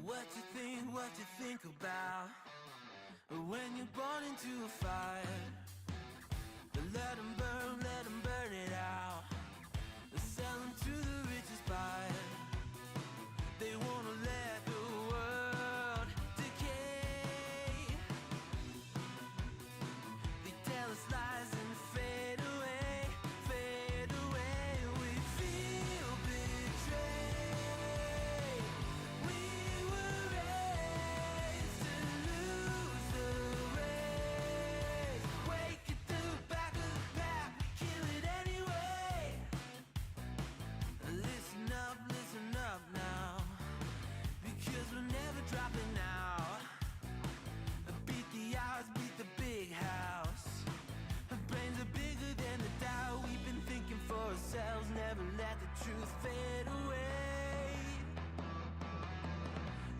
What you think about when you're born into a fire? Let them burn it out. Sell them to the richest buyer. They wanna let the world decay. They tell us lies and fade away, fade away. We feel betrayed. We were raised to lose the race. Wake at the back of the pack, kill it anyway. Listen up now, because we're never dropping out. Beat the odds, beat the big house. Our brains are bigger than the doubt. We've been thinking for ourselves, never let the truth fade away.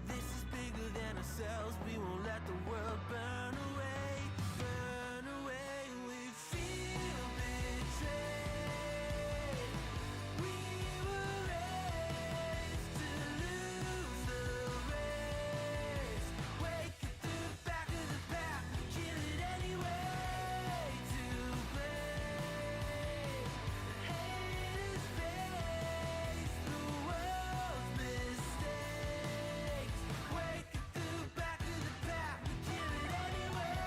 This is bigger than ourselves, we won't let the world burn away, burn away. We feel betrayed. We were raised to lose the race. Wake at the back of the pack, kill it anyway. To play haters face the world's mistakes. Wake at the back of the pack, kill it anyway.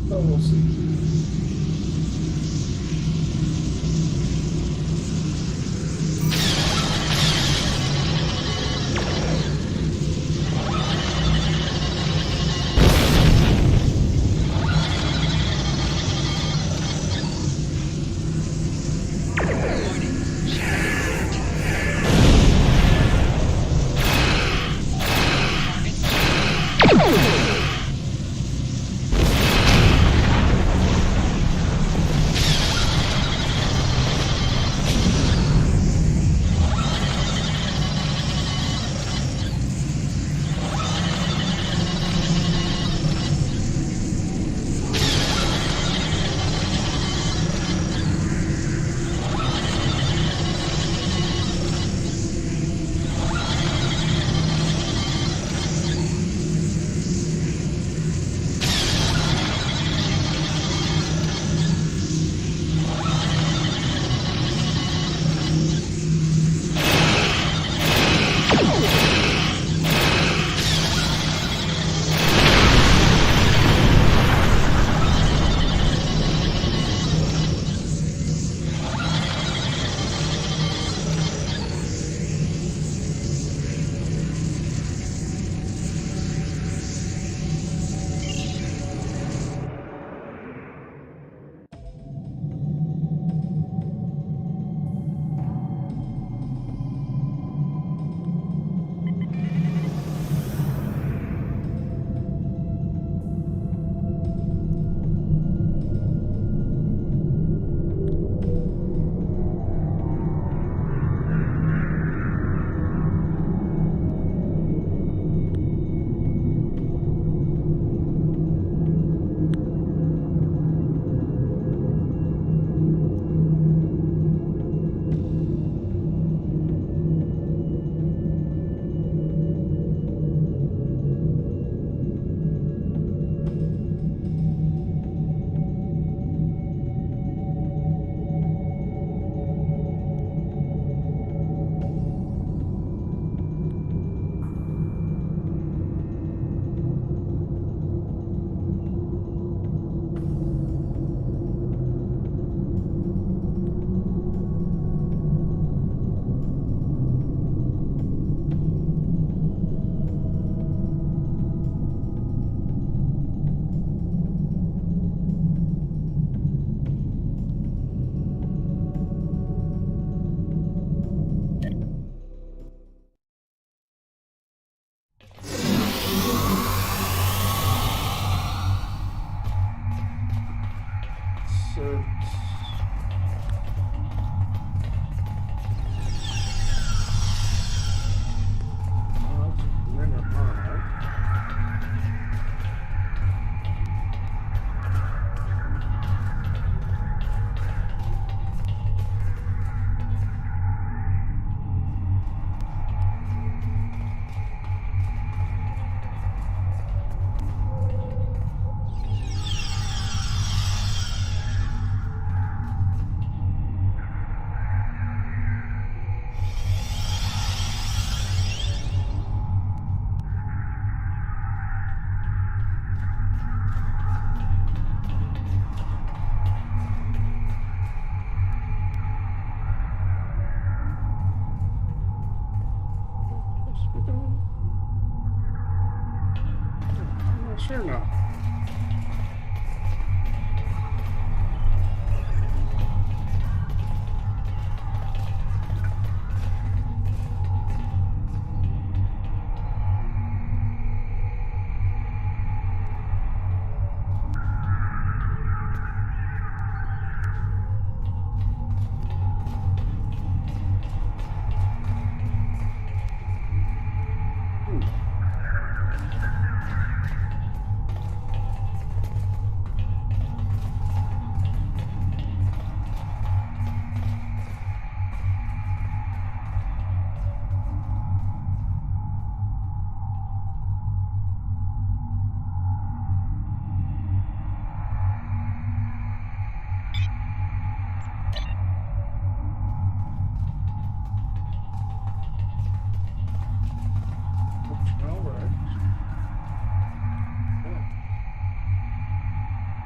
But we'll see.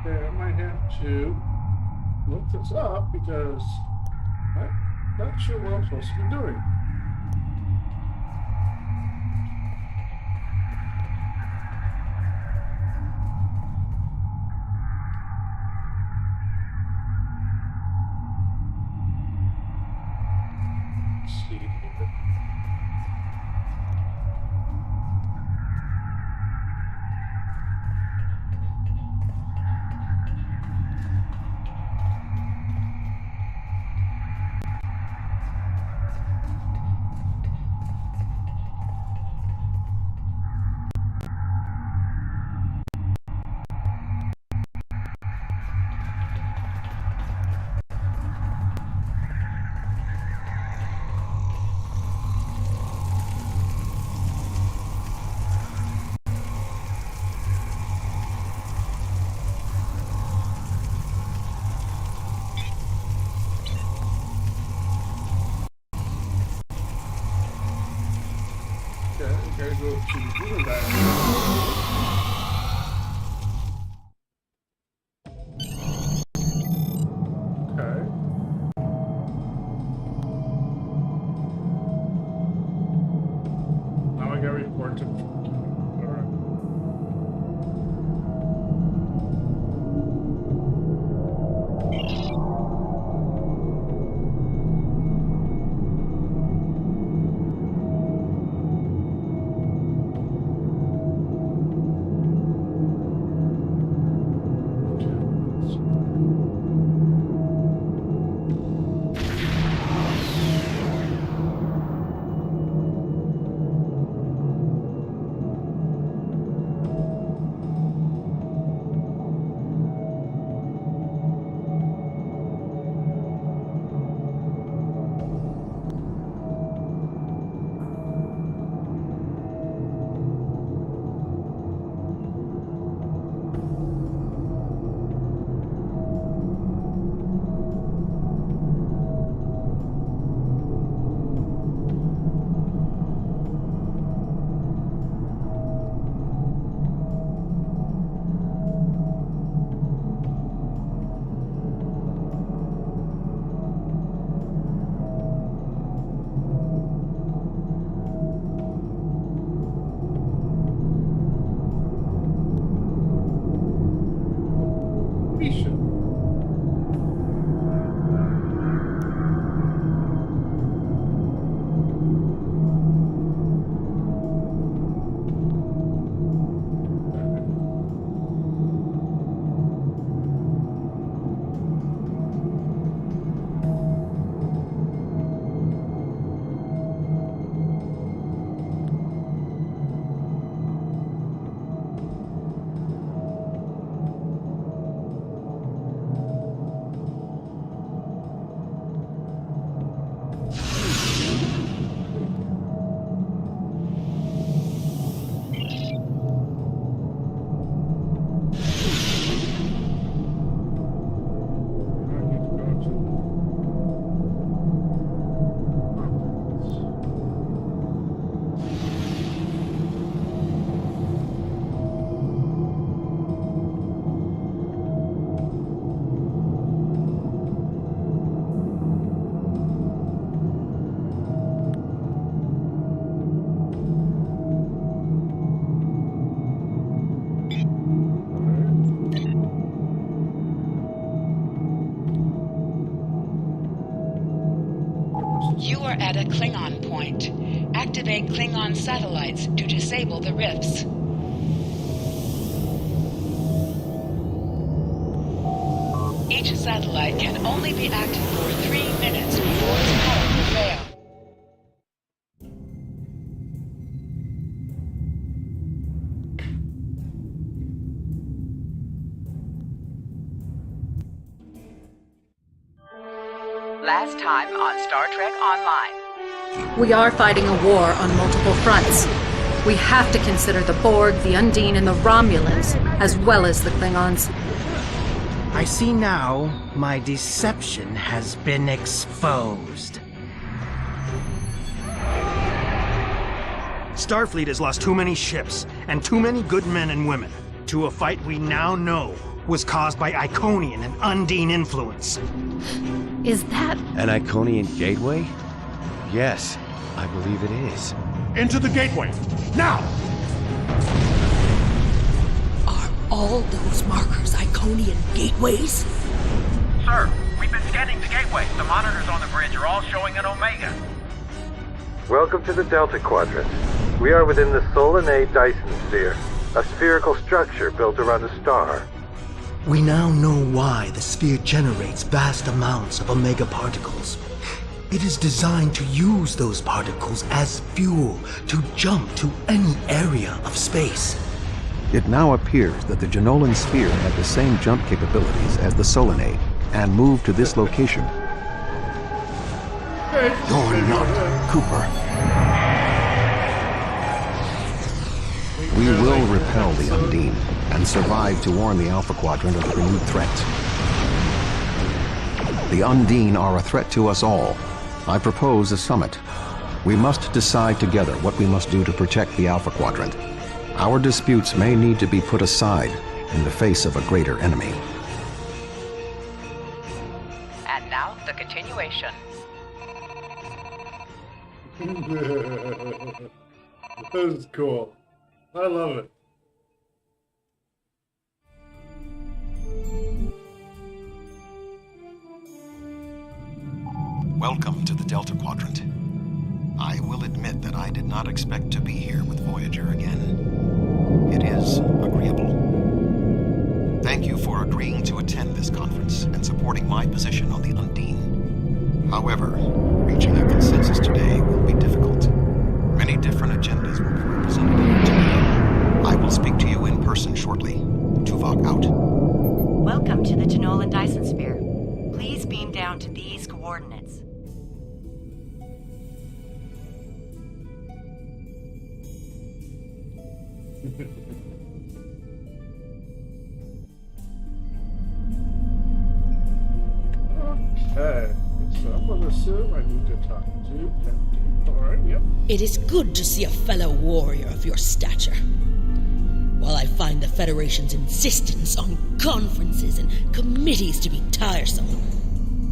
Okay, I might have to look this up because I'm not sure what I'm supposed to be doing. Let's see here. Okay, go to Google that. Okay. Now I got to report to. All right. You are at a Klingon point. Activate Klingon satellites to disable the rifts. Each satellite can only be active for 3 minutes before its power will fail. Last time on Star Trek Online. We are fighting a war on multiple fronts. We have to consider the Borg, the Undine, and the Romulans, as well as the Klingons. I see now my deception has been exposed. Starfleet has lost too many ships, and too many good men and women. to a fight we now know was caused by Iconian and Undine influence. Is that... An Iconian gateway? Yes, I believe it is. Into the gateway! Now! Are all those markers Iconian gateways? Sir, we've been scanning the gateway. The monitors on the bridge are all showing an Omega. Welcome to the Delta Quadrant. We are within the Solanae Dyson Sphere, a spherical structure built around a star. We now know why the sphere generates vast amounts of Omega particles. It is designed to use those particles as fuel to jump to any area of space. It now appears that the Jenolan sphere had the same jump capabilities as the Solanae and moved to this location. You're not Cooper. We will repel the Undine and survive to warn the Alpha Quadrant of the renewed threat. The Undine are a threat to us all. I propose a summit. We must decide together what we must do to protect the Alpha Quadrant. Our disputes may need to be put aside in the face of a greater enemy. And now, the continuation. This is cool. I love it. Welcome to the Delta Quadrant. I will admit that I did not expect to be here with Voyager again. It is agreeable. Thank you for agreeing to attend this conference and supporting my position on the Undine. However, reaching a consensus today will be difficult. Many different agendas will be represented here today. I will speak to you in person shortly. Tuvok out. Welcome to the Jenolan Dyson Sphere. Please beam down to these coordinates. Okay, so I'm gonna assume I need to talk to Captain. Alright, yep. It is good to see a fellow warrior of your stature. While I find the Federation's insistence on conferences and committees to be tiresome,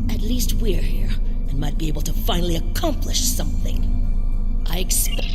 at least we're here and might be able to finally accomplish something. I expect...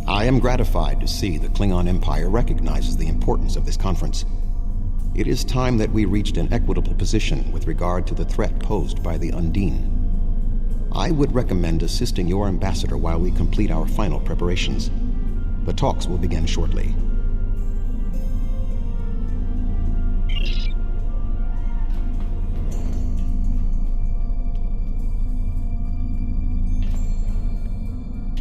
I am gratified to see the Klingon Empire recognizes the importance of this conference. It is time that we reached an equitable position with regard to the threat posed by the Undine. I would recommend assisting your ambassador while we complete our final preparations. The talks will begin shortly.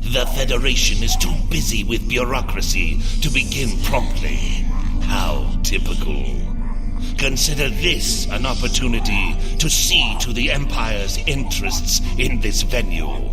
The Federation is too busy with bureaucracy to begin promptly. How typical. Consider this an opportunity to see to the Empire's interests in this venue.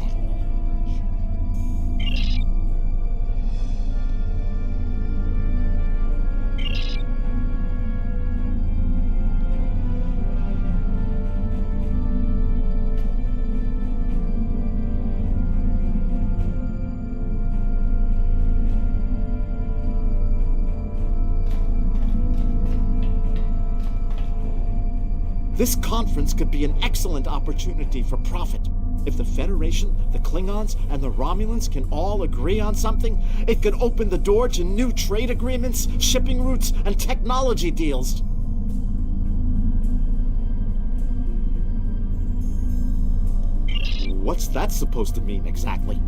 This conference could be an excellent opportunity for profit. If the Federation, the Klingons, and the Romulans can all agree on something, it could open the door to new trade agreements, shipping routes, and technology deals. What's that supposed to mean exactly?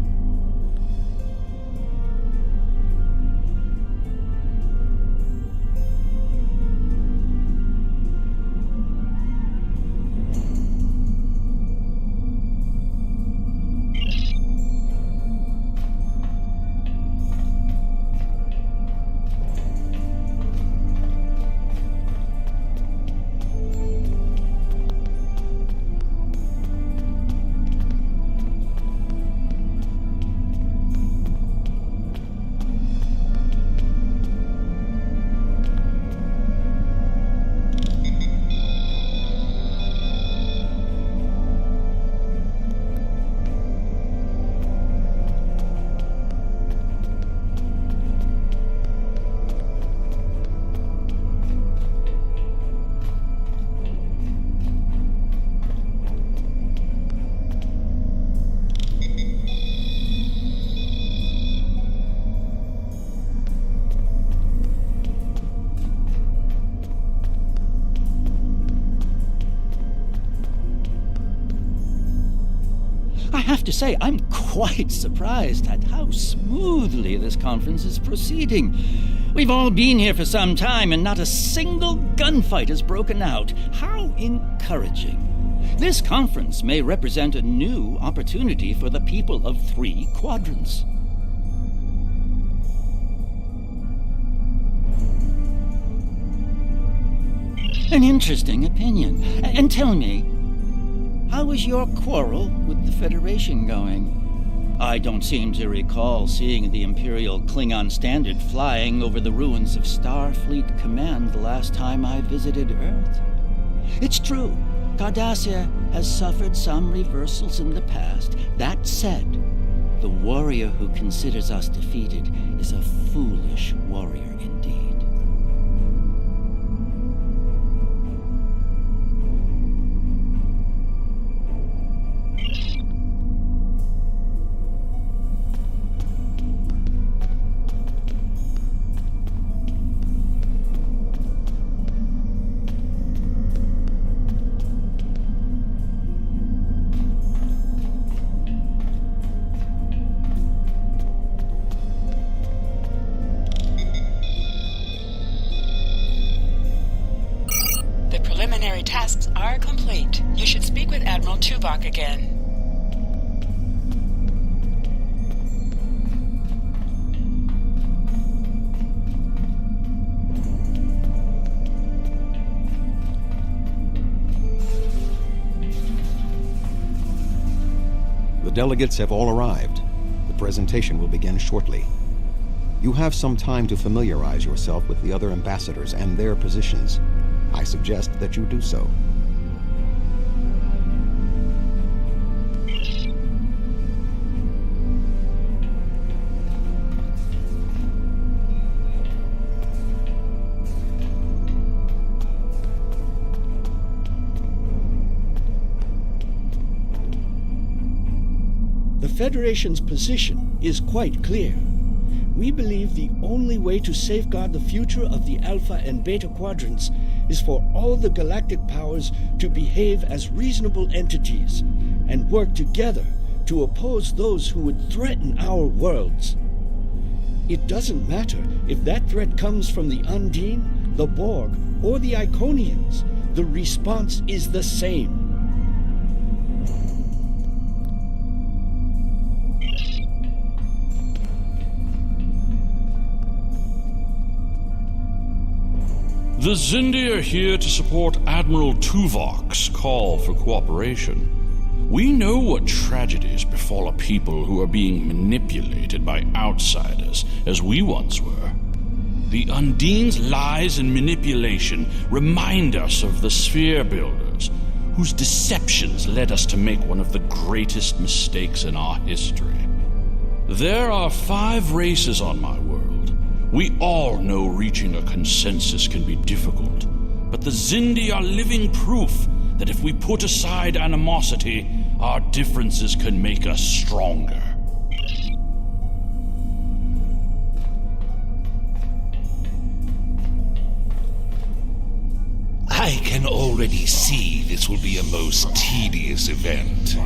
have to say, I'm quite surprised at how smoothly this conference is proceeding. We've all been here for some time, and not a single gunfight has broken out. How encouraging. This conference may represent a new opportunity for the people of 3 quadrants. An interesting opinion. And tell me, how is your quarrel with the Federation going? I don't seem to recall seeing the Imperial Klingon standard flying over the ruins of Starfleet Command the last time I visited Earth. It's true, Cardassia has suffered some reversals in the past. That said, the warrior who considers us defeated is a foolish warrior indeed. Tasks are complete. You should speak with Admiral Tuvok again. The delegates have all arrived. The presentation will begin shortly. You have some time to familiarize yourself with the other ambassadors and their positions. I suggest that you do so. The Federation's position is quite clear. We believe the only way to safeguard the future of the Alpha and Beta quadrants is for all the galactic powers to behave as reasonable entities and work together to oppose those who would threaten our worlds. It doesn't matter if that threat comes from the Undine, the Borg, or the Iconians. The response is the same. The Xindi are here to support Admiral Tuvok's call for cooperation. We know what tragedies befall a people who are being manipulated by outsiders, as we once were. The Undine's lies and manipulation remind us of the Sphere Builders, whose deceptions led us to make one of the greatest mistakes in our history. There are 5 races on my world. We all know reaching a consensus can be difficult, but the Xindi are living proof that if we put aside animosity, our differences can make us stronger. I can already see this will be a most tedious event.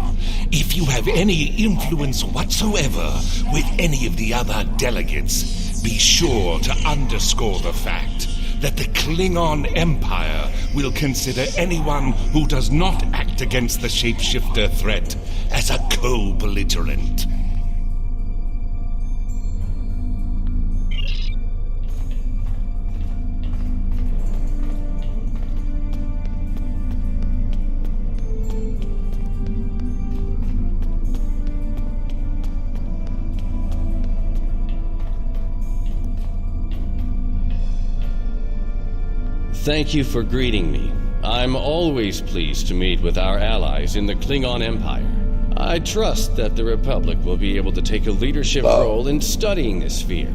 If you have any influence whatsoever with any of the other delegates, be sure to underscore the fact that the Klingon Empire will consider anyone who does not act against the shapeshifter threat as a co-belligerent. Thank you for greeting me. I'm always pleased to meet with our allies in the Klingon Empire. I trust that the Republic will be able to take a leadership role in studying this sphere.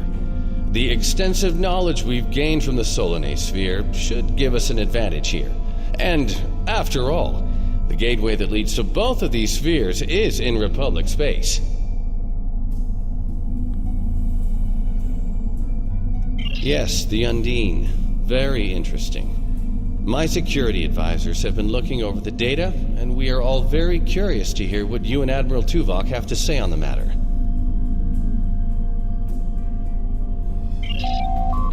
The extensive knowledge we've gained from the Solanae sphere should give us an advantage here. And, after all, the gateway that leads to both of these spheres is in Republic space. Yes, the Undine. Very interesting. My security advisors have been looking over the data, and we are all very curious to hear what you and Admiral Tuvok have to say on the matter.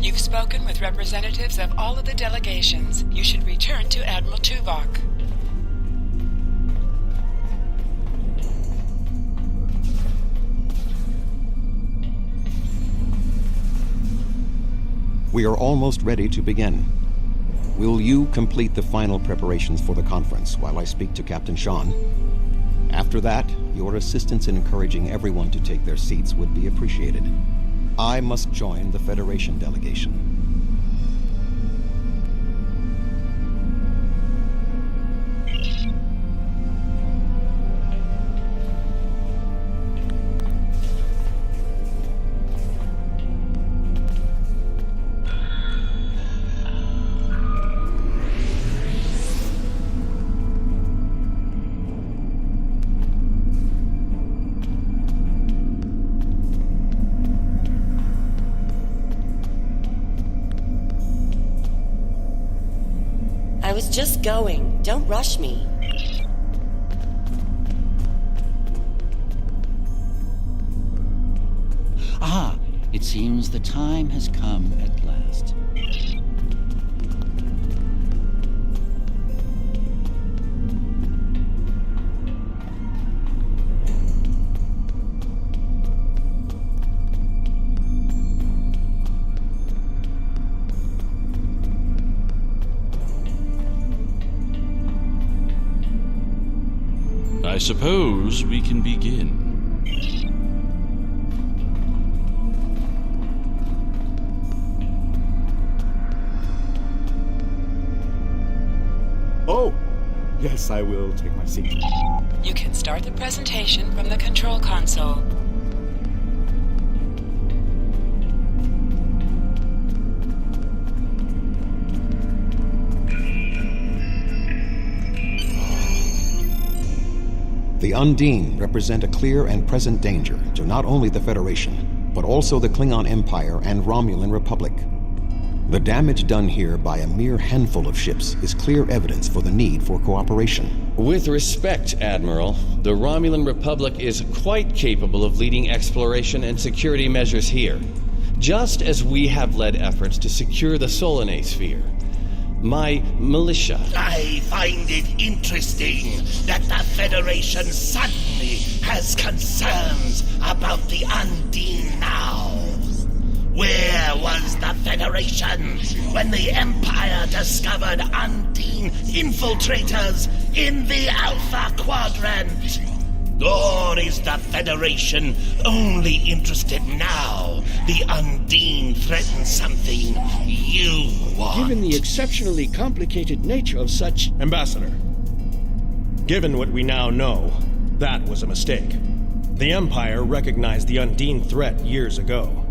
You've spoken with representatives of all of the delegations. You should return to Admiral Tuvok. We are almost ready to begin. Will you complete the final preparations for the conference while I speak to Captain Sean? After that, your assistance in encouraging everyone to take their seats would be appreciated. I must join the Federation delegation. I was just going. Don't rush me. Ah, it seems the time has come at last. I suppose we can begin. Oh, yes, I will take my seat. You can start the presentation from the control console. The Undine represent a clear and present danger to not only the Federation, but also the Klingon Empire and Romulan Republic. The damage done here by a mere handful of ships is clear evidence for the need for cooperation. With respect, Admiral, the Romulan Republic is quite capable of leading exploration and security measures here, just as we have led efforts to secure the Solanae sphere. My militia. I find it interesting that the Federation suddenly has concerns about the Undine now. Where was the Federation when the Empire discovered Undine infiltrators in the Alpha Quadrant? Or is the Federation only interested now the Undine threatens something you want? Given the exceptionally complicated nature of such... Ambassador, given what we now know, that was a mistake. The Empire recognized the Undine threat years ago.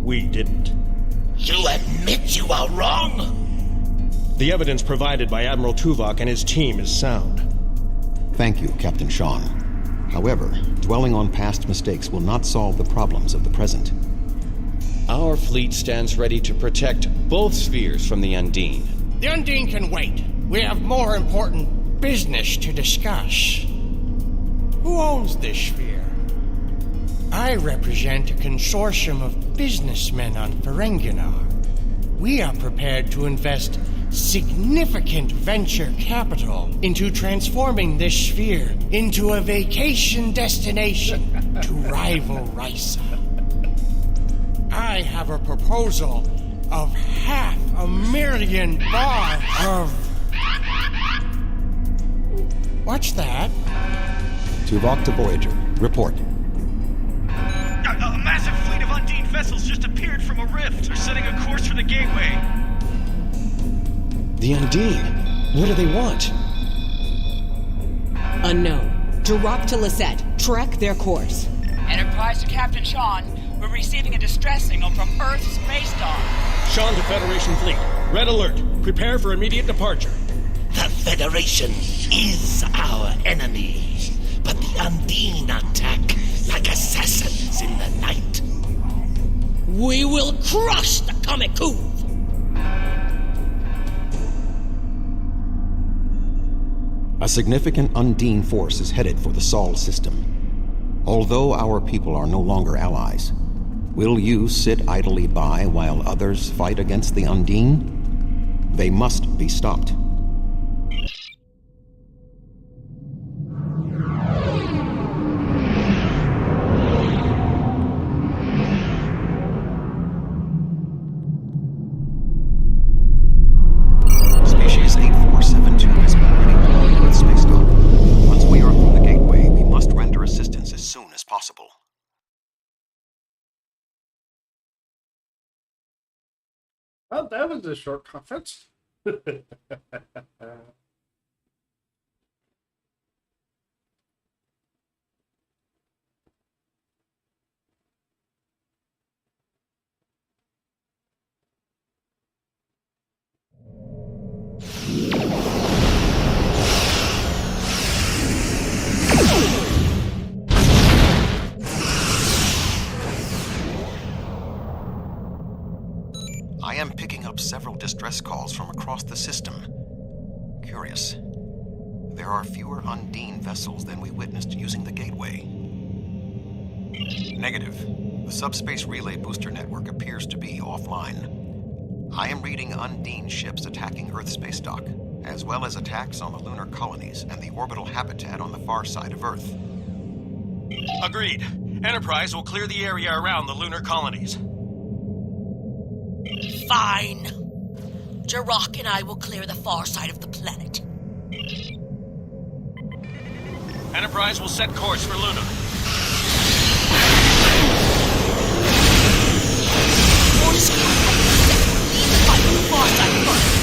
We didn't. You admit you are wrong? The evidence provided by Admiral Tuvok and his team is sound. Thank you, Captain Sean. However, dwelling on past mistakes will not solve the problems of the present. Our fleet stands ready to protect both spheres from the Undine. The Undine can wait. We have more important business to discuss. Who owns this sphere? I represent a consortium of businessmen on Ferenginar. We are prepared to invest significant venture capital into transforming this sphere into a vacation destination to rival Risa. I have a proposal of $500,000 of... What's that? Tuvok to Voyager. Report. A massive fleet of Undine vessels just appeared from a rift. They're setting a course for the gateway. The Undine? What do they want? Unknown. Drop to Lisette. Trek their course. Enterprise to Captain Sean. We're receiving a distress signal from Earth's space dock. Sean to Federation Fleet. Red alert. Prepare for immediate departure. The Federation is our enemy, but the Undine attack like assassins in the night. We will crush the Kamikuv! A significant Undine force is headed for the Sol system. Although our people are no longer allies, will you sit idly by while others fight against the Undine? They must be stopped. Species 8472 has already deployed Earth space dock. Once we are through the gateway, we must render assistance as soon as possible. Well, that was a short conference. I am picking up several distress calls from across the system. Curious. There are fewer Undine vessels than we witnessed using the gateway. Negative. The subspace relay booster network appears to be offline. I am reading Undine ships attacking Earth space dock, as well as attacks on the lunar colonies and the orbital habitat on the far side of Earth. Agreed. Enterprise will clear the area around the lunar colonies. Fine. Jirok and I will clear the far side of the planet. Enterprise will set course for Luna. Force lead the fight on the far side of Earth.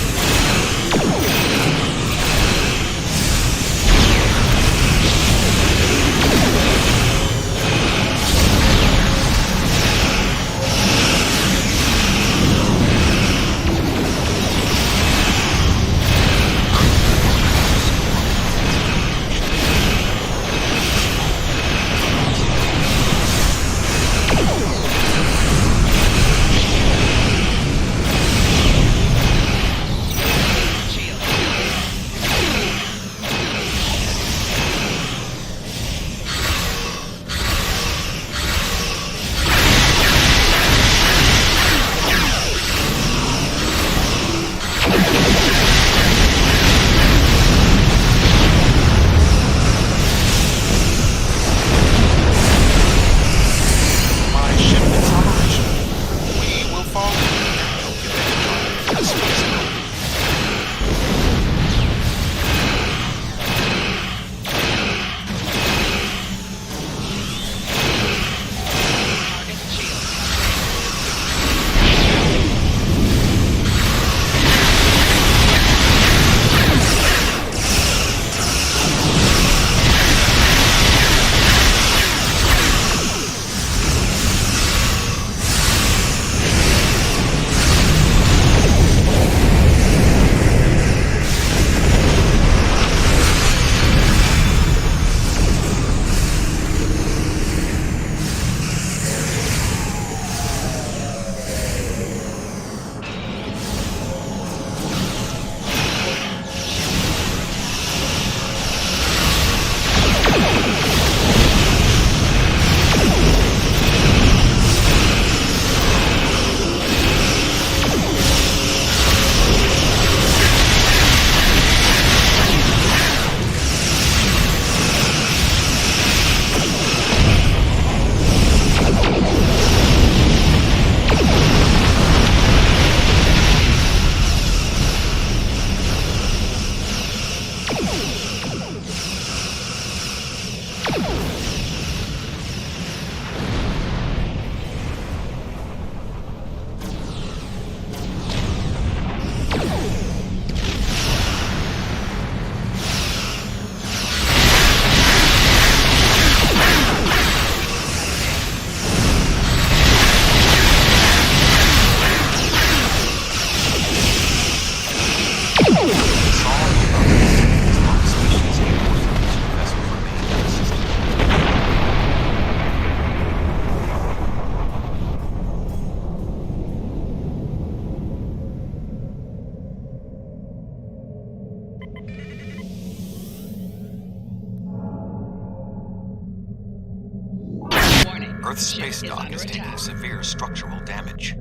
Earth's space dock is taking severe structural damage.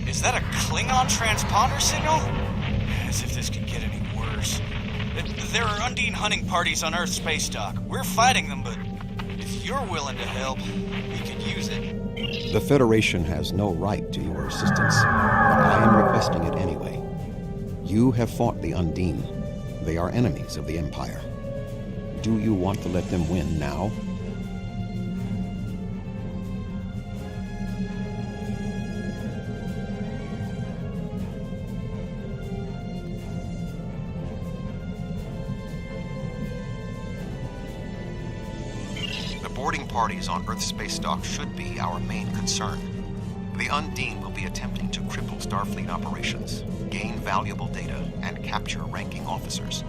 Is that a Klingon transponder signal? As if this could get any worse. There are Undine hunting parties on Earth space dock. We're fighting them, but if you're willing to help, we could use it. The Federation has no right to your assistance, but I am requesting it anyway. You have fought the Undine. They are enemies of the Empire. Do you want to let them win now? Boarding parties on Earth space dock should be our main concern. The Undine will be attempting to cripple Starfleet operations, gain valuable data, and capture ranking officers.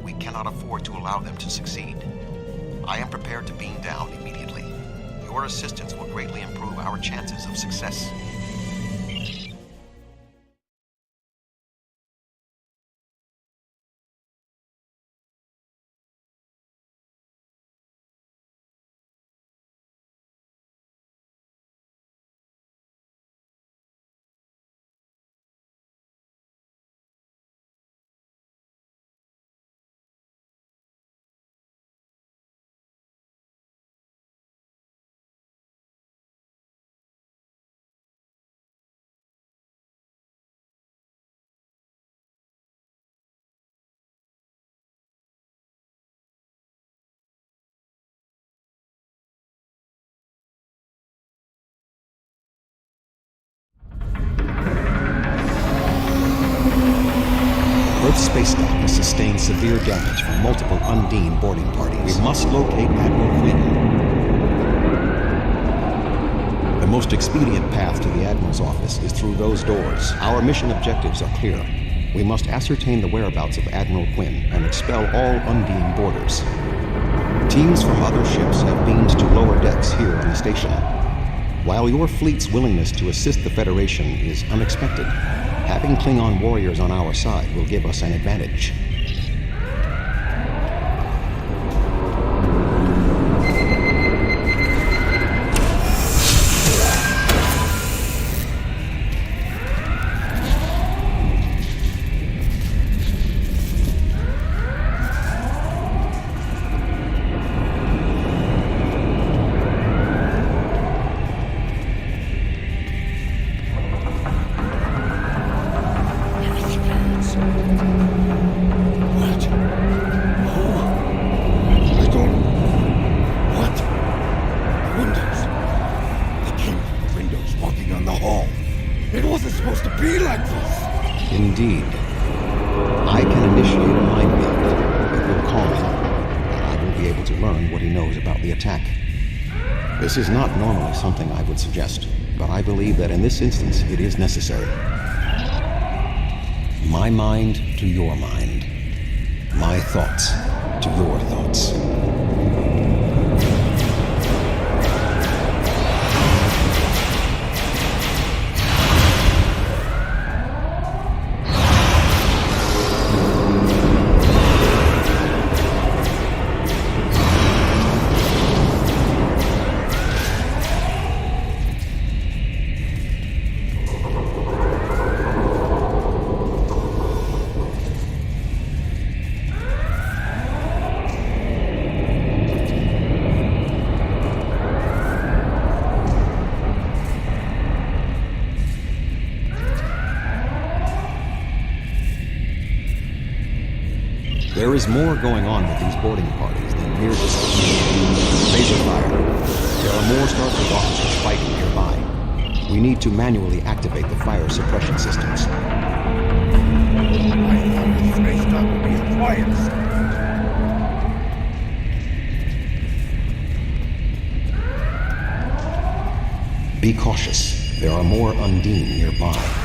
We cannot afford to allow them to succeed. I am prepared to beam down immediately. Your assistance will greatly improve our chances of success. Earth space dock has sustained severe damage from multiple Undine boarding parties. We must locate Admiral Quinn. The most expedient path to the Admiral's office is through those doors. Our mission objectives are clear. We must ascertain the whereabouts of Admiral Quinn and expel all Undine boarders. Teams from other ships have beamed to lower decks here on the station. While your fleet's willingness to assist the Federation is unexpected, having Klingon warriors on our side will give us an advantage. Indeed. I can initiate a mind meld. It will calm him, and I will be able to learn what he knows about the attack. This is not normally something I would suggest, but I believe that in this instance it is necessary. My mind to your mind. My thoughts to your thoughts. There is more going on with these boarding parties than mere disappearance. Laser fire. There are more Starfleet officers fighting nearby. We need to manually activate the fire suppression systems. I thought the space dock would be a quiet zone. Be cautious. There are more Undine nearby.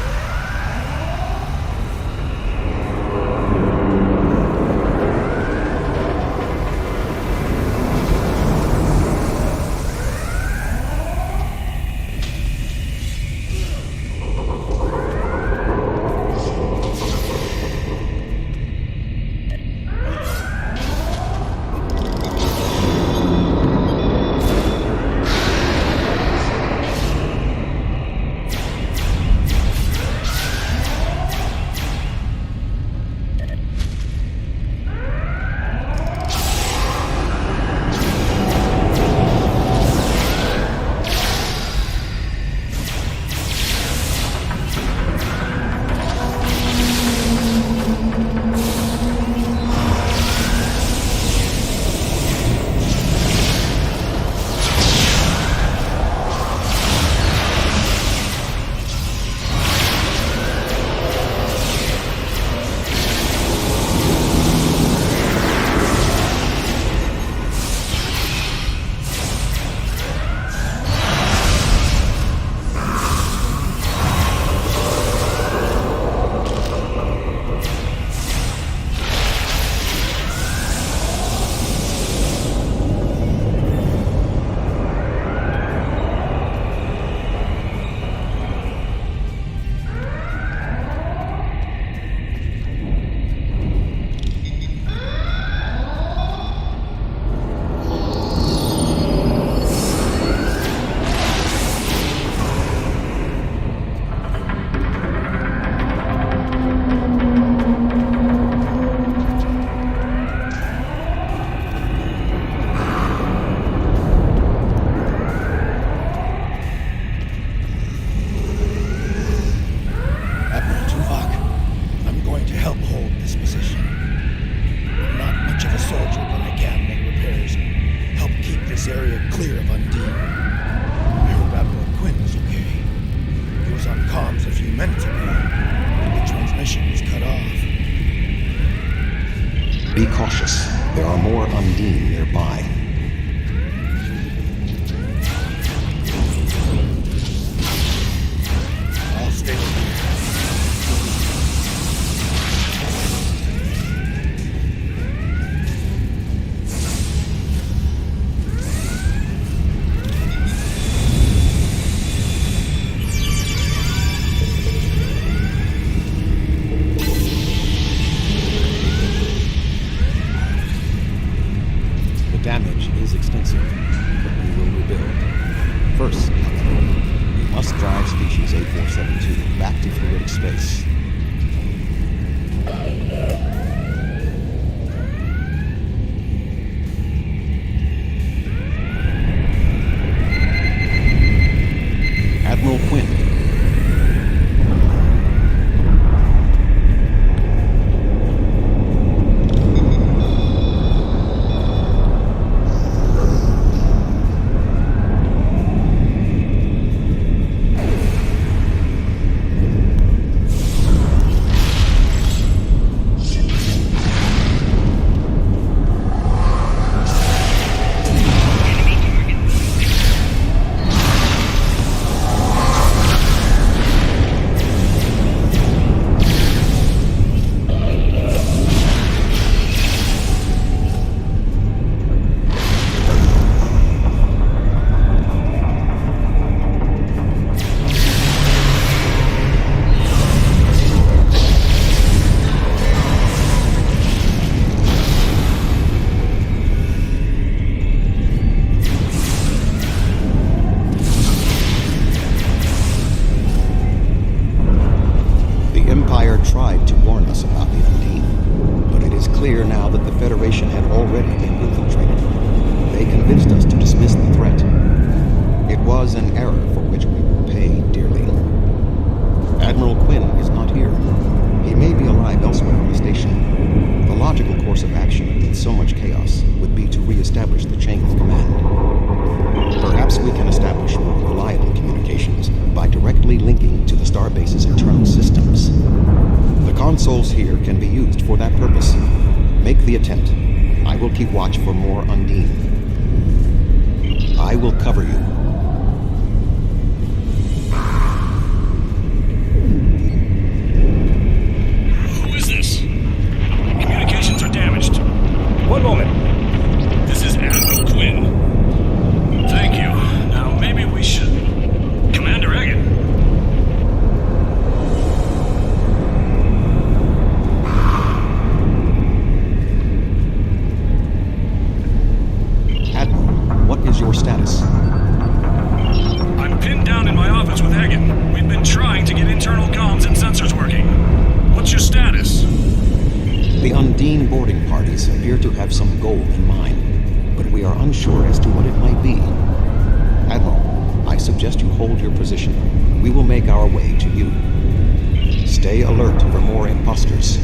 Be cautious. There are more Undine nearby. I'll stay with you. Damage is extensive, but we will rebuild. First, however, we must drive species 8472 back to fluidic space. Admiral Quinn. Tried to warn us about the Undine, but it is clear now that the Federation had already been infiltrated. They convinced us to dismiss the threat. It was an error for which we will pay dearly. Admiral Quinn is not here. He may be alive elsewhere on the station. The logical course of consoles here can be used for that purpose. Make the attempt. I will keep watch for more Undine. I will cover you. Who is this? Communications are damaged. One moment. This is Admiral Quinn. Thank you. Now maybe we should... Commander Egan. What is your status? I'm pinned down in my office with Egan. We've been trying to get internal comms and sensors working. What's your status? The Undine boarding parties appear to have some gold in mind, but we are unsure as to what it might be. Admiral, I suggest you hold your position. We will make our way to you. Stay alert for more imposters.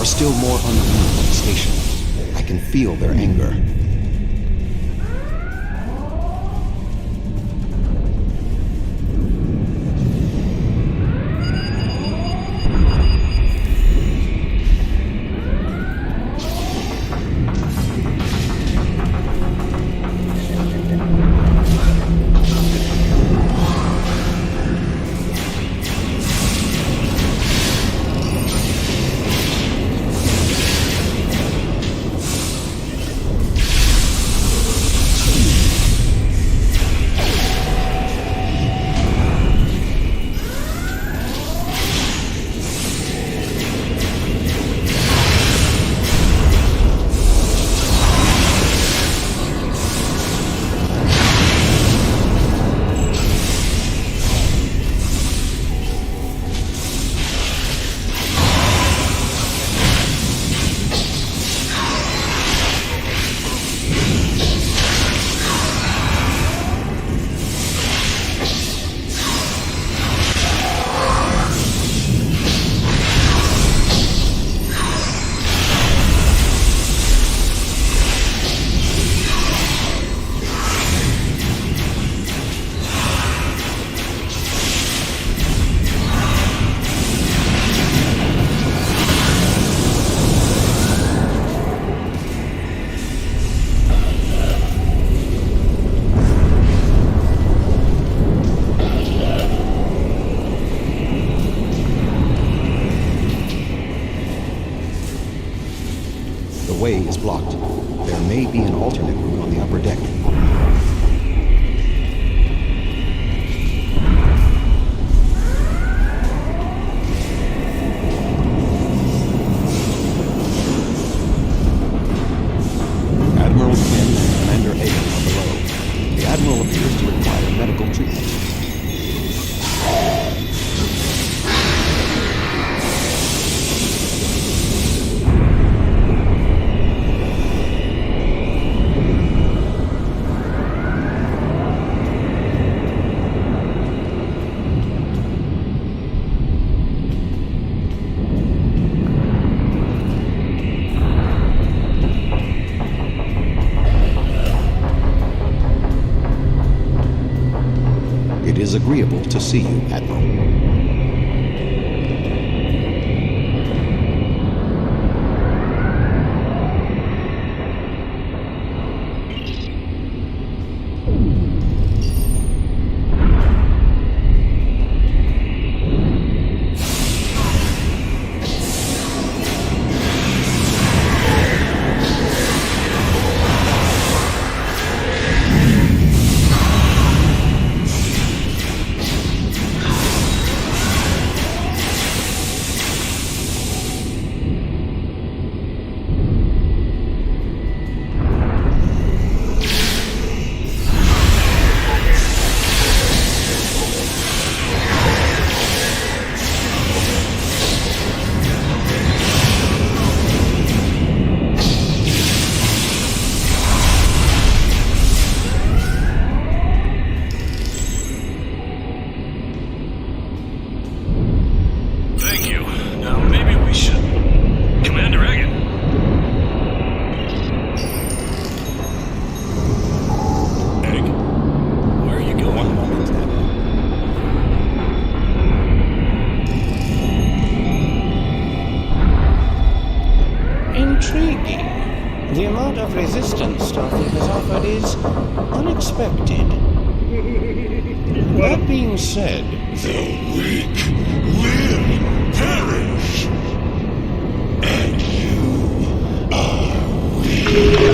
Still more Undine on the station. I can feel their anger. The way is blocked. There may be an alternate route on the upper deck. Admiral Quinn and Commander Egan are below. The Admiral appears to require medical treatment. It is agreeable to see you, Admiral. resistance Starfleet has offered is unexpected. That being said, the weak will perish. And you are weak.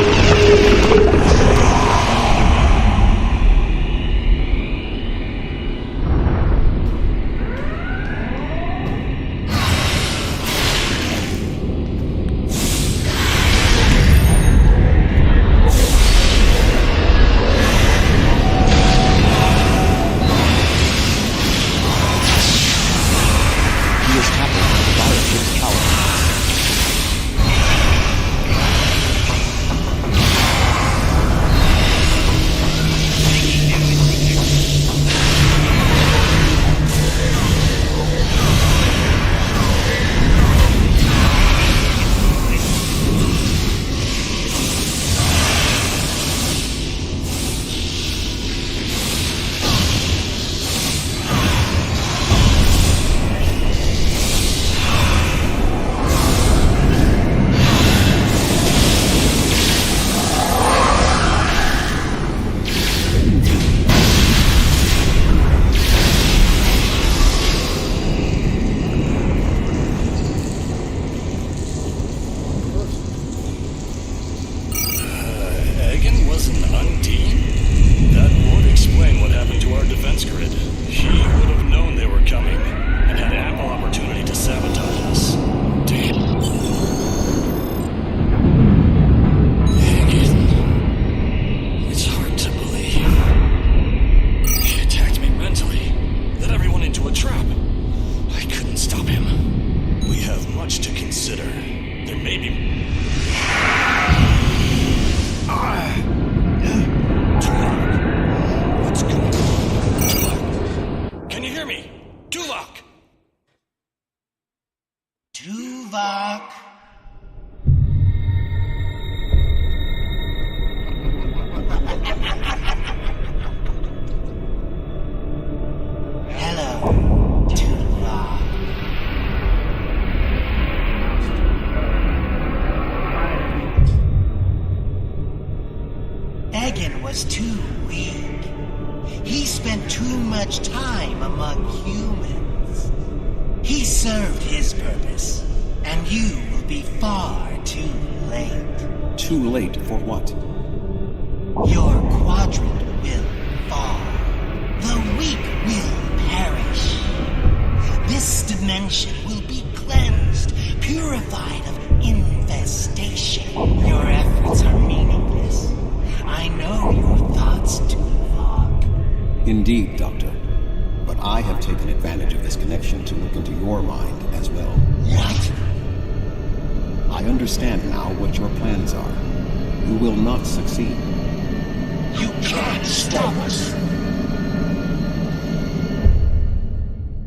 Was too weak. He spent too much time among humans. He served his purpose, and you will be far too late. Too late for what? Your quadrant will fall. The weak will perish. This dimension will be cleansed, purified of infestation. Your efforts are meaningless. I know your thoughts, Tuvok. Indeed, Doctor. But I have taken advantage of this connection to look into your mind as well. What? I understand now what your plans are. You will not succeed. You can't stop us.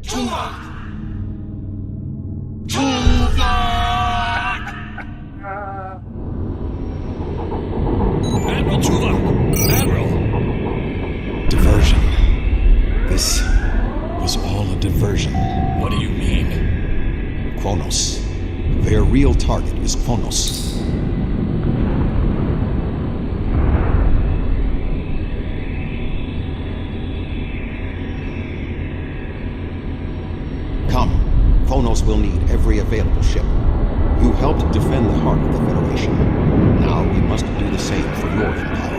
Tuvok! Admiral Tuvok! Admiral! Diversion. This was all a diversion. What do you mean? Kronos. Their real target is Kronos. Come. Kronos will need every available ship. You helped defend the heart of the Federation. Now we must do the same for your empire.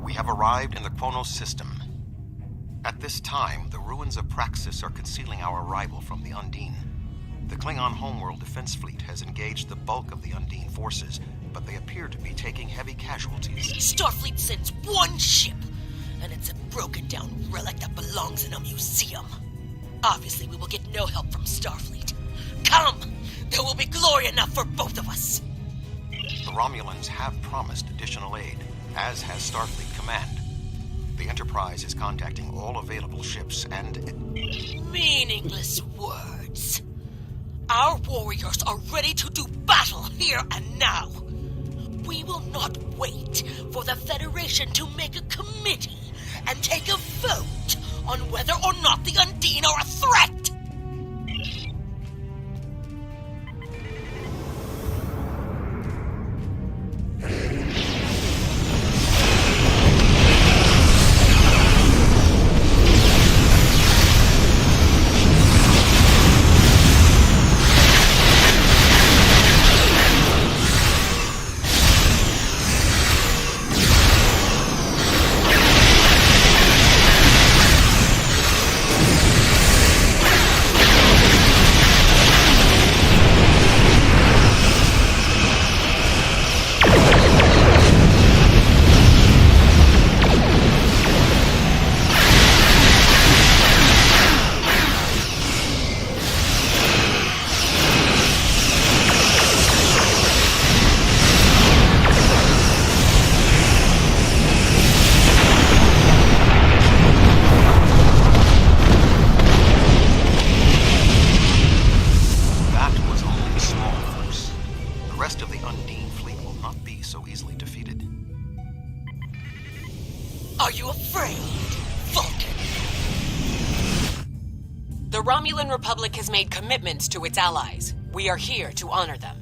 We have arrived in the Kronos system. At this time, the ruins of Praxis are concealing our arrival from the Undine. The Klingon homeworld defense fleet has engaged the bulk of the Undine forces, but they appear to be taking heavy casualties. Starfleet sends one ship, and it's a broken-down relic that belongs in a museum. Obviously, we will get no help from Starfleet. Come! There will be glory enough for both of us! The Romulans have promised additional aid, as has Starfleet Command. The Enterprise is contacting all available ships and... Meaningless words. Our warriors are ready to do battle here and now. We will not wait for the Federation to make a committee and take a vote on whether or not the Undine are a threat. Are you afraid, Vulcan? The Romulan Republic has made commitments to its allies. We are here to honor them.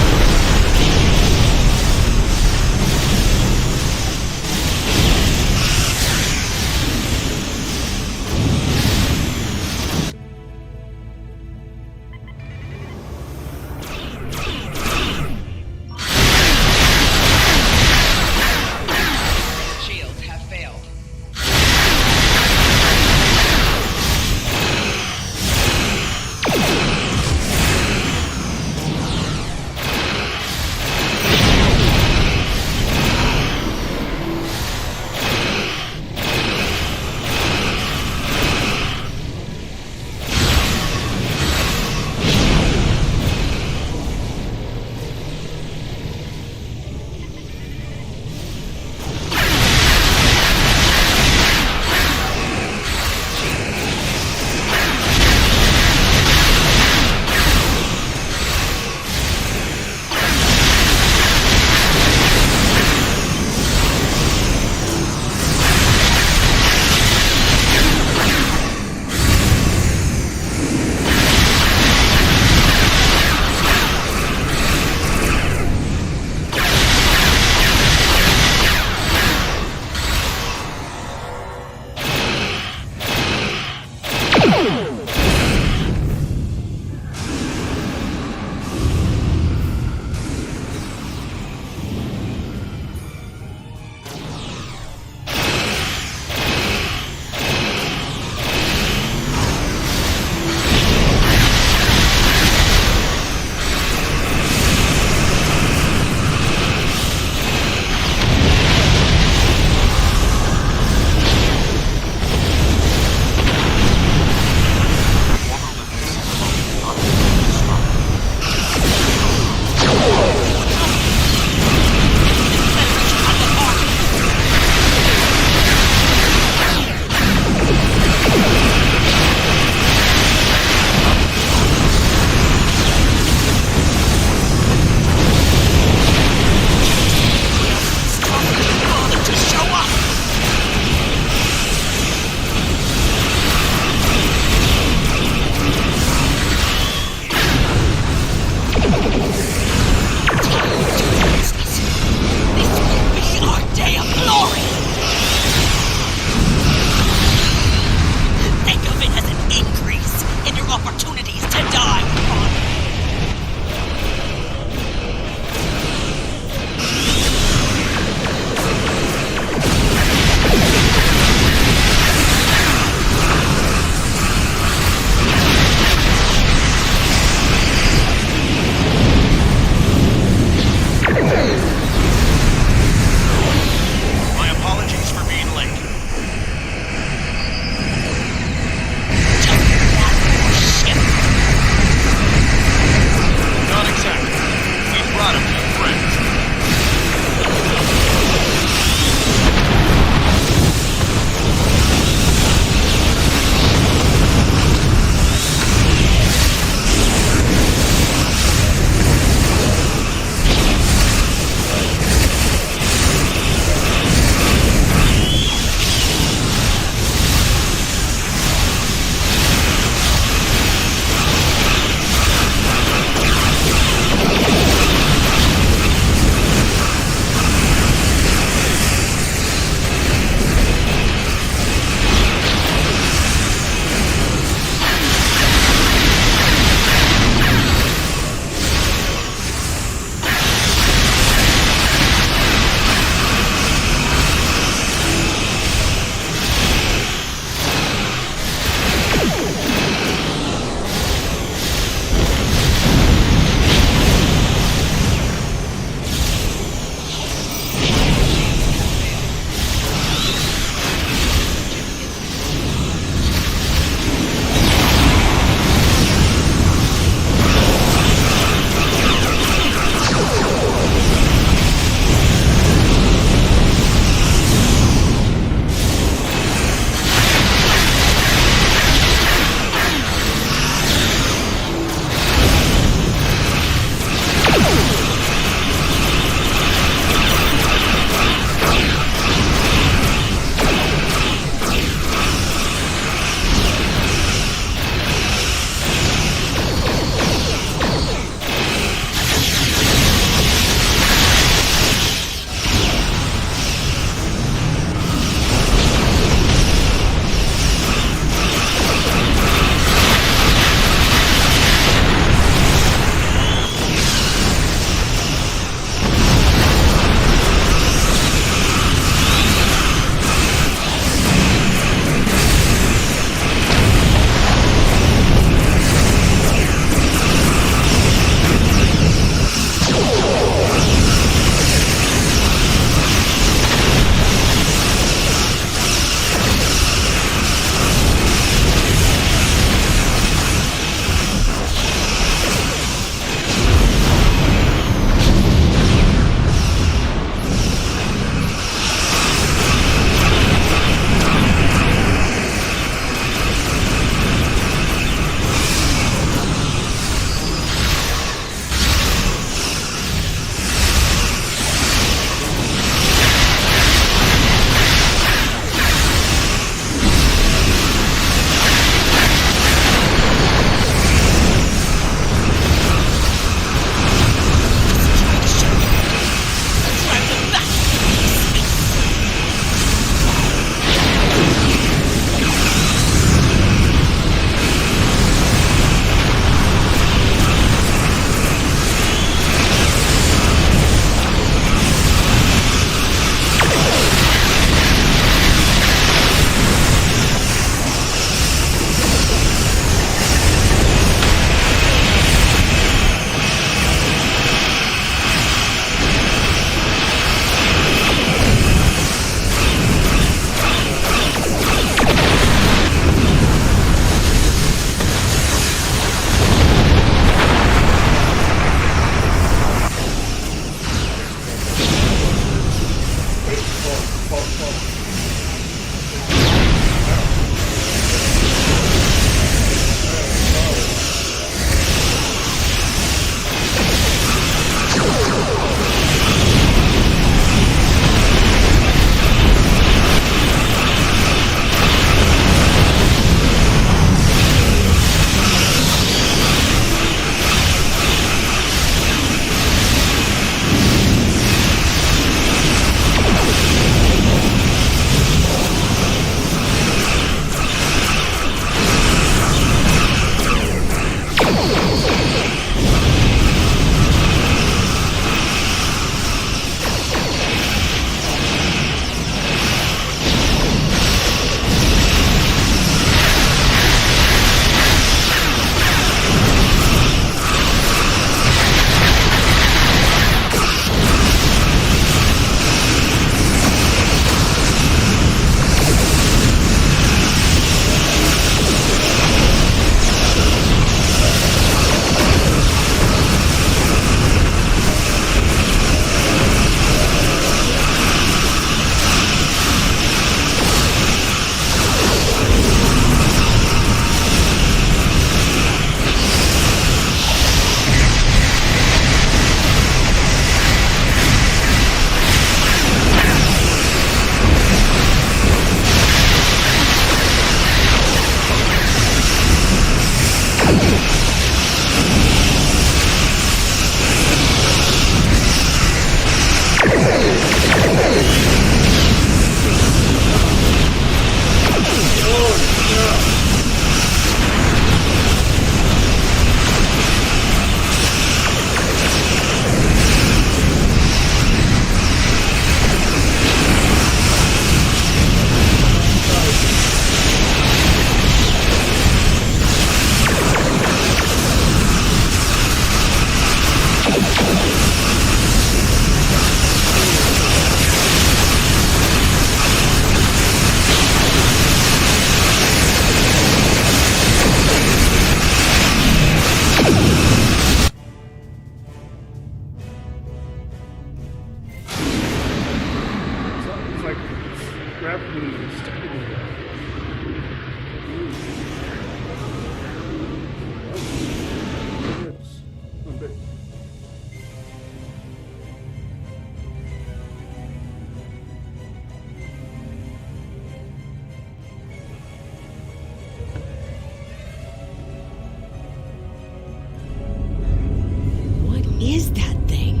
Is that thing?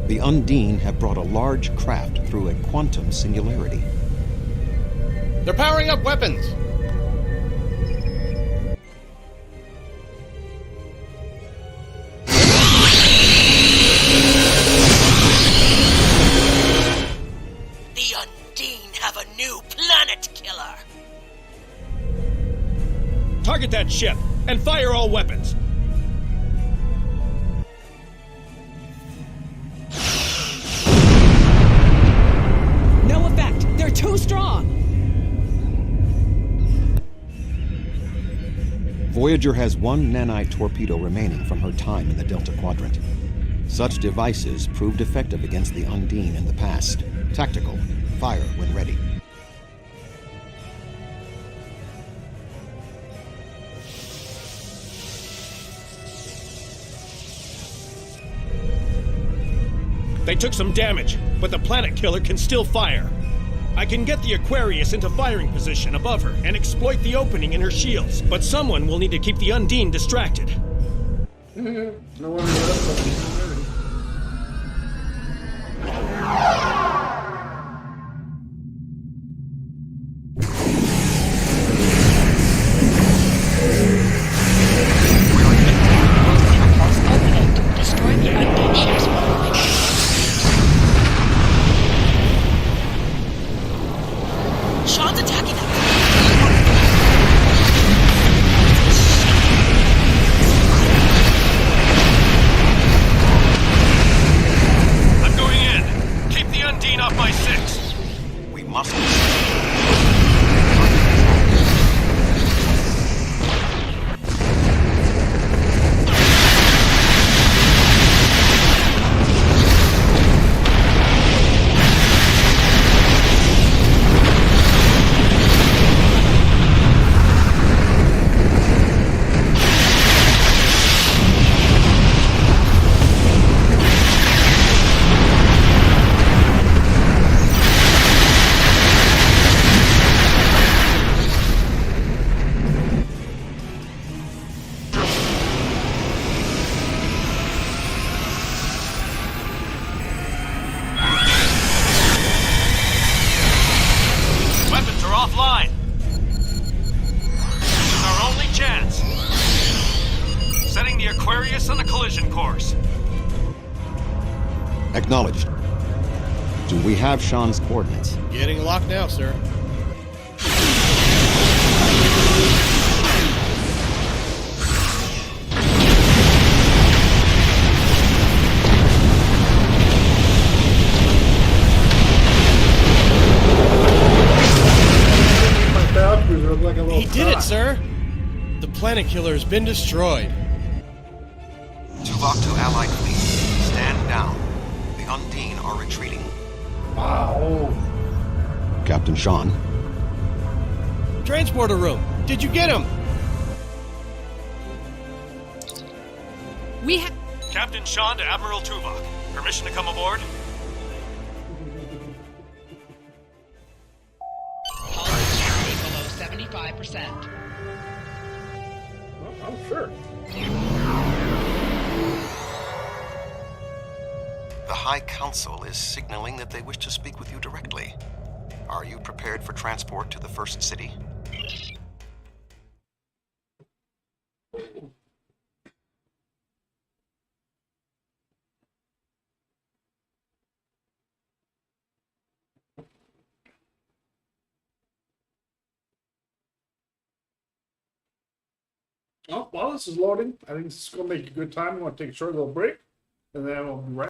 The Undine have brought a large craft through a quantum singularity. They're powering up weapons. The Undine have a new planet killer. Target that ship and fire all weapons. No effect. They're too strong. Voyager has one nanite torpedo remaining from her time in the Delta Quadrant. Such devices proved effective against the Undine in the past. Tactical. Fire when ready. They took some damage, but the planet killer can still fire. I can get the Aquarius into firing position above her and exploit the opening in her shields, but someone will need to keep the Undine distracted. No wonder that's Destroy the Undine ship's Sean's attacking them. I'm going in. Keep the Undine off my 6. We must. Offline. This is our only chance. Setting the Aquarius on a collision course. Acknowledged. Do we have Sean's coordinates? Getting locked now, sir. He did it, sir! The planet killer has been destroyed. Tuvok to Allied fleet. Stand down. The Undine are retreating. Wow. Captain Sean. Transporter room. Did you get him? We have... Captain Sean to Admiral Tuvok. Permission to come aboard? Below 75%. Well, I'm sure. The High Council is signaling that they wish to speak with you directly. Are you prepared for transport to the first city? Oh, while this is loading, I think this is going to make a good time. I'm going to take a short little break, and then we'll be right.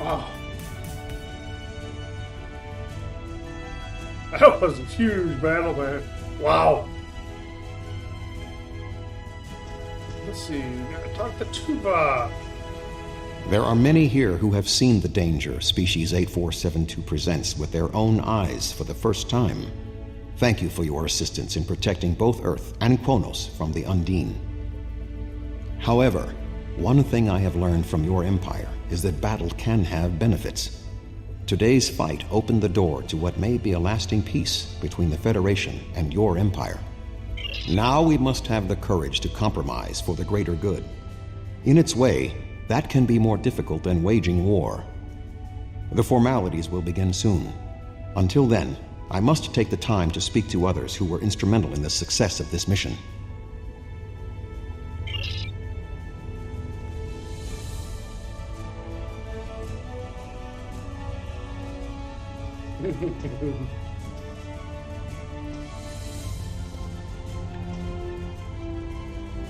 Wow. That was a huge battle, man. Wow. Let's see. We gotta talk to Tuba. There are many here who have seen the danger Species 8472 presents with their own eyes for the first time. Thank you for your assistance in protecting both Earth and Kronos from the Undine. However, one thing I have learned from your empire is that battle can have benefits. Today's fight opened the door to what may be a lasting peace between the Federation and your empire. Now we must have the courage to compromise for the greater good. In its way, that can be more difficult than waging war. The formalities will begin soon. Until then, I must take the time to speak to others who were instrumental in the success of this mission.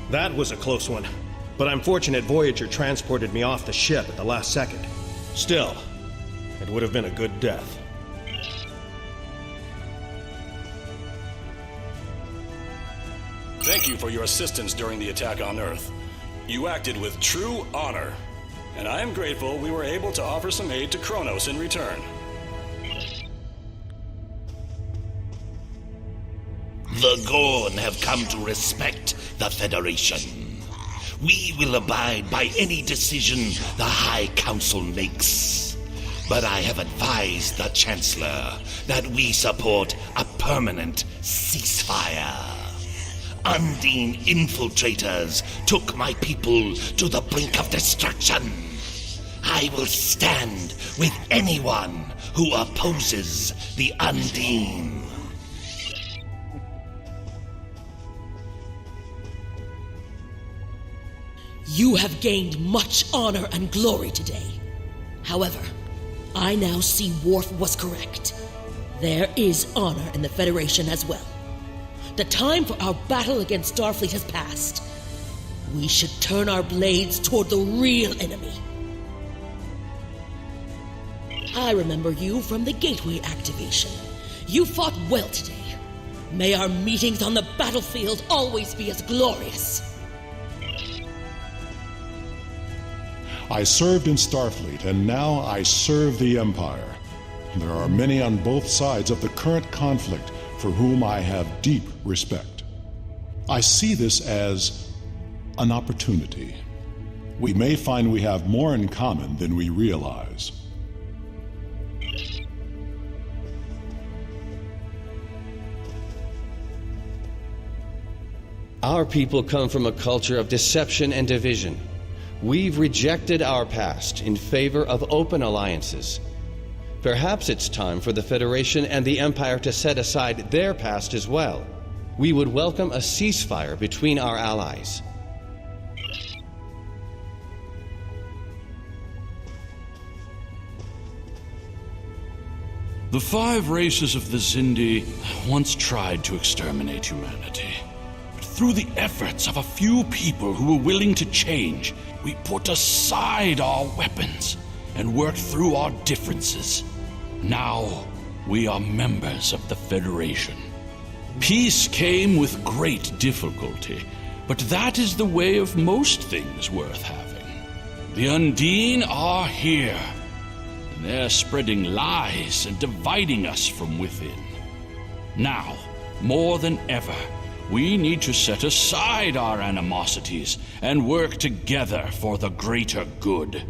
That was a close one, but I'm fortunate Voyager transported me off the ship at the last second. Still, it would have been a good death. Thank you for your assistance during the attack on Earth. You acted with true honor, and I am grateful we were able to offer some aid to Kronos in return. The Gorn have come to respect the Federation. We will abide by any decision the High Council makes. but I have advised the Chancellor that we support a permanent ceasefire. Undine infiltrators took my people to the brink of destruction. I will stand with anyone who opposes the Undine. You have gained much honor and glory today. However, I now see Worf was correct. There is honor in the Federation as well. The time for our battle against Starfleet has passed. We should turn our blades toward the real enemy. I remember you from the Gateway activation. You fought well today. May our meetings on the battlefield always be as glorious. I served in Starfleet, and now I serve the Empire. There are many on both sides of the current conflict for whom I have deep respect. I see this as an opportunity. We may find we have more in common than we realize. Our people come from a culture of deception and division. We've rejected our past in favor of open alliances. Perhaps it's time for the Federation and the Empire to set aside their past as well. We would welcome a ceasefire between our allies. The 5 races of the Xindi once tried to exterminate humanity. But through the efforts of a few people who were willing to change, we put aside our weapons and worked through our differences. Now, we are members of the Federation. Peace came with great difficulty, but that is the way of most things worth having. The Undine are here. They're spreading lies and dividing us from within. Now, more than ever, we need to set aside our animosities and work together for the greater good.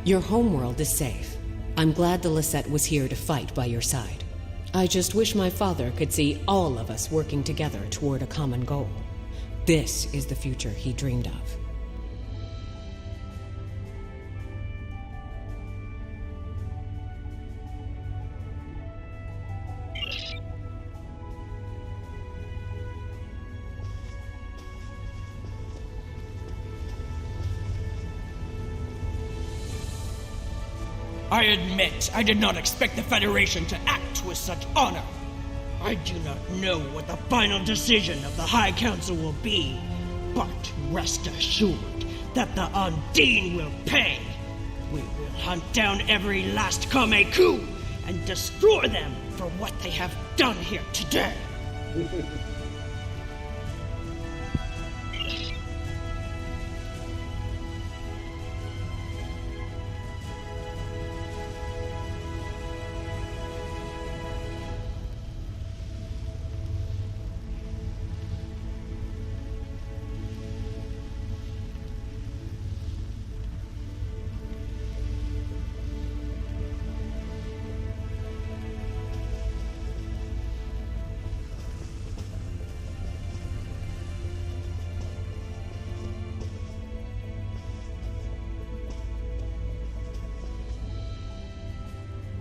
Your homeworld is safe. I'm glad the Lisette was here to fight by your side. I just wish my father could see all of us working together toward a common goal. This is the future he dreamed of. I admit I did not expect the Federation to act with such honor. I do not know what the final decision of the High Council will be, but rest assured that the Undine will pay. We will hunt down every last Kameku and destroy them for what they have done here today.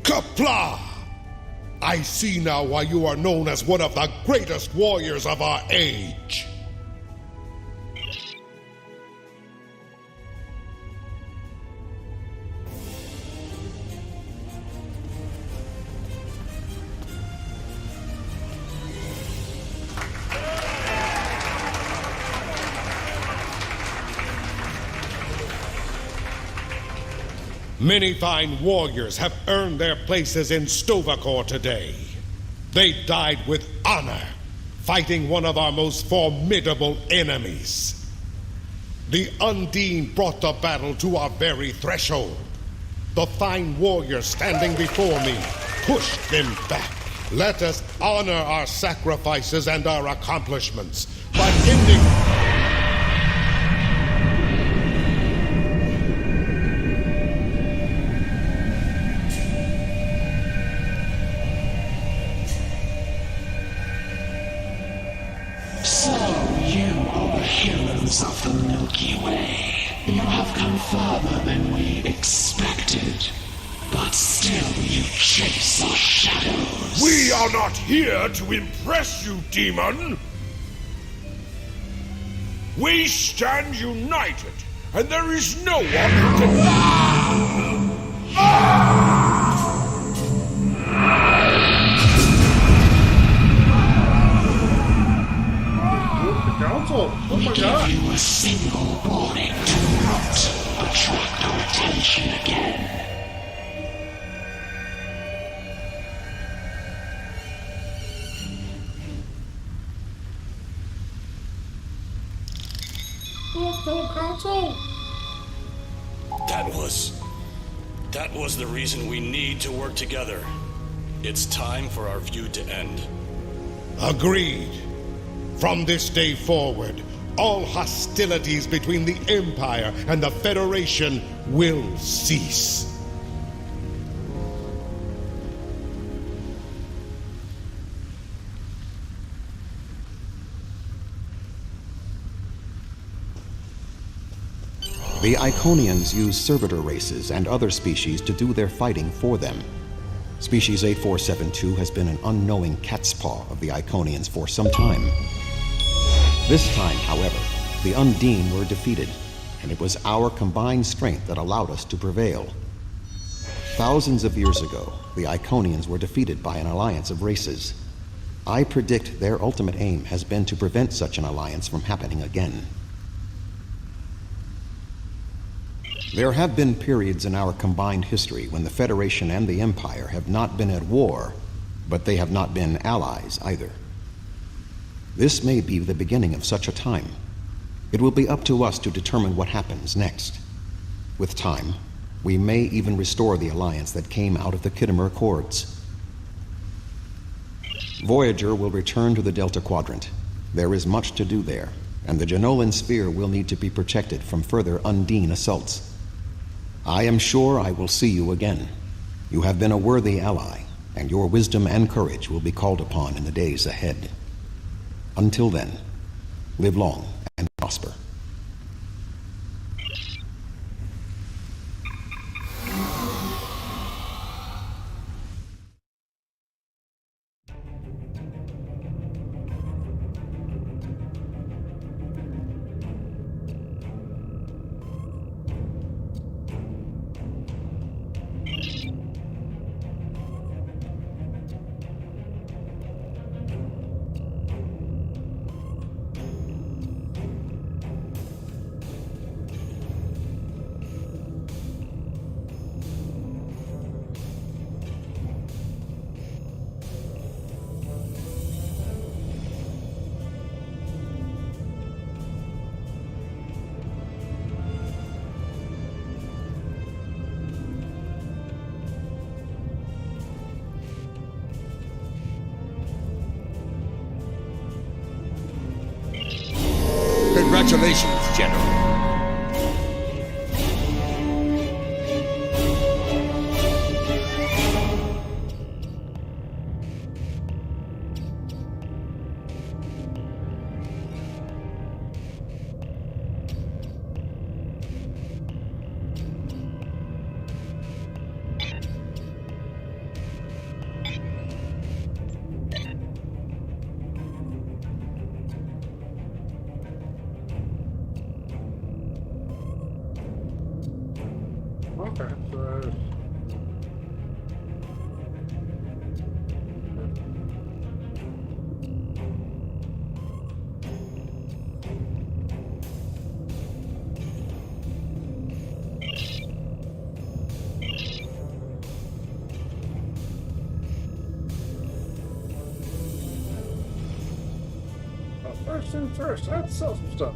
Kapla! I see now why you are known as one of the greatest warriors of our age. Many fine warriors have earned their places in Stovacor today. They died with honor, fighting one of our most formidable enemies. The Undine brought the battle to our very threshold. The fine warriors standing before me pushed them back. Let us honor our sacrifices and our accomplishments by ending... So, you are the heroes of the Milky Way. You have come further than we expected. But still you chase our shadows. We are not here to impress you, demon! We stand united, and there is no one who can... Council! Oh my god! Give you a single warning to not attract our attention again. Council! That was the reason we need to work together. It's time for our feud to end. Agreed. From this day forward, all hostilities between the Empire and the Federation will cease. The Iconians use servitor races and other species to do their fighting for them. Species 8472 has been an unknowing cat's paw of the Iconians for some time. This time, however, the Undine were defeated, and it was our combined strength that allowed us to prevail. Thousands of years ago, the Iconians were defeated by an alliance of races. I predict their ultimate aim has been to prevent such an alliance from happening again. There have been periods in our combined history when the Federation and the Empire have not been at war, but they have not been allies either. This may be the beginning of such a time. It will be up to us to determine what happens next. With time, we may even restore the alliance that came out of the Khitomer Accords. Voyager will return to the Delta Quadrant. There is much to do there, and the Jenolan Sphere will need to be protected from further Undine assaults. I am sure I will see you again. You have been a worthy ally, and your wisdom and courage will be called upon in the days ahead. Until then, live long and prosper. Congratulations, General. Okay, so... First things first, I have to sell some stuff.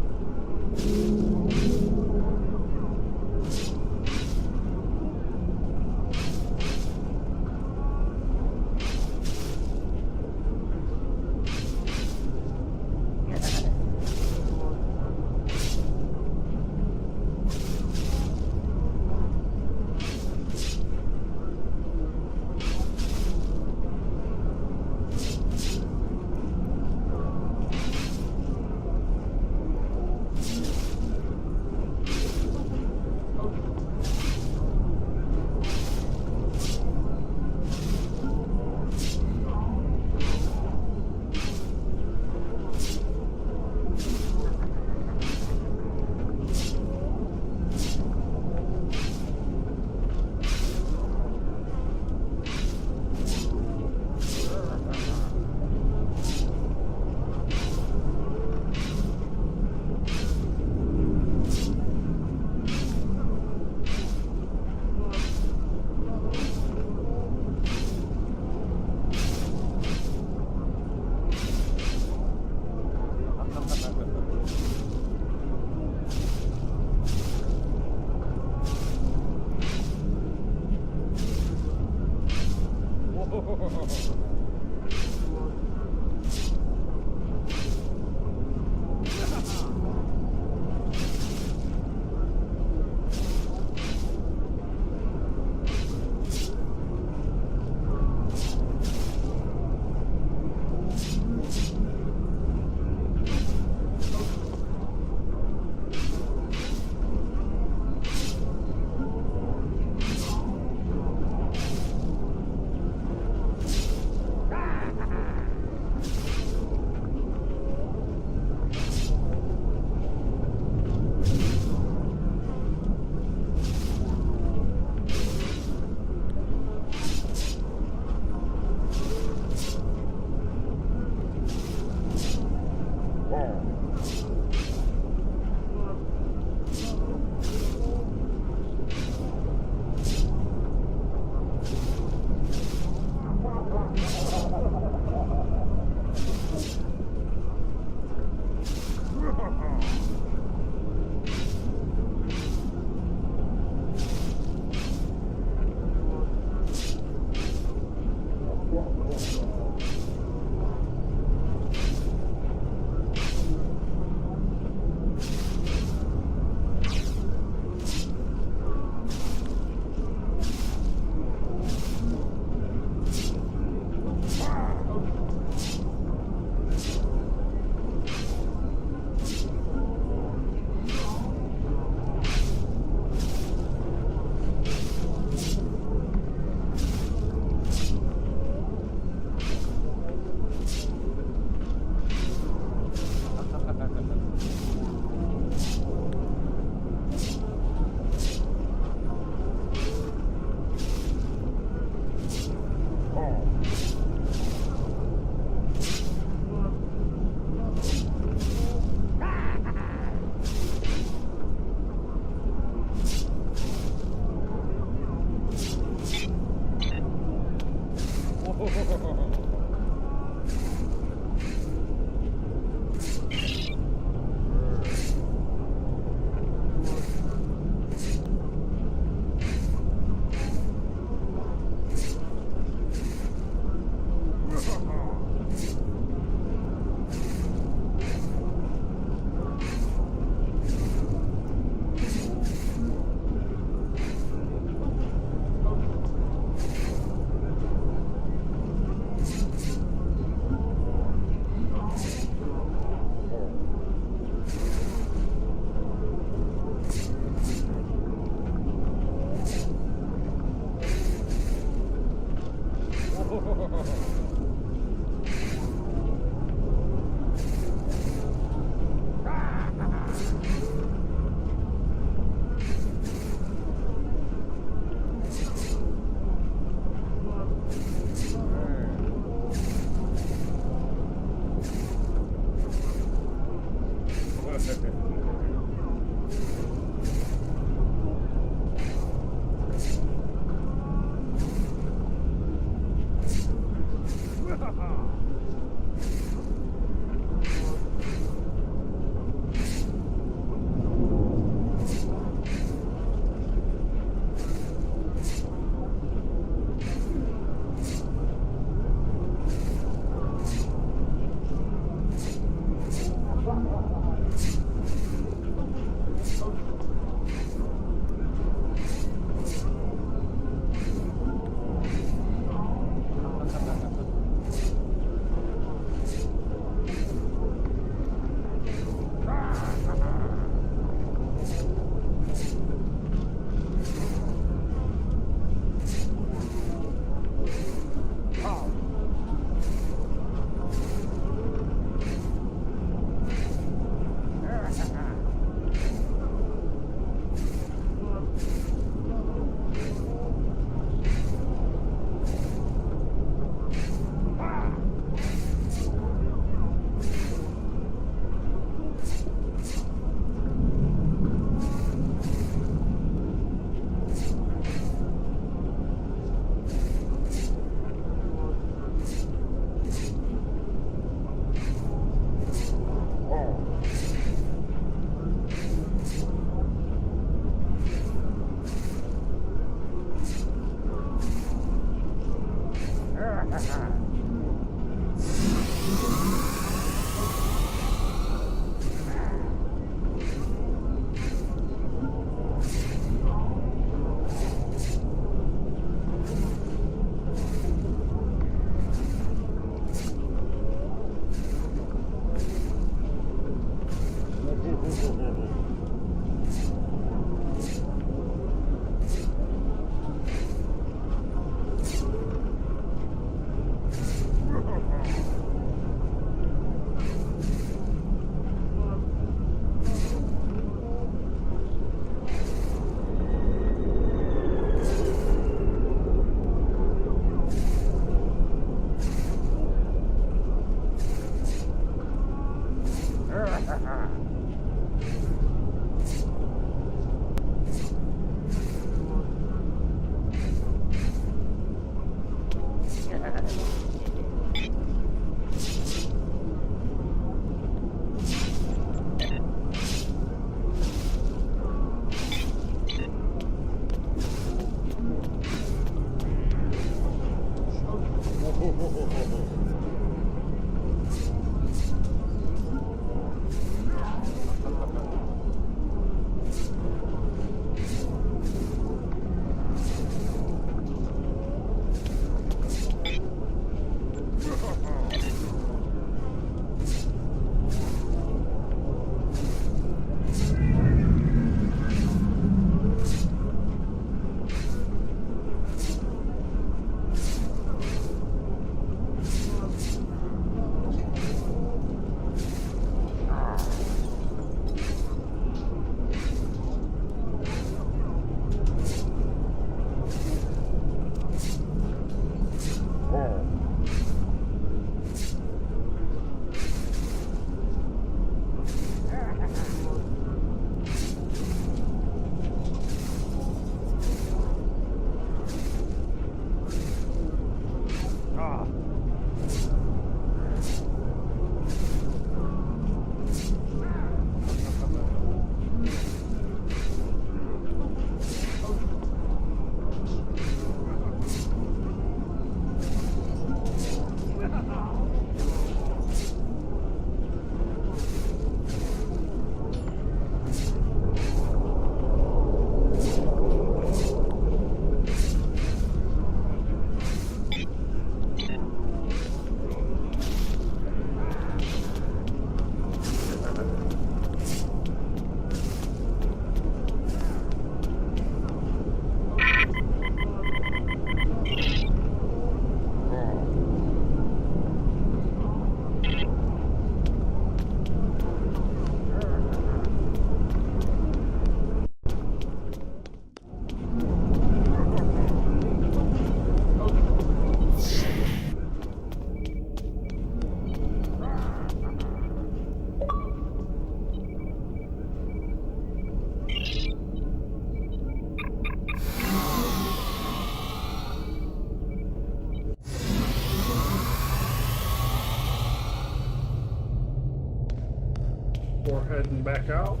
Before heading back out.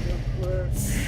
Real quick.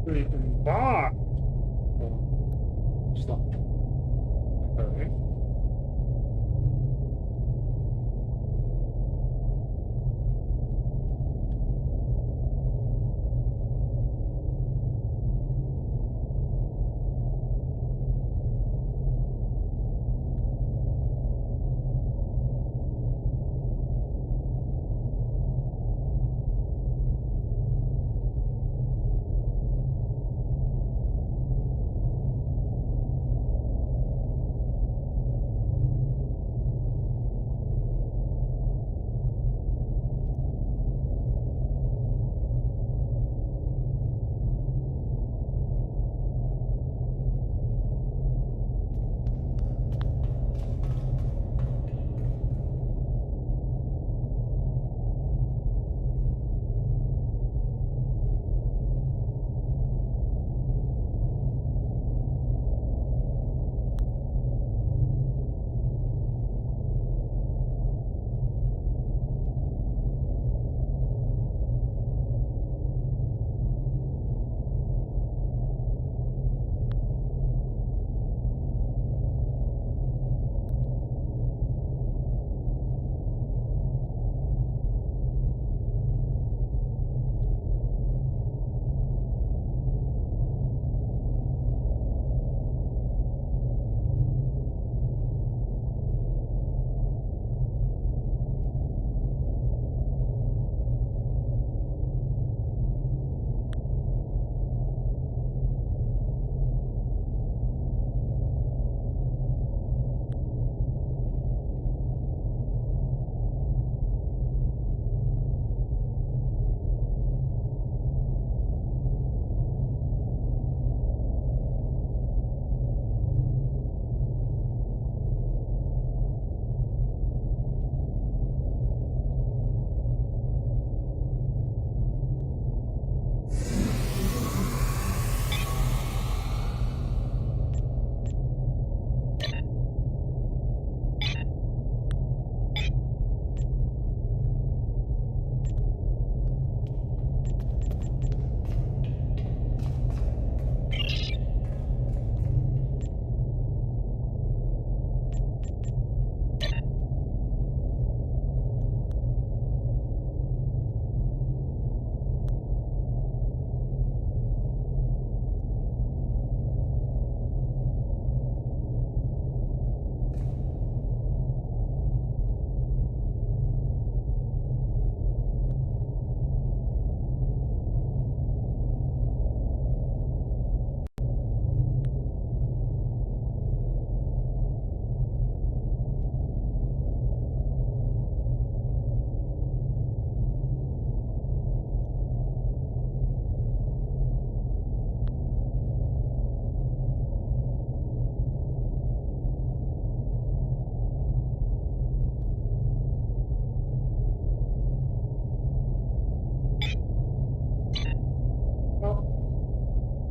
We can buy. Stop. Okay.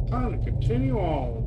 Time to continue on.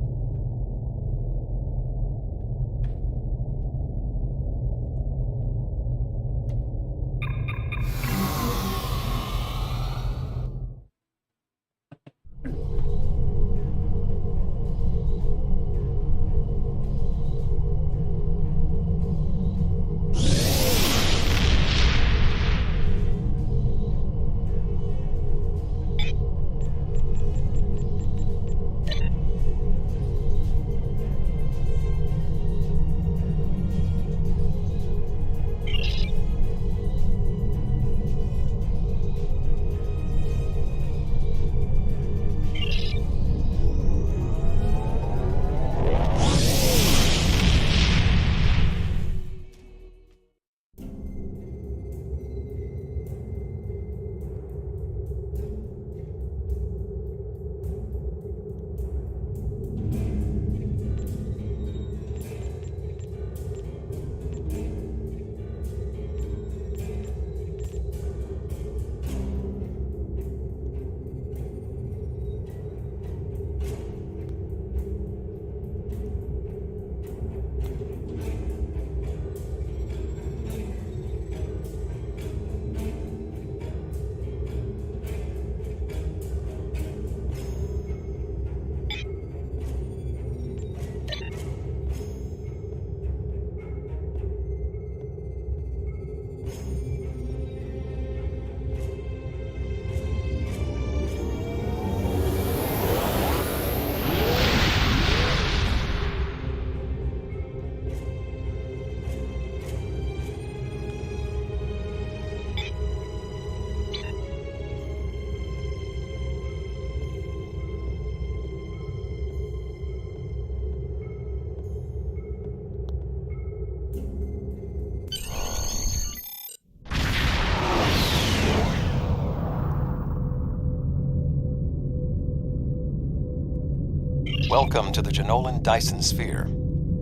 Welcome to the Janolan Dyson Sphere.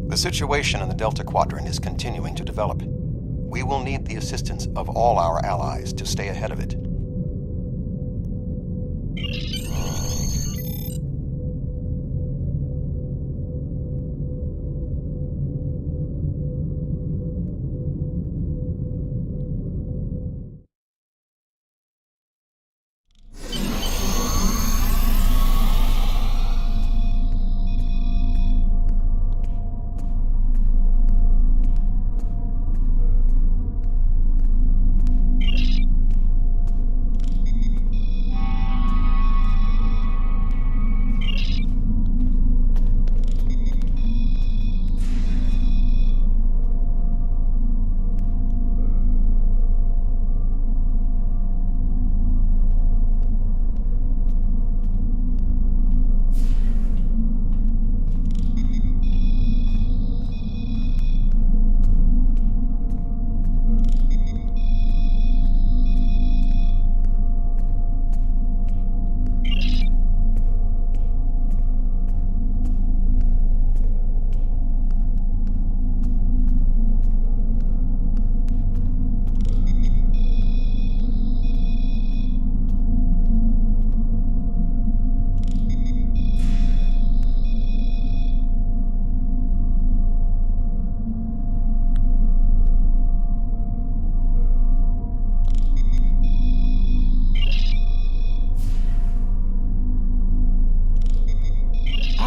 The situation in the Delta Quadrant is continuing to develop. We will need the assistance of all our allies to stay ahead of it.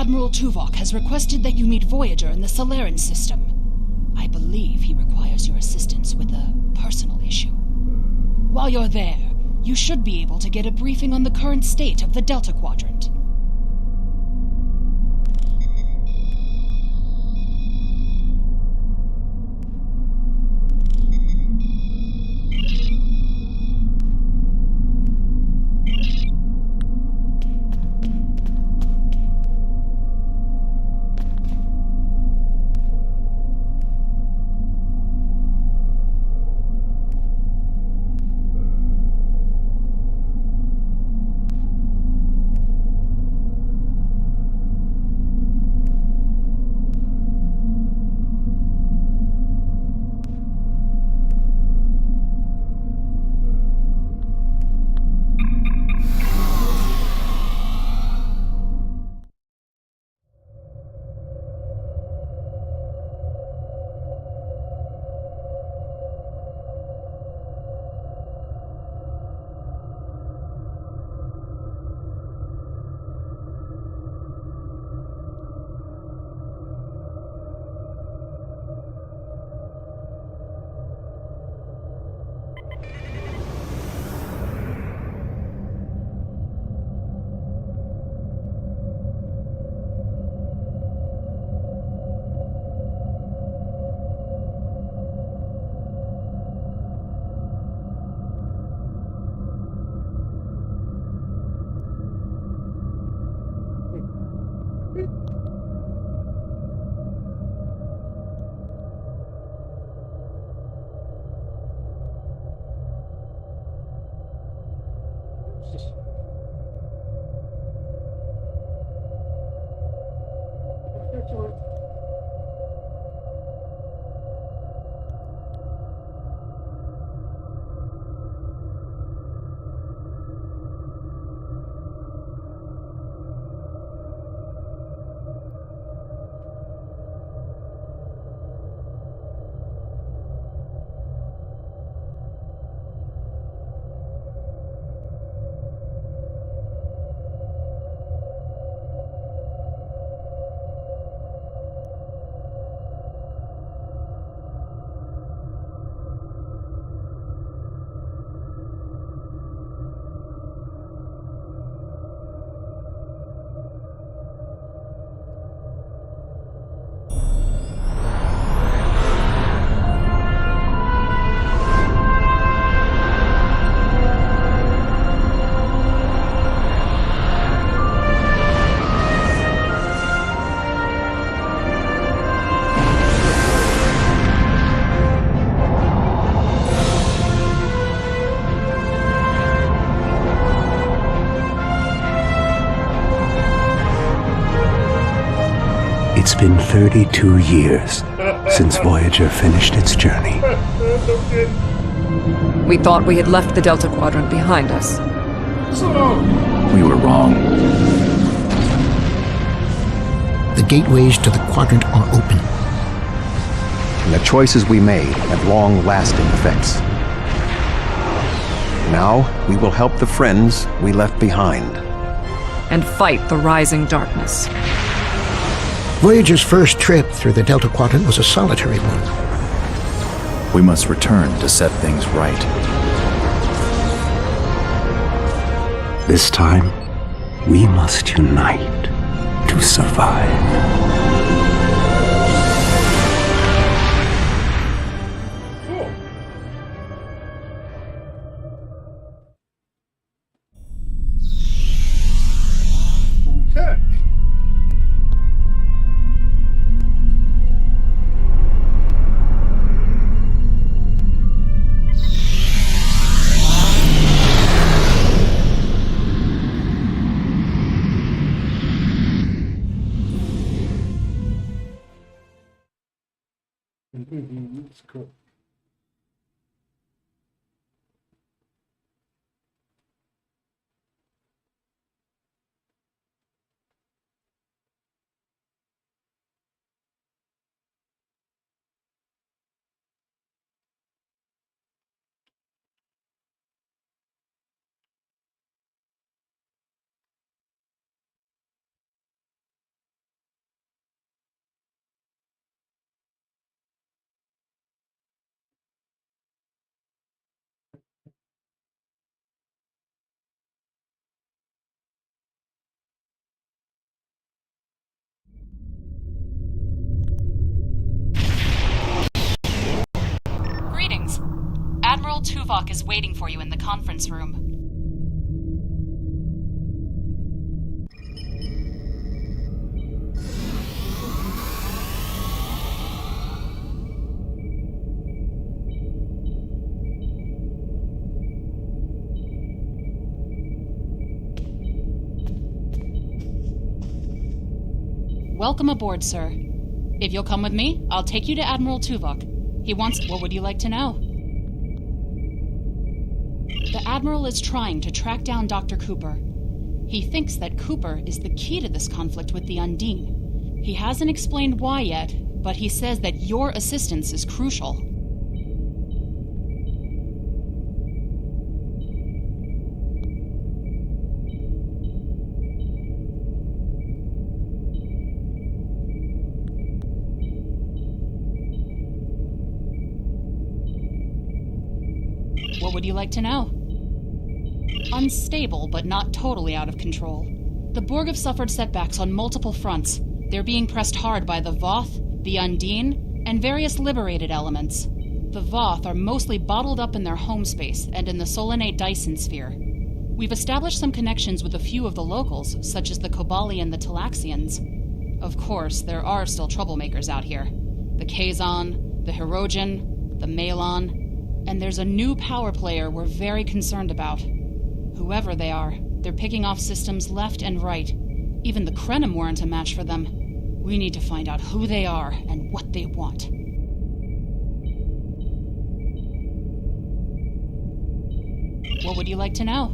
Admiral Tuvok has requested that you meet Voyager in the Solarian system. I believe he requires your assistance with a personal issue. While you're there, you should be able to get a briefing on the current state of the Delta Quadrant. been 32 years since Voyager finished its journey. We thought we had left the Delta Quadrant behind us. We were wrong. The gateways to the quadrant are open. And the choices we made had long-lasting effects. Now, we will help the friends we left behind. And fight the rising darkness. Voyager's first trip through the Delta Quadrant was a solitary one. We must return to set things right. This time, we must unite to survive. Okay. That's cool. Greetings. Admiral Tuvok is waiting for you in the conference room. Welcome aboard, sir. If you'll come with me, I'll take you to Admiral Tuvok. He wants... What would you like to know? The Admiral is trying to track down Dr. Cooper. He thinks that Cooper is the key to this conflict with the Undine. He hasn't explained why yet, but he says that your assistance is crucial. What would you like to know? Unstable, but not totally out of control. The Borg have suffered setbacks on multiple fronts. They're being pressed hard by the Voth, the Undine, and various liberated elements. The Voth are mostly bottled up in their home space and in the Solanate Dyson sphere. We've established some connections with a few of the locals, such as the Kobali and the Talaxians. Of course, there are still troublemakers out here. The Kazon, the Hirogen, the Malon, and there's a new power player we're very concerned about. Whoever they are, they're picking off systems left and right. Even the Krenim weren't a match for them. We need to find out who they are and what they want. What would you like to know?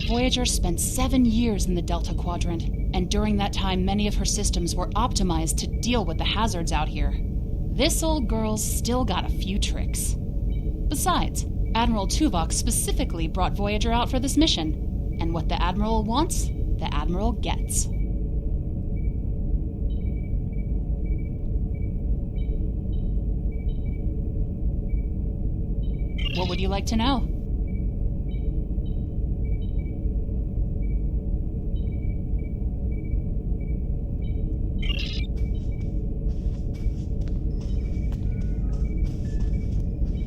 Voyager spent 7 years in the Delta Quadrant, and during that time many of her systems were optimized to deal with the hazards out here. This old girl's still got a few tricks. Besides, Admiral Tuvok specifically brought Voyager out for this mission. And what the Admiral wants, the Admiral gets. What would you like to know?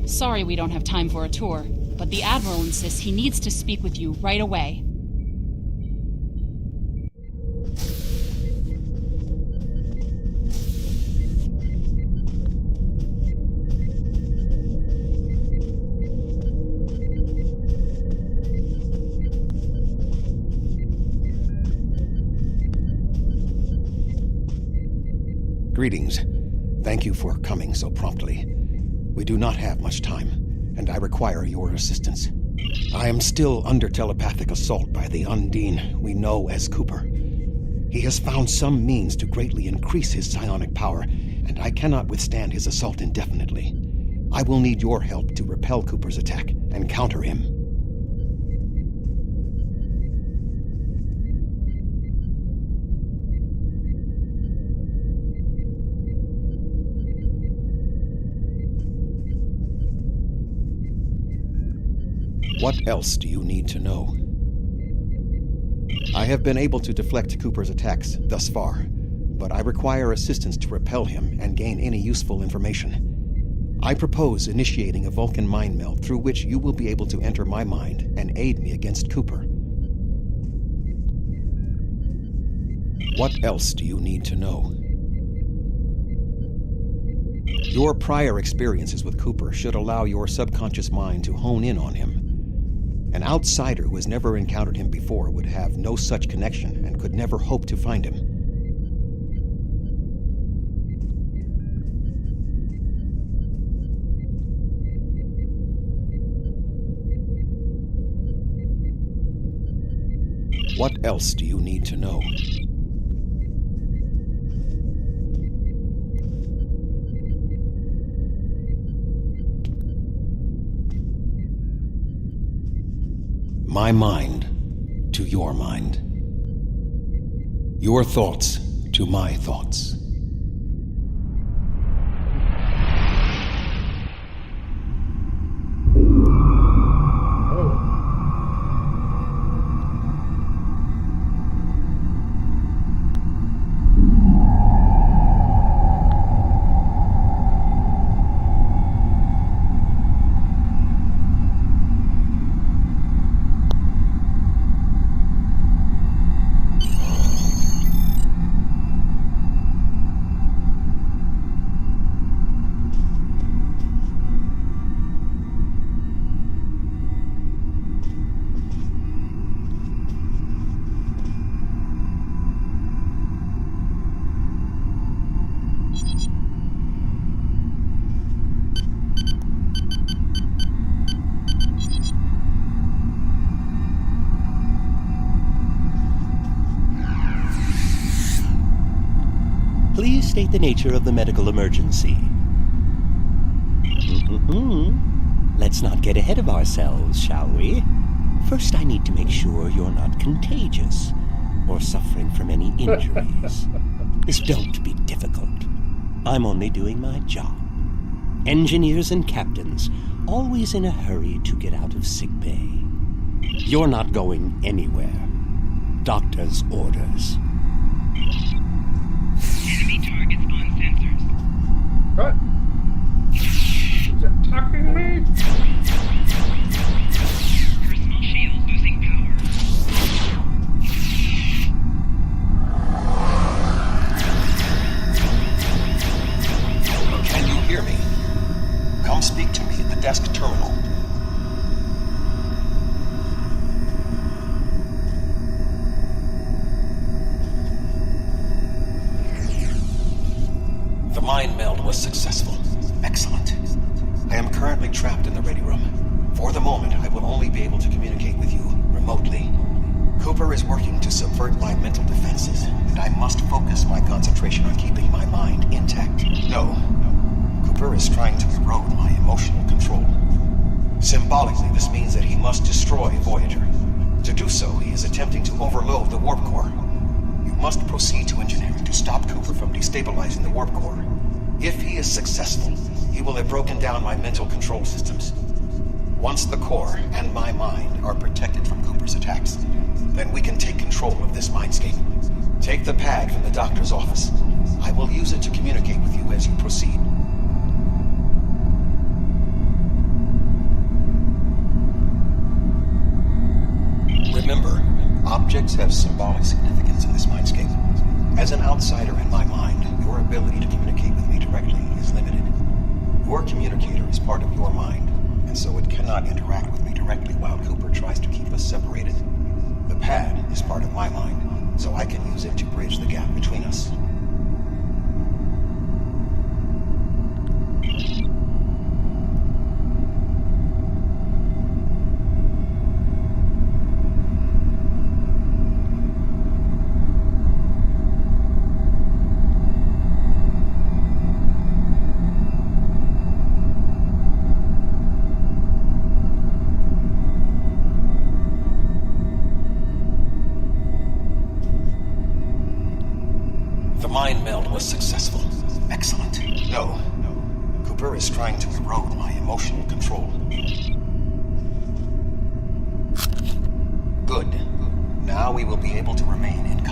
Sorry we don't have time for a tour, but the Admiral insists he needs to speak with you right away. Greetings. Thank you for coming so promptly. We do not have much time, and I require your assistance. I am still under telepathic assault by the Undine we know as Cooper. He has found some means to greatly increase his psionic power, and I cannot withstand his assault indefinitely. I will need your help to repel Cooper's attack and counter him. What else do you need to know? I have been able to deflect Cooper's attacks thus far, but I require assistance to repel him and gain any useful information. I propose initiating a Vulcan mind meld through which you will be able to enter my mind and aid me against Cooper. What else do you need to know? Your prior experiences with Cooper should allow your subconscious mind to hone in on him. An outsider who has never encountered him before would have no such connection and could never hope to find him. What else do you need to know? My mind to your mind. Your thoughts to my thoughts. Please state the nature of the medical emergency. Let's not get ahead of ourselves, shall we? First, I need to make sure you're not contagious or suffering from any injuries. Don't be difficult. I'm only doing my job. Engineers and captains, always in a hurry to get out of sickbay. You're not going anywhere. Doctor's orders. Enemy targets on sensors. What? Is it attacking me? Personal shield losing power. Can you hear me? Come speak to me at the desk terminal. The mind meld was successful. Excellent. I am currently trapped in the ready room. For the moment, I will only be able to communicate with you remotely. Cooper is working to subvert my mental defenses, and I must focus my concentration on keeping my mind intact. No. Cooper is trying to erode my emotional control. Symbolically, this means that he must destroy Voyager. To do so, he is attempting to overload the warp core. You must proceed to engineering to stop Cooper from destabilizing the warp core. If he is successful, he will have broken down my mental control systems. Once the core and my mind are protected from Cooper's attacks, then we can take control of this mindscape. Take the pad from the doctor's office. I will use it to communicate with you as you proceed. Remember, objects have symbolic significance in this mindscape. As an outsider in my mind, your ability to communicate with me directly is limited. Your communicator is part of your mind, and so it cannot interact with me directly while Cooper tries to keep us separated. The pad is part of my mind, so I can use it to bridge the gap between us.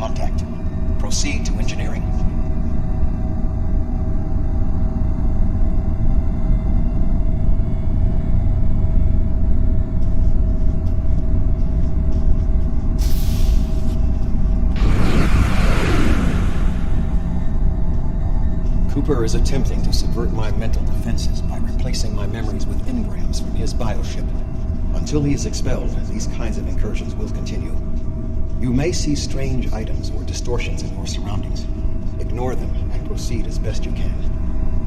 contact. Proceed to engineering. Cooper is attempting to subvert my mental defenses by replacing my memories with engrams from his bioship. Until he is expelled, these kinds of incursions will continue. You may see strange items or distortions in your surroundings. Ignore them and proceed as best you can.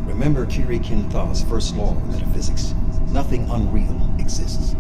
Remember Kiri Kinthaw's first law of metaphysics. Nothing unreal exists.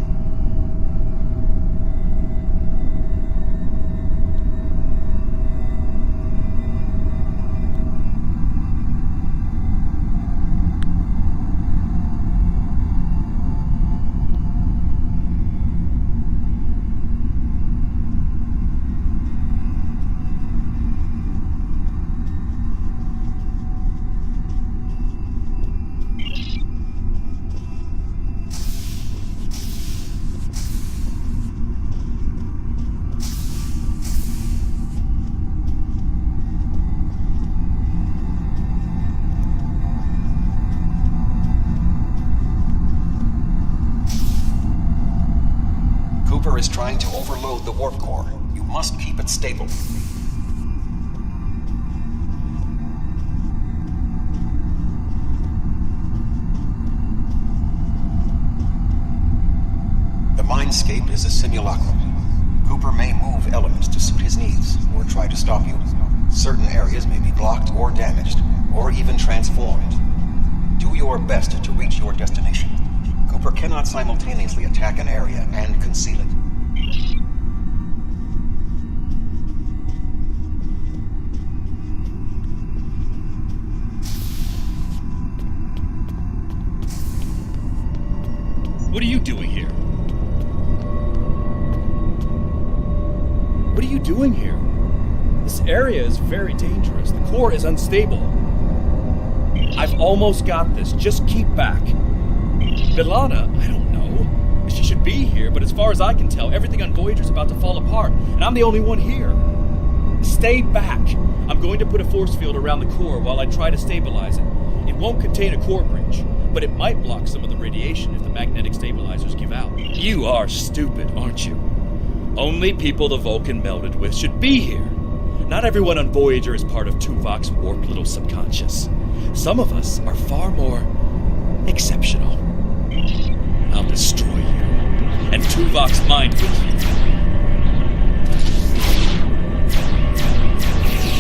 Cooper is trying to overload the warp core. You must keep it stable. The mindscape is a simulacrum. Cooper may move elements to suit his needs, or try to stop you. Certain areas may be blocked or damaged, or even transformed. Do your best to reach your destination. Cooper cannot simultaneously attack an area and conceal it. What are you doing here? What are you doing here? This area is very dangerous. The core is unstable. I've almost got this. Just keep back. B'Elanna, I don't know. She should be here, but as far as I can tell, everything on Voyager's about to fall apart, and I'm the only one here. Stay back. I'm going to put a force field around the core while I try to stabilize it. It won't contain a core breach, but it might block some of the radiation if the magnetic stabilizers give out. You are stupid, aren't you? Only people the Vulcan melded with should be here. Not everyone on Voyager is part of Tuvok's warped little subconscious. Some of us are far more exceptional. I'll destroy you, and Tuvok's mind with you.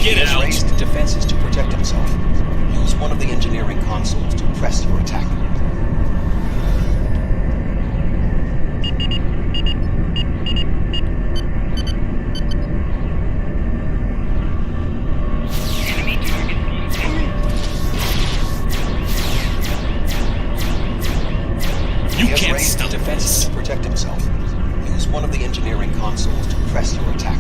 Get out! He has raised defenses to protect himself. Use one of the engineering consoles to press your attack. Defenses to protect himself. Use one of the engineering consoles to press your attack.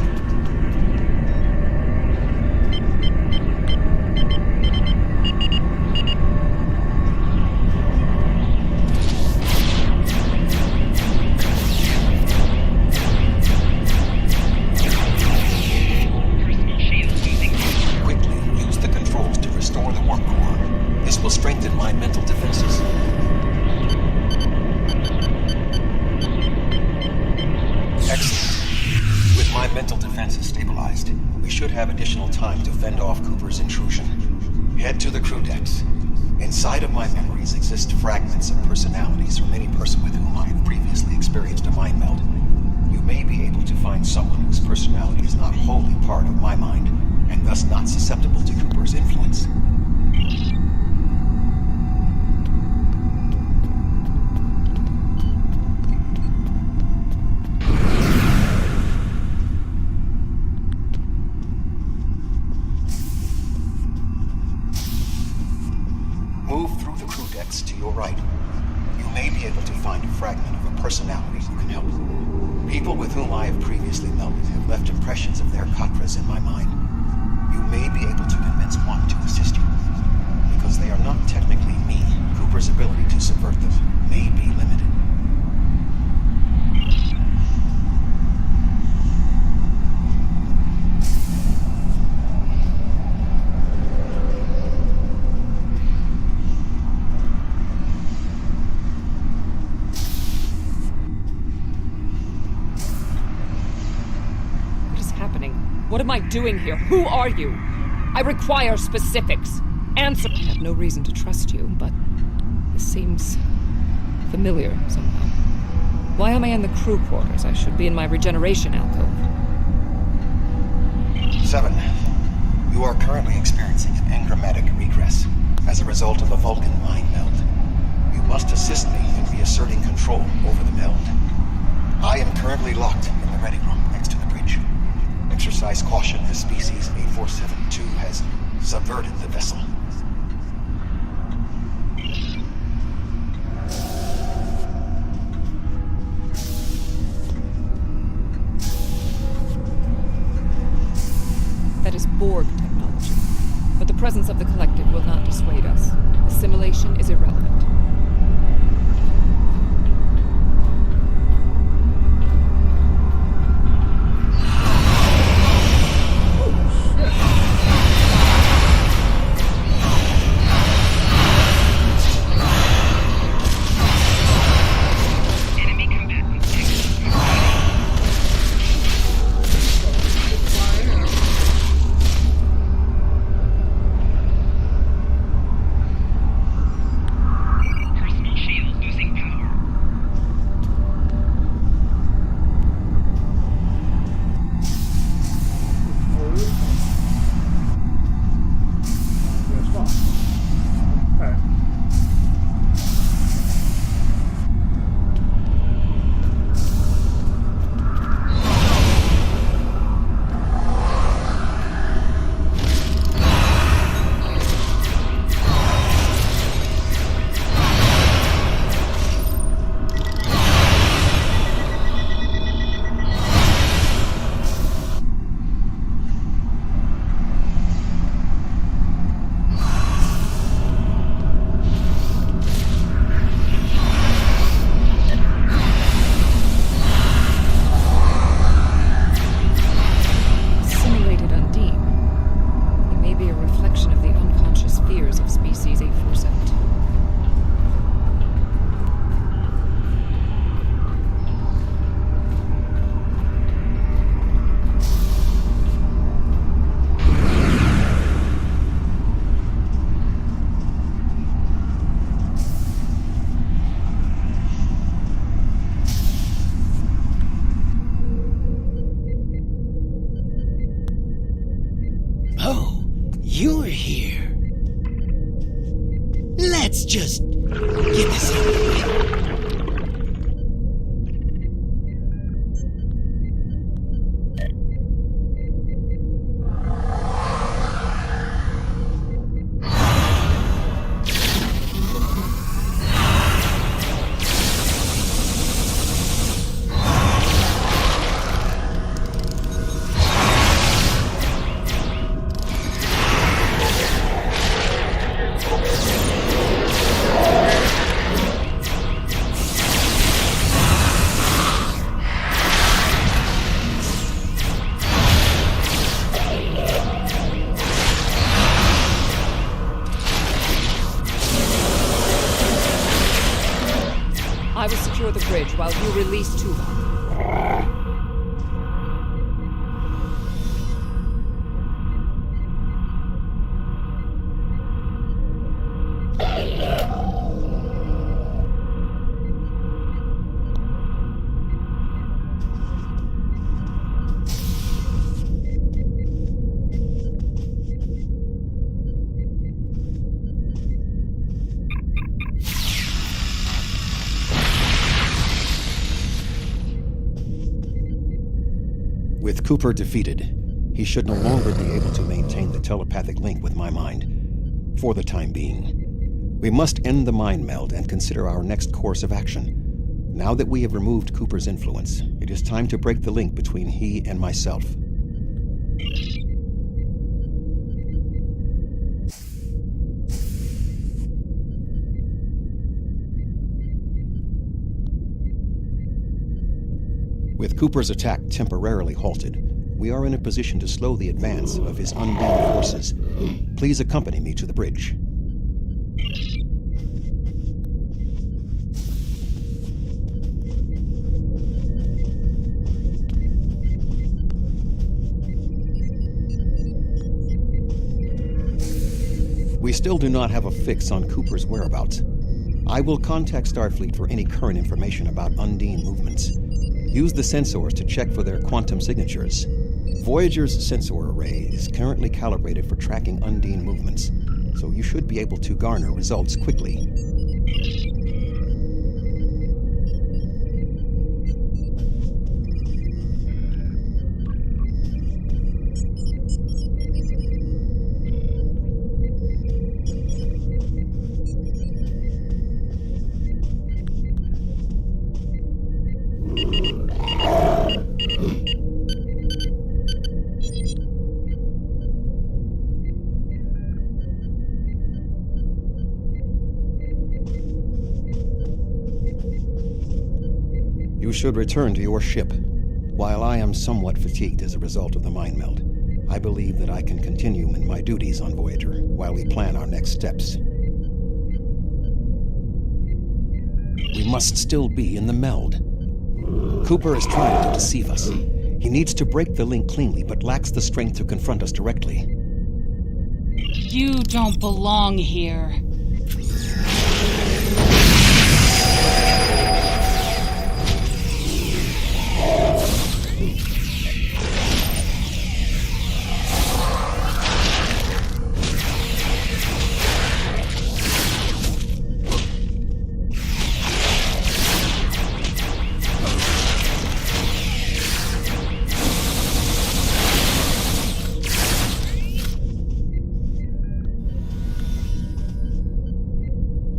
Quickly use the controls to restore the warp core. This will strengthen my mental defenses. Excellent. With my mental defenses stabilized, we should have additional time to fend off Cooper's intrusion. Head to the crew decks. Inside of my memories exist fragments of personalities from any person with whom I have previously experienced a mind meld. You may be able to find someone whose personality is not wholly part of my mind, and thus not susceptible to Cooper's influence. To your right, you may be able to find a fragment of a personality who can help. People with whom I have previously melded have left impressions of their Kath'Dast in my mind. You may be able to convince one to assist you. Because they are not technically me, Cooper's ability to subvert them may be limited. What am I doing here? Who are you? I require specifics. Answer. I have no reason to trust you, but this seems familiar somehow. Why am I in the crew quarters? I should be in my regeneration alcove. 7. You are currently experiencing an engrammatic regress as a result of a Vulcan mind meld. You must assist me in reasserting control over the meld. I am currently locked in the ready room next to the bridge. Exercise caution as species 8472 has subverted the vessel. That is Borg technology. But the presence of the collective will not dissuade us. Assimilation is irrelevant. You're here. Let's just get this out of the way. I will secure the bridge while you release Tuvok. With Cooper defeated, he should no longer be able to maintain the telepathic link with my mind, for the time being. We must end the mind meld and consider our next course of action. Now that we have removed Cooper's influence, it is time to break the link between he and myself. With Cooper's attack temporarily halted, we are in a position to slow the advance of his unmanned forces. Please accompany me to the bridge. We still do not have a fix on Cooper's whereabouts. I will contact Starfleet for any current information about Undine movements. Use the sensors to check for their quantum signatures. Voyager's sensor array is currently calibrated for tracking Undine movements, so you should be able to garner results quickly. You should return to your ship. While I am somewhat fatigued as a result of the mind meld, I believe that I can continue in my duties on Voyager while we plan our next steps. We must still be in the meld. Cooper is trying to deceive us. He needs to break the link cleanly, but lacks the strength to confront us directly. You don't belong here.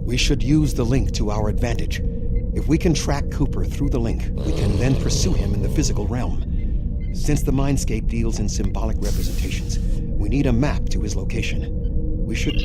We should use the link to our advantage. If we can track Cooper through the link, we can then pursue him in the physical realm. Since the Mindscape deals in symbolic representations, we need a map to his location. We should...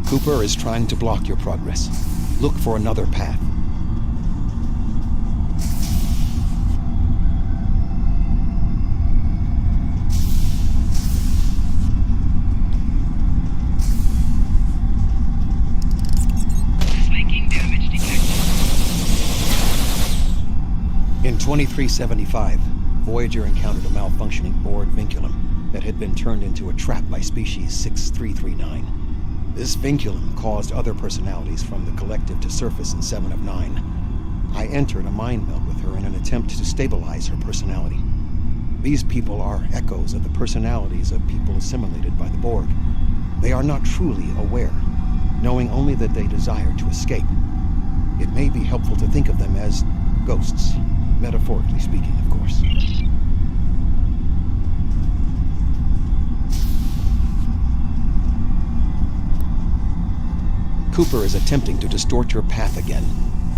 Cooper is trying to block your progress. Look for another path. Spiking damage detected. In 2375, Voyager encountered a malfunctioning board vinculum that had been turned into a trap by species 6339. This vinculum caused other personalities from the collective to surface in 7 of 9. I entered a mind meld with her in an attempt to stabilize her personality. These people are echoes of the personalities of people assimilated by the Borg. They are not truly aware, knowing only that they desire to escape. It may be helpful to think of them as ghosts, metaphorically speaking, of course. Cooper is attempting to distort your path again.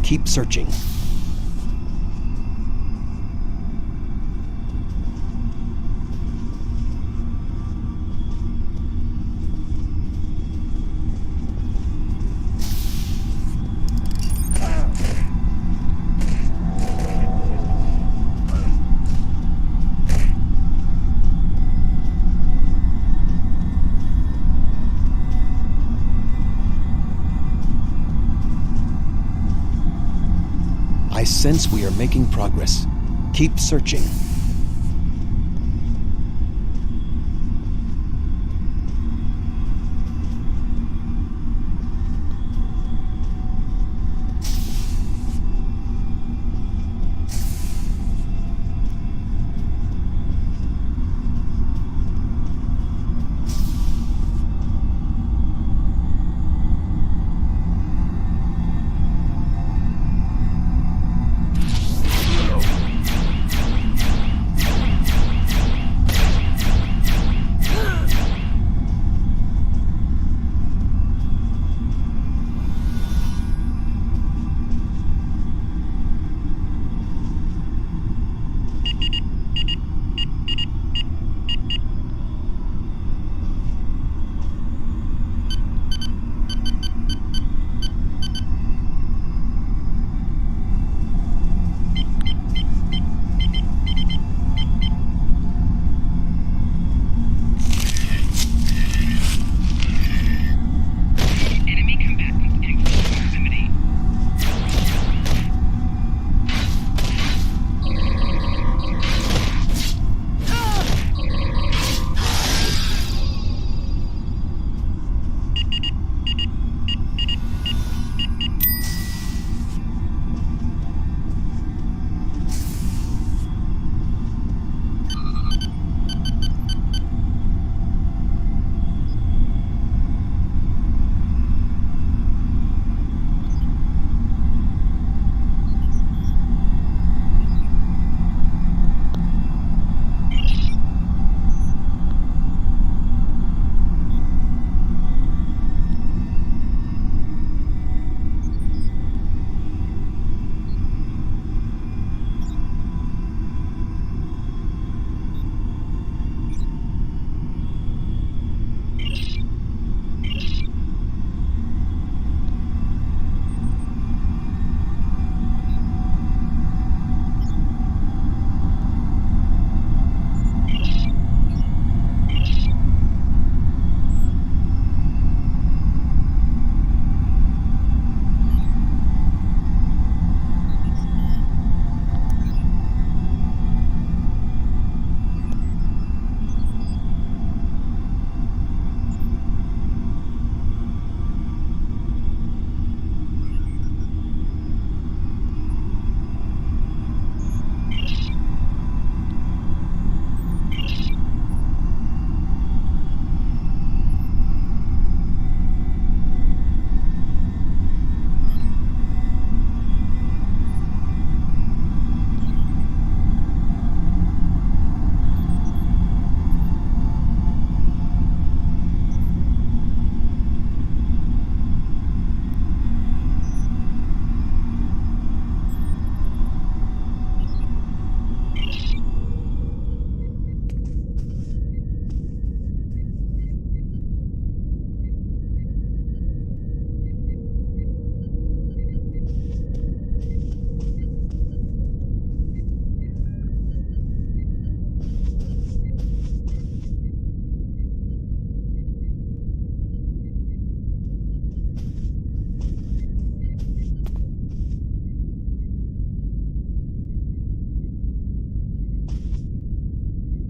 Keep searching. I sense we are making progress. Keep searching.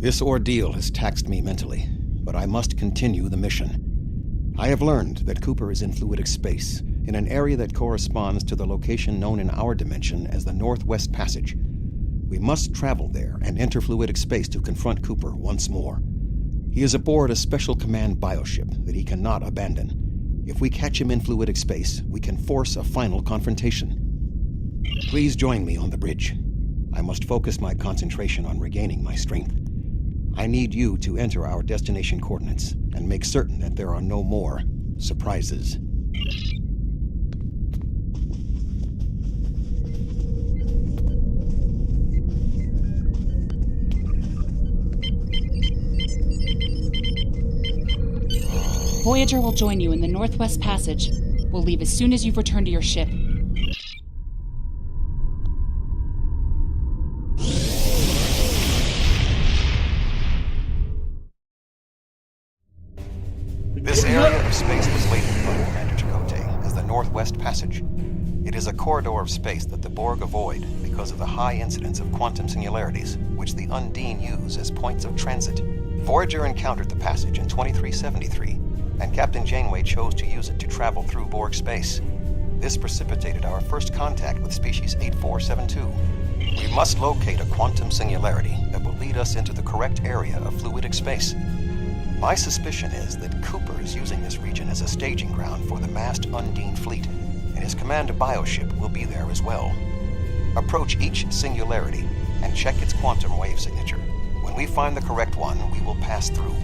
This ordeal has taxed me mentally, but I must continue the mission. I have learned that Cooper is in fluidic space, in an area that corresponds to the location known in our dimension as the Northwest Passage. We must travel there and enter fluidic space to confront Cooper once more. He is aboard a special command bioship that he cannot abandon. If we catch him in fluidic space, we can force a final confrontation. Please join me on the bridge. I must focus my concentration on regaining my strength. I need you to enter our destination coordinates and make certain that there are no more surprises. Voyager will join you in the Northwest Passage. We'll leave as soon as you've returned to your ship. This area of space was labeled by Commander Chakotay as the Northwest Passage. It is a corridor of space that the Borg avoid because of the high incidence of quantum singularities, which the Undine use as points of transit. Voyager encountered the passage in 2373, and Captain Janeway chose to use it to travel through Borg space. This precipitated our first contact with species 8472. We must locate a quantum singularity that will lead us into the correct area of fluidic space. My suspicion is that Cooper is using this region as a staging ground for the massed Undine fleet, and his command bioship will be there as well. Approach each singularity and check its quantum wave signature. When we find the correct one, we will pass through.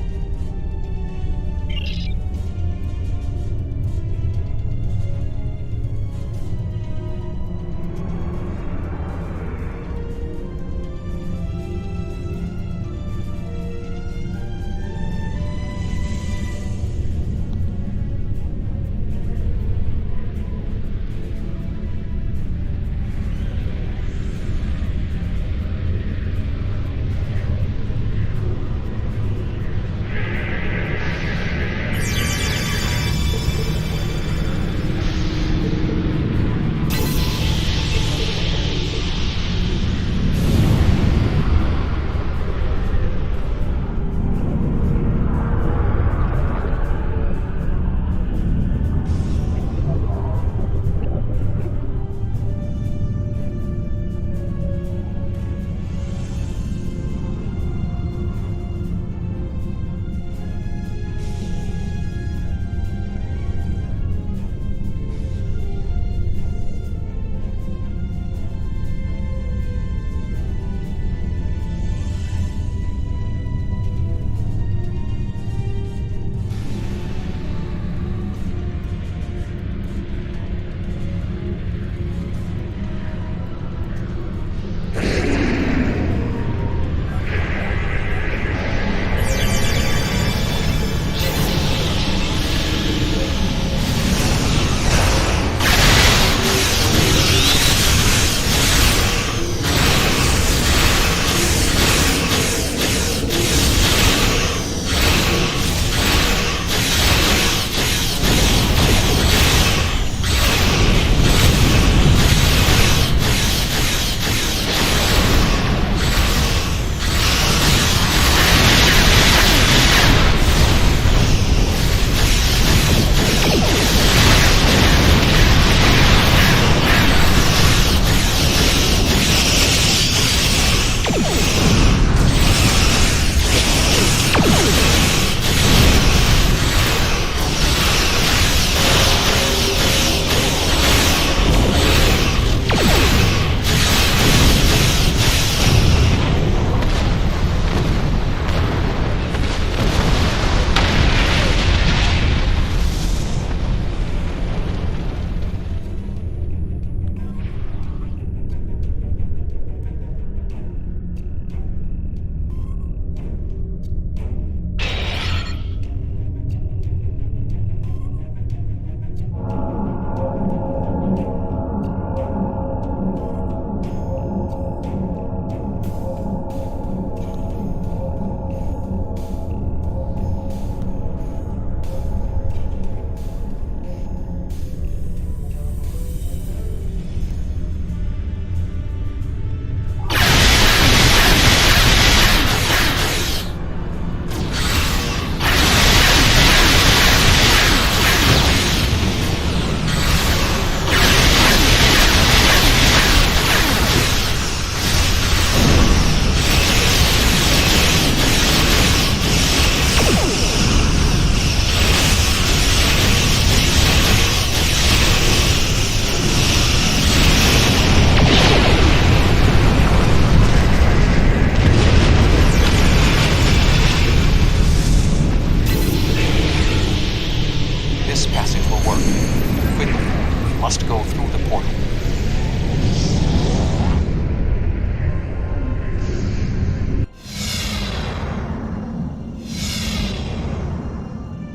must go through the portal.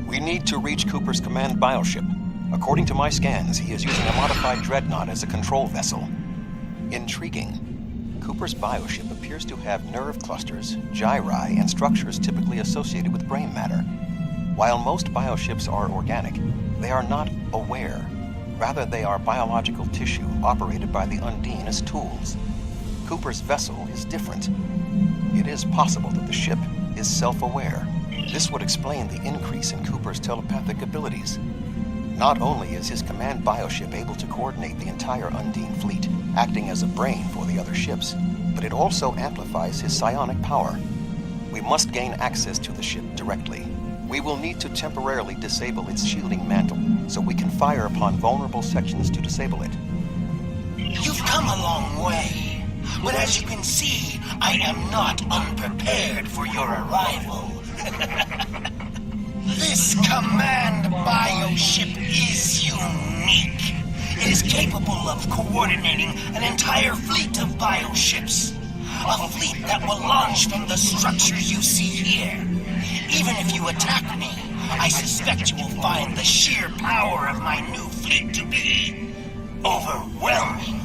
We need to reach Cooper's command bioship. According to my scans, he is using a modified dreadnought as a control vessel. Intriguing. Cooper's bioship appears to have nerve clusters, gyri, and structures typically associated with brain matter. While most bioships are organic, they are not aware. Rather, they are biological tissue operated by the Undine as tools. Cooper's vessel is different. It is possible that the ship is self-aware. This would explain the increase in Cooper's telepathic abilities. Not only is his command bioship able to coordinate the entire Undine fleet, acting as a brain for the other ships, but it also amplifies his psionic power. We must gain access to the ship directly. We will need to temporarily disable its shielding mantle, so we can fire upon vulnerable sections to disable it. You've come a long way, but as you can see, I am not unprepared for your arrival. This command bioship is unique. It is capable of coordinating an entire fleet of bioships. A fleet that will launch from the structure you see here. Even if you attack me, I suspect you will find the sheer power of my new fleet to be overwhelming.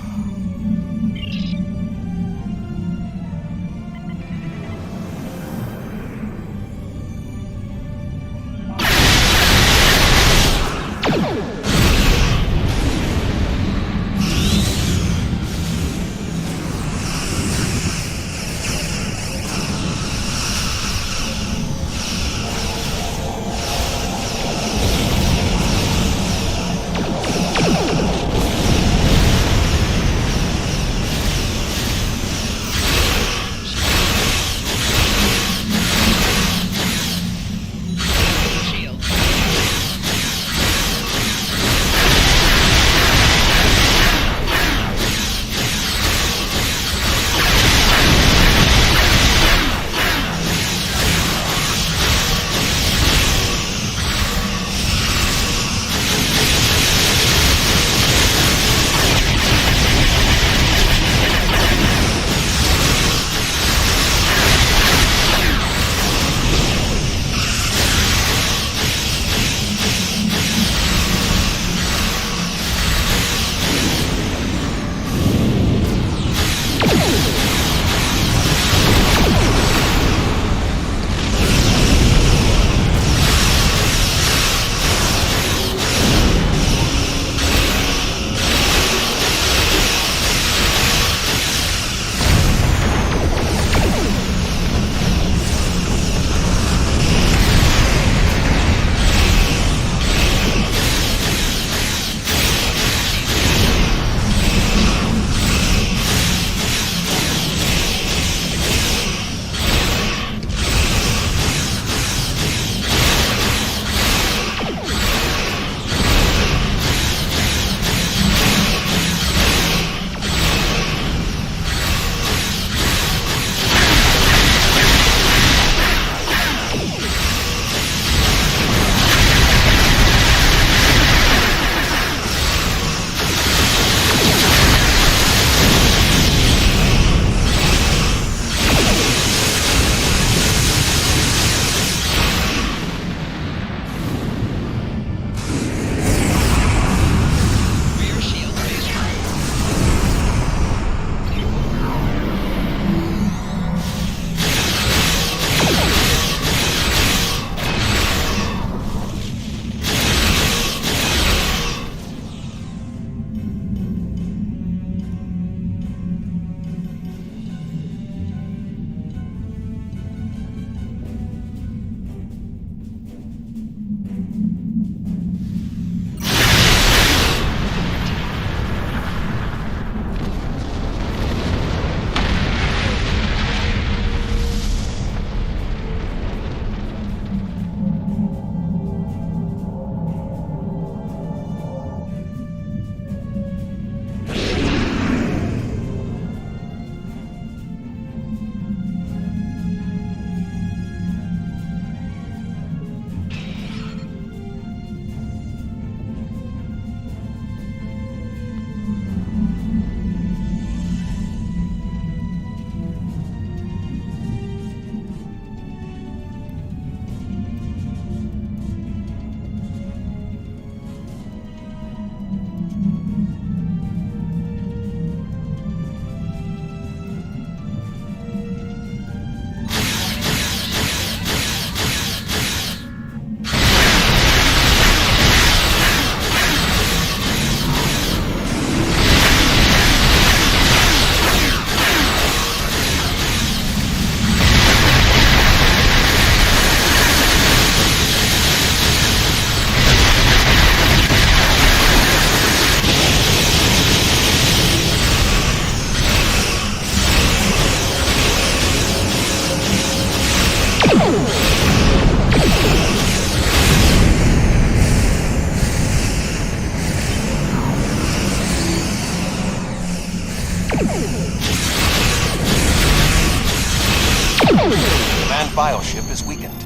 bioship is weakened.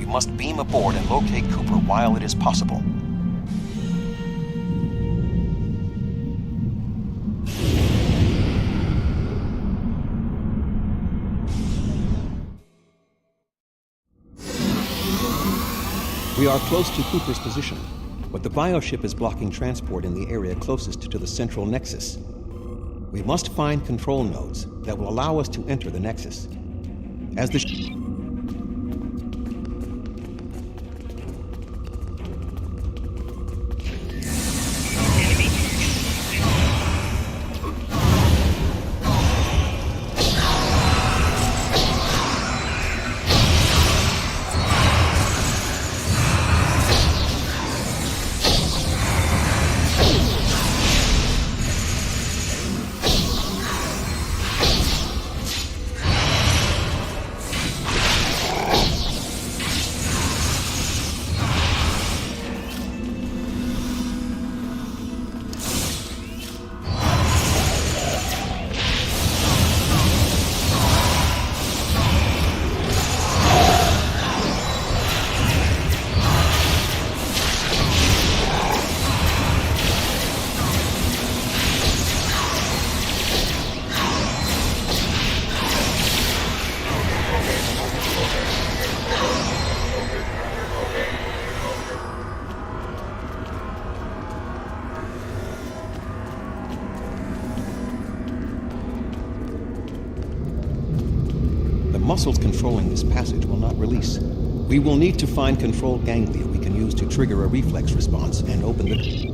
You must beam aboard and locate Cooper while it is possible. We are close to Cooper's position, but the bioship is blocking transport in the area closest to the central nexus. We must find control nodes that will allow us to enter the nexus. As the muscles controlling this passage will not release. We will need to find control ganglia we can use to trigger a reflex response and open the...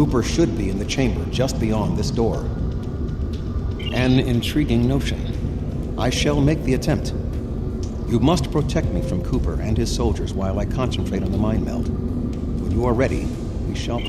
Cooper should be in the chamber just beyond this door. An intriguing notion. I shall make the attempt. You must protect me from Cooper and his soldiers while I concentrate on the mind meld. When you are ready, we shall...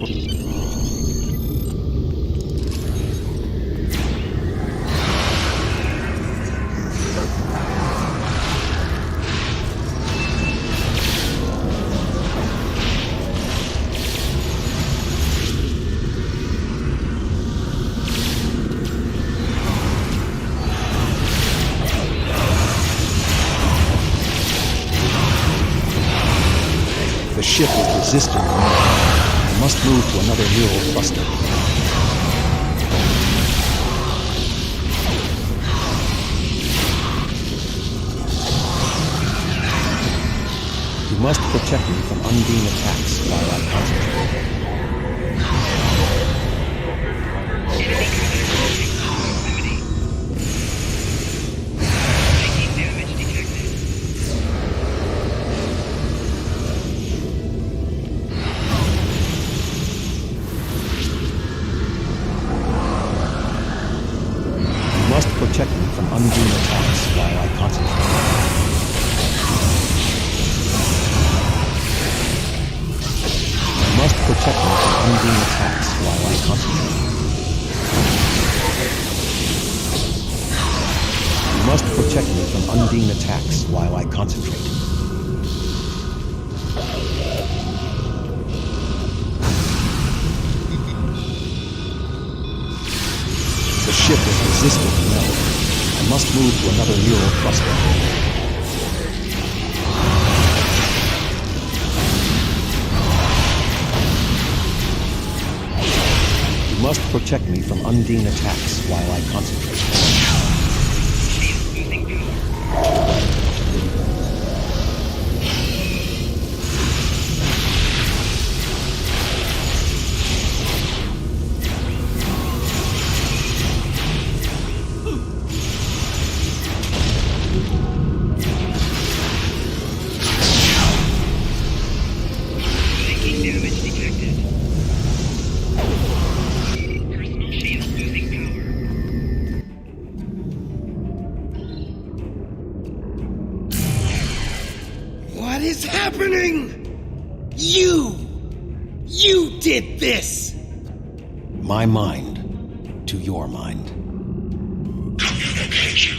The ship is resisting the movement. I must move to another neural cluster. You must protect me from undine attacks while I concentrate. Protect me from undue attacks while I concentrate. You must protect me from undue attacks while I concentrate. You must protect me from undue attacks while I concentrate. The ship is resisting the meld. I must move to another neural cluster. You must protect me from undine attacks while I concentrate. did this? My mind to your mind. Communication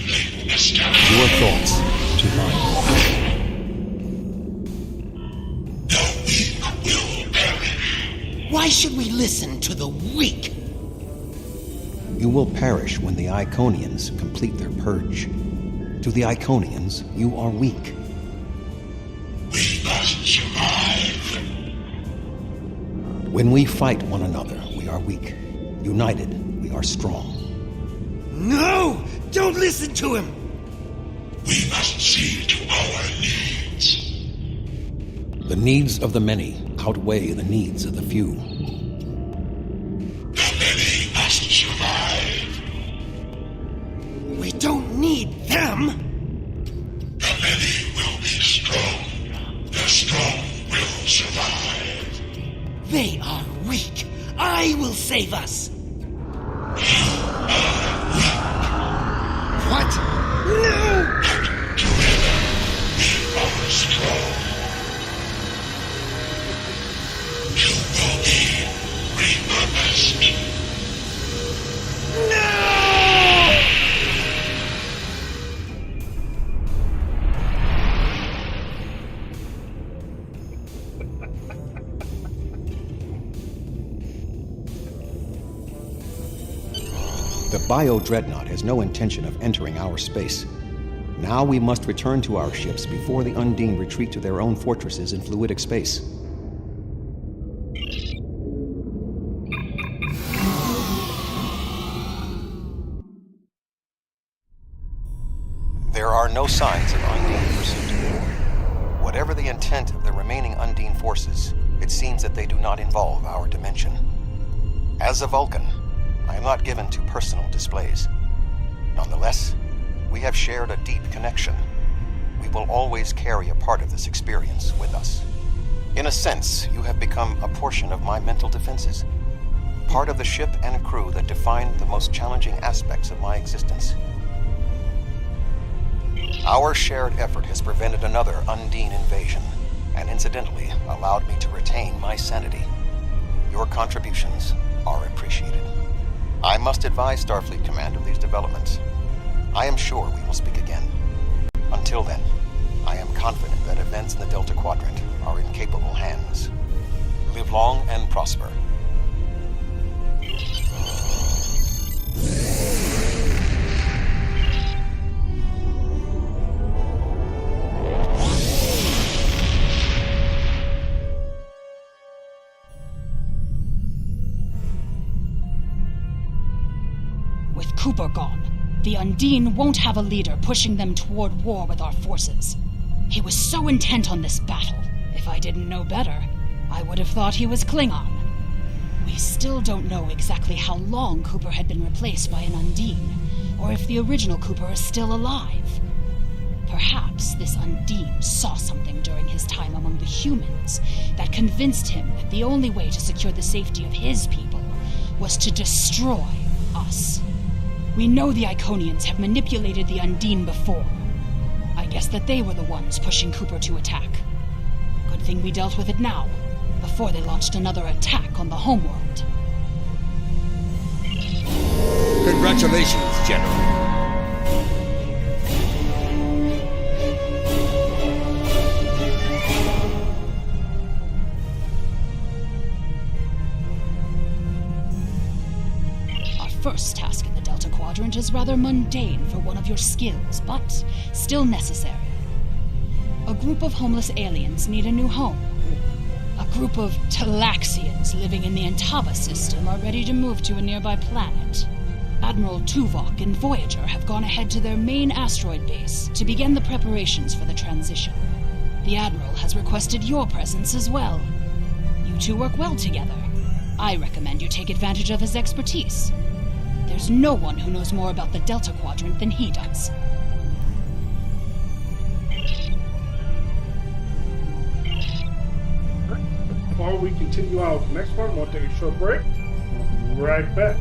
established. Your thoughts to mine. The weak will perish. Why should we listen to the weak? You will perish when the Iconians complete their purge. To the Iconians, you are weak. We must survive. When we fight one another, we are weak. United, we are strong. No! Don't listen to him! We must see to our needs. The needs of the many outweigh the needs of the few. The many must survive. We don't need them! The many will be strong. The strong will survive. They are weak. I will save us. What? No! Together, we are strong. You will be repurposed. No! The Bio-Dreadnought has no intention of entering our space. Now we must return to our ships before the Undine retreat to their own fortresses in fluidic space. There are no signs of Undine pursuit. Whatever the intent of the remaining Undine forces, it seems that they do not involve our dimension. As a Vulcan, I am not given to personal displays. Nonetheless, we have shared a deep connection. We will always carry a part of this experience with us. In a sense, you have become a portion of my mental defenses. Part of the ship and crew that defined the most challenging aspects of my existence. Our shared effort has prevented another Undine invasion, and incidentally allowed me to retain my sanity. Your contributions are appreciated. I must advise Starfleet Command of these developments. I am sure we will speak again. Until then, I am confident that events in the Delta Quadrant are in capable hands. Live long and prosper. With Cooper gone, the Undine won't have a leader pushing them toward war with our forces. He was so intent on this battle. If I didn't know better, I would have thought he was Klingon. We still don't know exactly how long Cooper had been replaced by an Undine, or if the original Cooper is still alive. Perhaps this Undine saw something during his time among the humans that convinced him that the only way to secure the safety of his people was to destroy us. We know the Iconians have manipulated the Undine before. I guess that they were the ones pushing Cooper to attack. Good thing we dealt with it now, before they launched another attack on the homeworld. Congratulations, General. Our first task in the Delta Quadrant is rather mundane for one of your skills, but still necessary. A group of homeless aliens need a new home. A group of Talaxians living in the Antaba system are ready to move to a nearby planet. Admiral Tuvok and Voyager have gone ahead to their main asteroid base to begin the preparations for the transition. The Admiral has requested your presence as well. You two work well together. I recommend you take advantage of his expertise. There's no one who knows more about the Delta Quadrant than he does. Before we continue out with the next part, I'm going to take a short break. We'll be right back.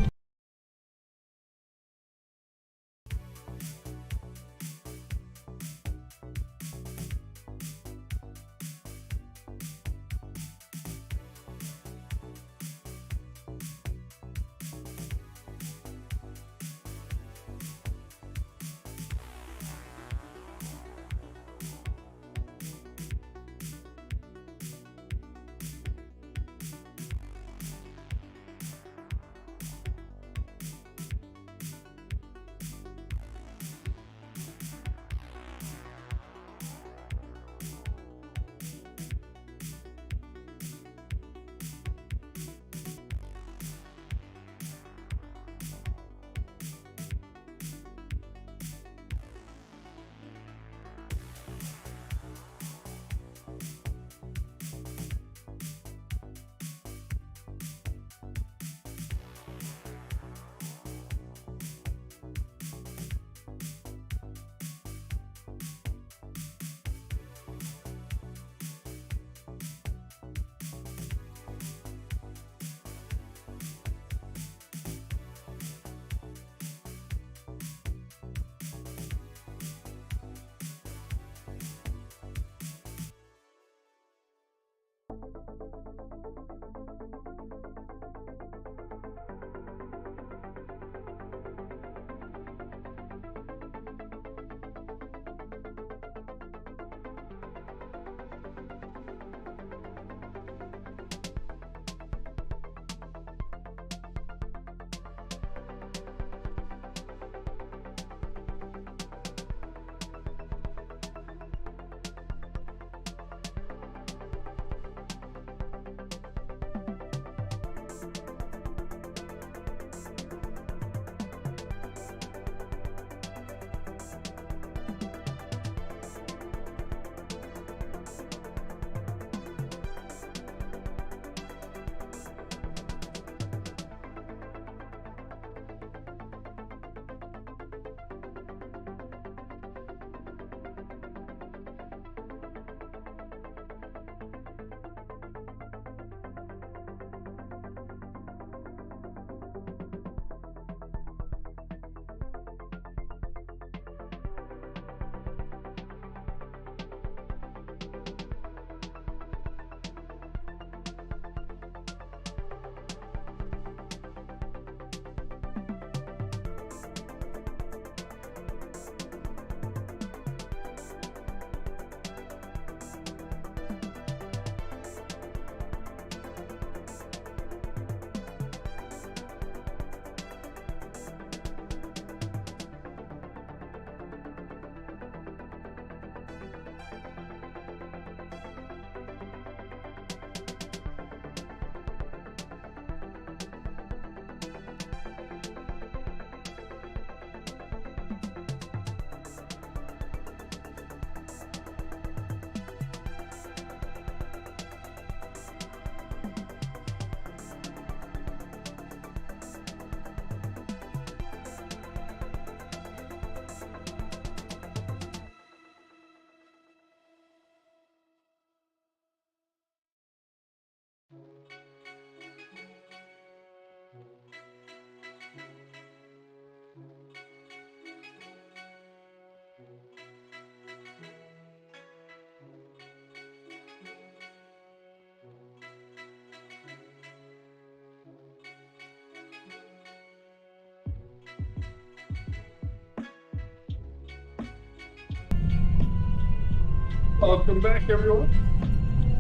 Welcome back, everyone.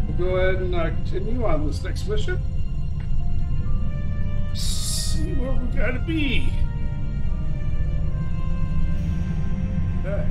We'll go ahead and continue on this next mission. See where we gotta be. Okay.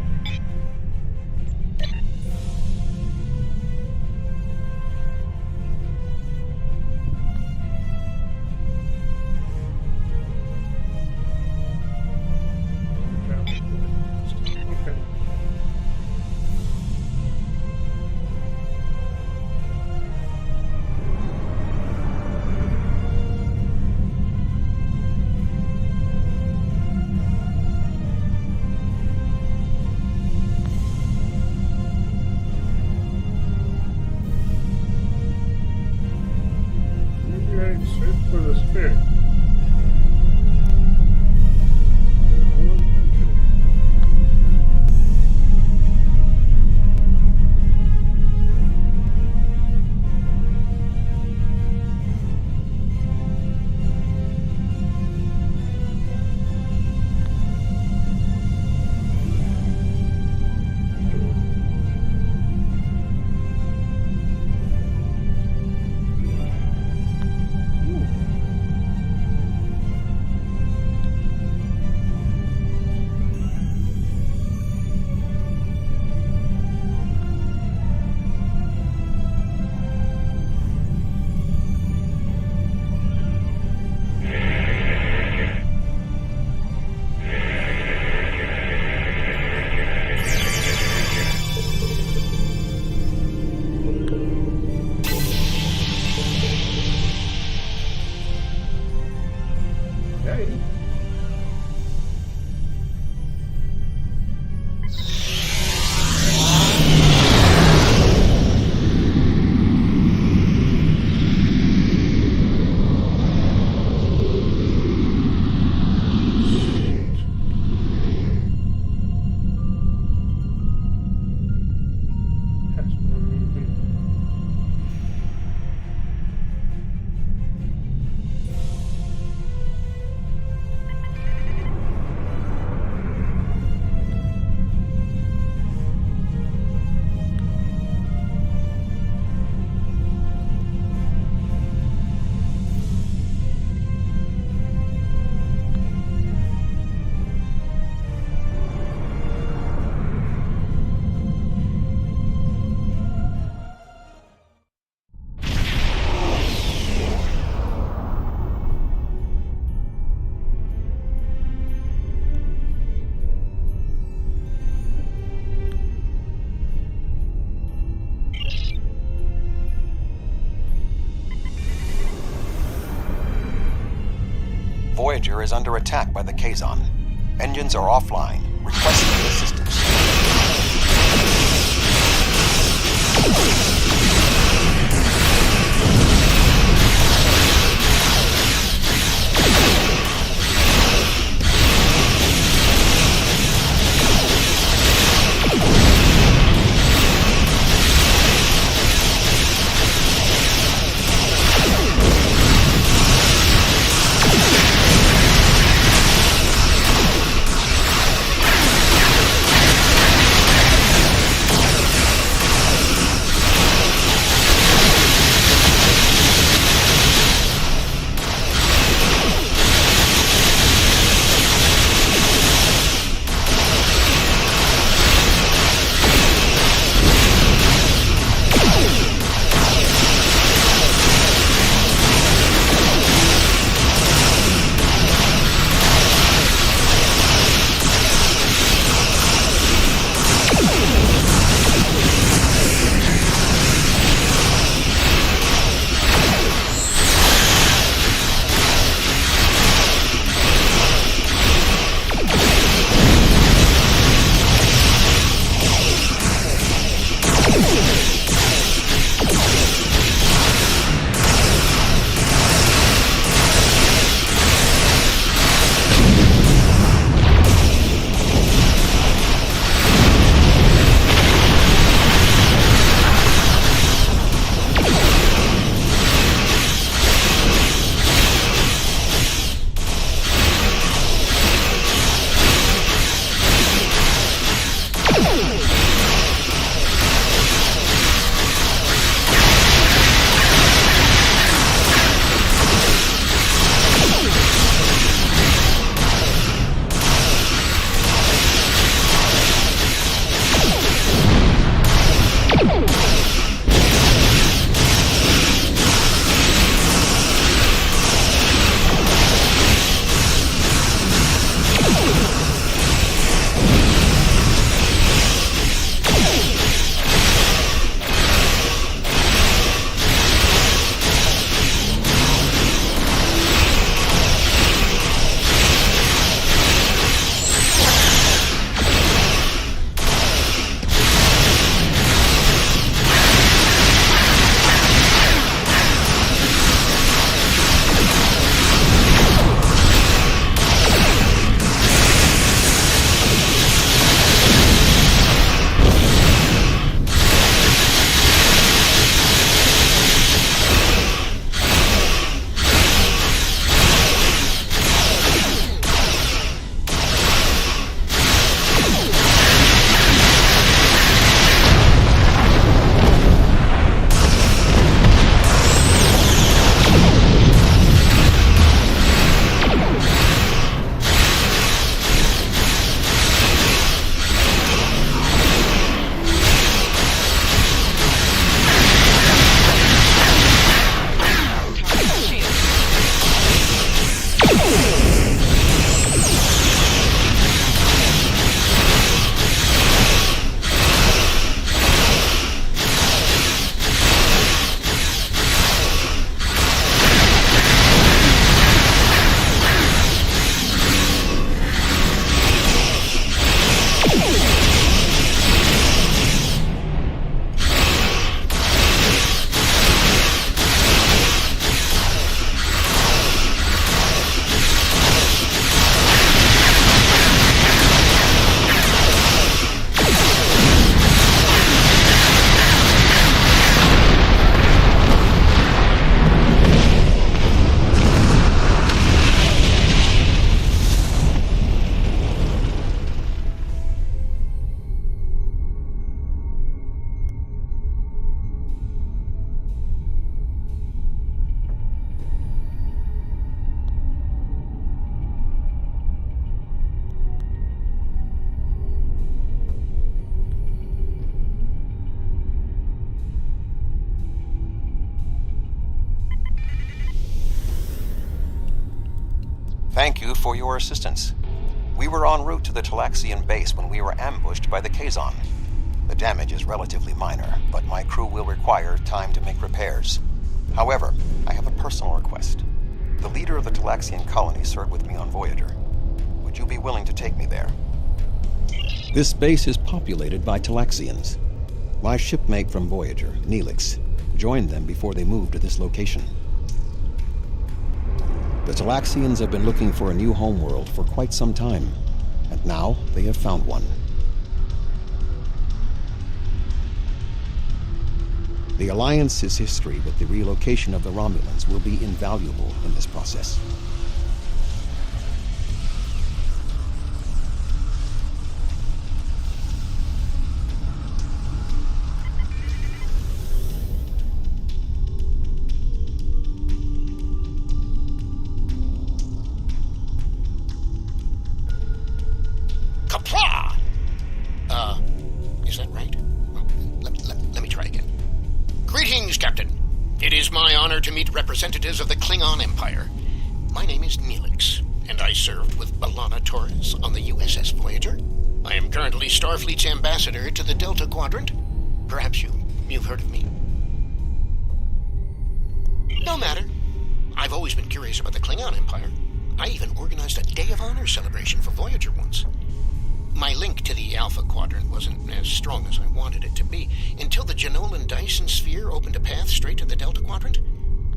For the spirit. Voyager is under attack by the Kazon. Engines are offline. Requesting assistance. Thank you for your assistance. We were en route to the Talaxian base when we were ambushed by the Kazon. The damage is relatively minor, but my crew will require time to make repairs. However, I have a personal request. The leader of the Talaxian colony served with me on Voyager. Would you be willing to take me there? This base is populated by Talaxians. My shipmate from Voyager, Neelix, joined them before they moved to this location. The Talaxians have been looking for a new homeworld for quite some time, and now they have found one. The Alliance's history with the relocation of the Romulans will be invaluable in this process. Kapla! Is that right? Let me try again. Greetings, Captain. It is my honor to meet representatives of the Klingon Empire. My name is Neelix, and I served with B'Elanna Torres on the USS Voyager. I am currently Starfleet's ambassador to the Delta Quadrant. Perhaps you've heard of me. No matter. I've always been curious about the Klingon Empire. I even organized a Day of Honor celebration for Voyager once. My link to the Alpha Quadrant wasn't as strong as I wanted it to be until the Jenolan Dyson Sphere opened a path straight to the Delta Quadrant.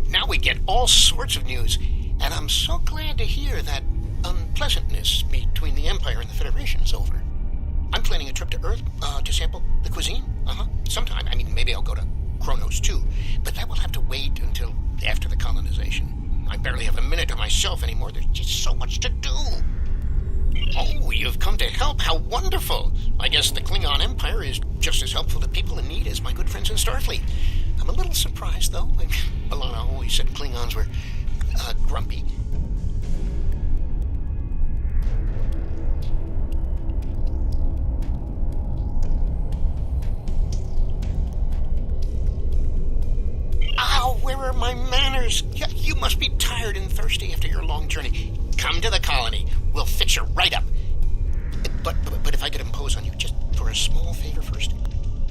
Now we get all sorts of news, and I'm so glad to hear that unpleasantness between the Empire and the Federation is over. I'm planning a trip to Earth to sample the cuisine. Sometime. I mean, maybe I'll go to Kronos too, but that will have to wait until after the colonization. I barely have a minute to myself anymore. There's just so much to do. Oh, you've come to help. How wonderful. I guess the Klingon Empire is just as helpful to people in need as my good friends in Starfleet. I'm a little surprised, though. B'Elanna always said Klingons were grumpy. Ow, where are my manners? You must be tired and thirsty after your long journey. Come to the colony. We'll fix you right up. But if I could impose on you just for a small favor first.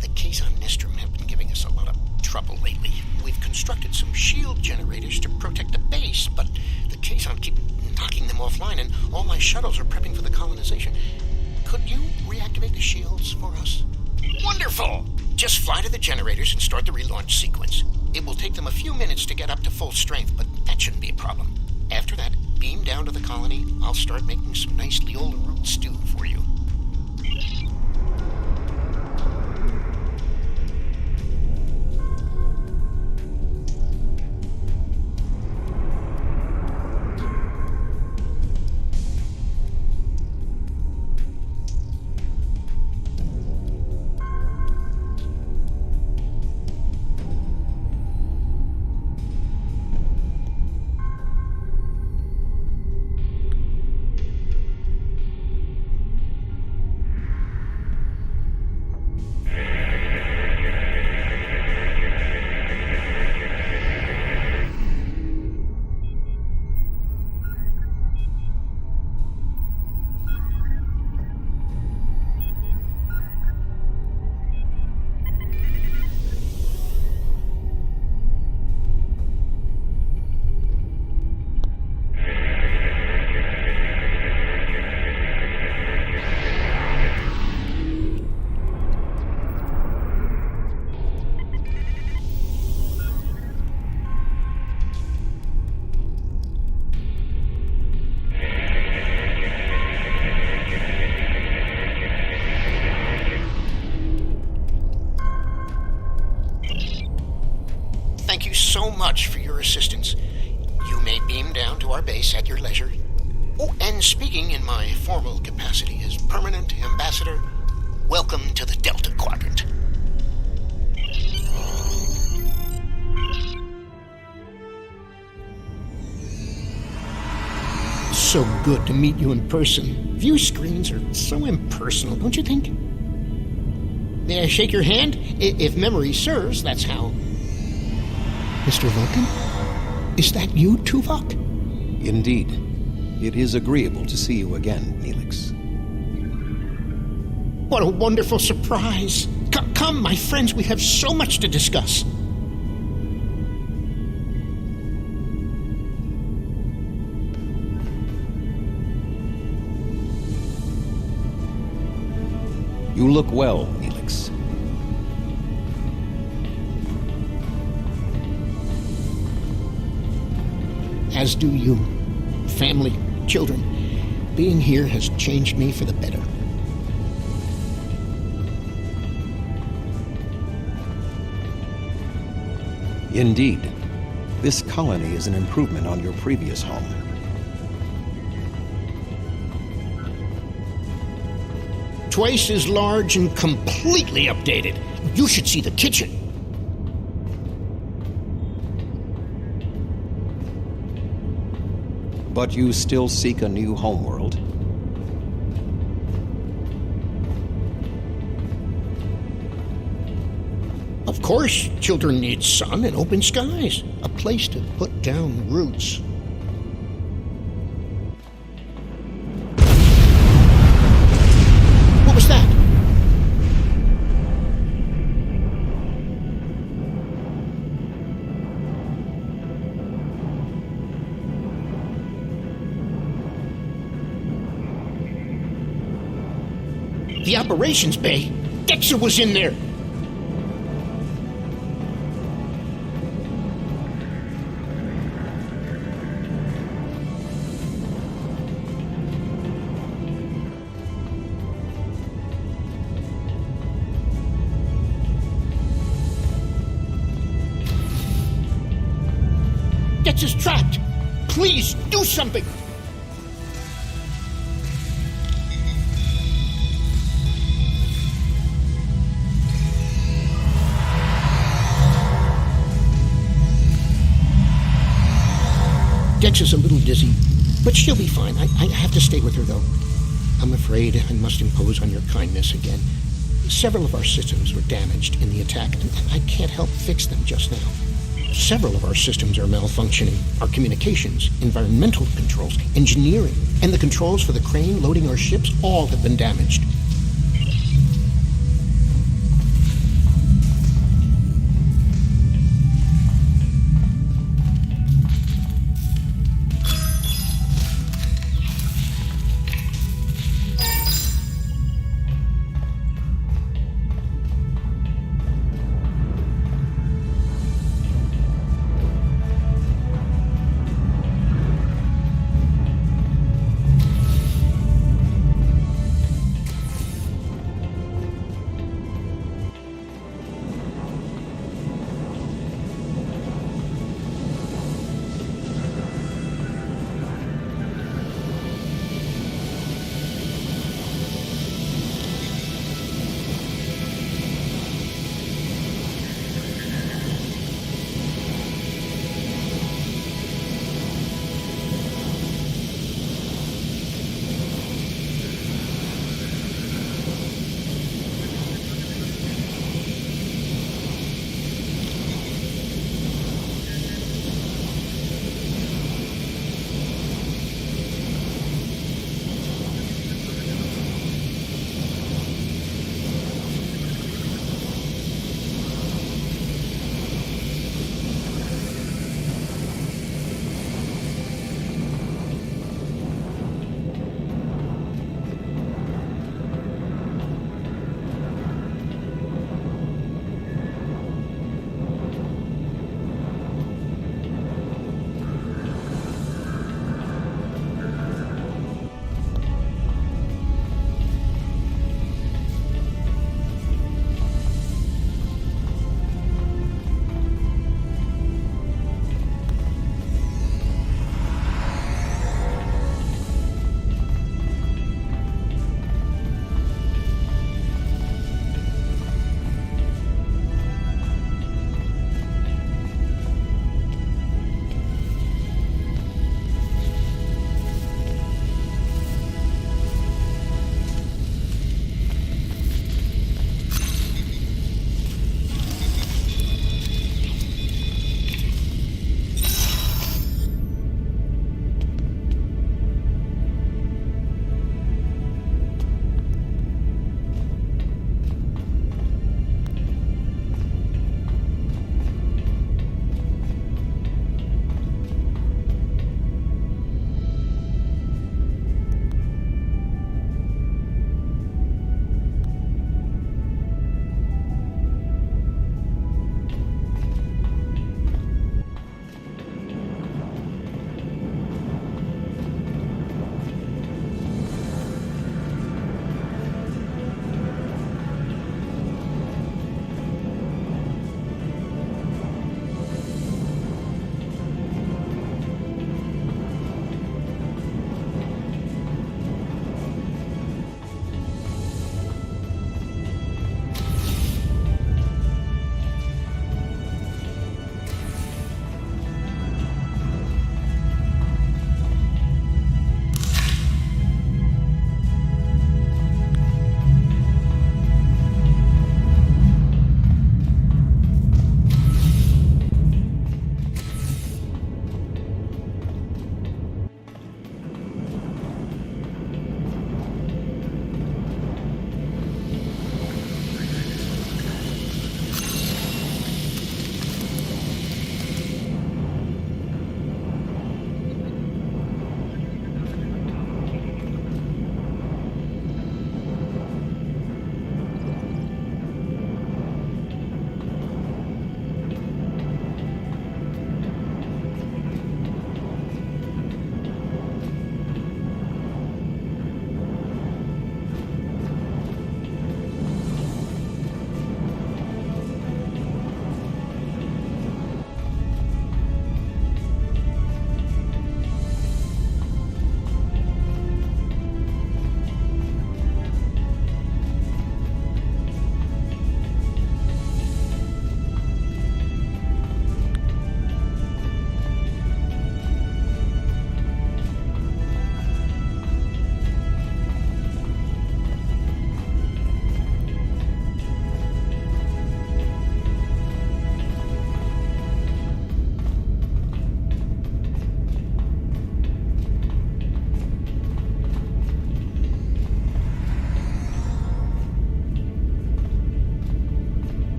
The Kazon Nistrum have been giving us a lot of trouble lately. We've constructed some shield generators to protect the base, but the Kazon keep knocking them offline, and all my shuttles are prepping for the colonization. Could you reactivate the shields for us? Wonderful! Just fly to the generators and start the relaunch sequence. It will take them a few minutes to get up to full strength, but that shouldn't be a problem. After that, beam down to the colony. I'll start making some nice Leola root stew for you. Thank you so much for your assistance. You may beam down to our base at your leisure. Oh, and speaking in my formal capacity as permanent ambassador, welcome to the Delta Quadrant. So good to meet you in person. View screens are so impersonal, don't you think? May I shake your hand? If memory serves, that's how. Mr. Vulcan? Is that you, Tuvok? Indeed. It is agreeable to see you again, Neelix. What a wonderful surprise! Come, my friends, we have so much to discuss. You look well, Neelix. As do you. Family, children. Being here has changed me for the better. Indeed. This colony is an improvement on your previous home. Twice as large and completely updated. You should see the kitchen. But you still seek a new homeworld? Of course, children need sun and open skies. A place to put down roots. What was that? The operations bay. Dexter was in there. Dexter's trapped. Please do something. Dex is a little dizzy, but she'll be fine. I have to stay with her, though. I'm afraid I must impose on your kindness again. Several of our systems were damaged in the attack, and I can't help fix them just now. Several of our systems are malfunctioning. Our communications, environmental controls, engineering, and the controls for the crane loading our ships all have been damaged.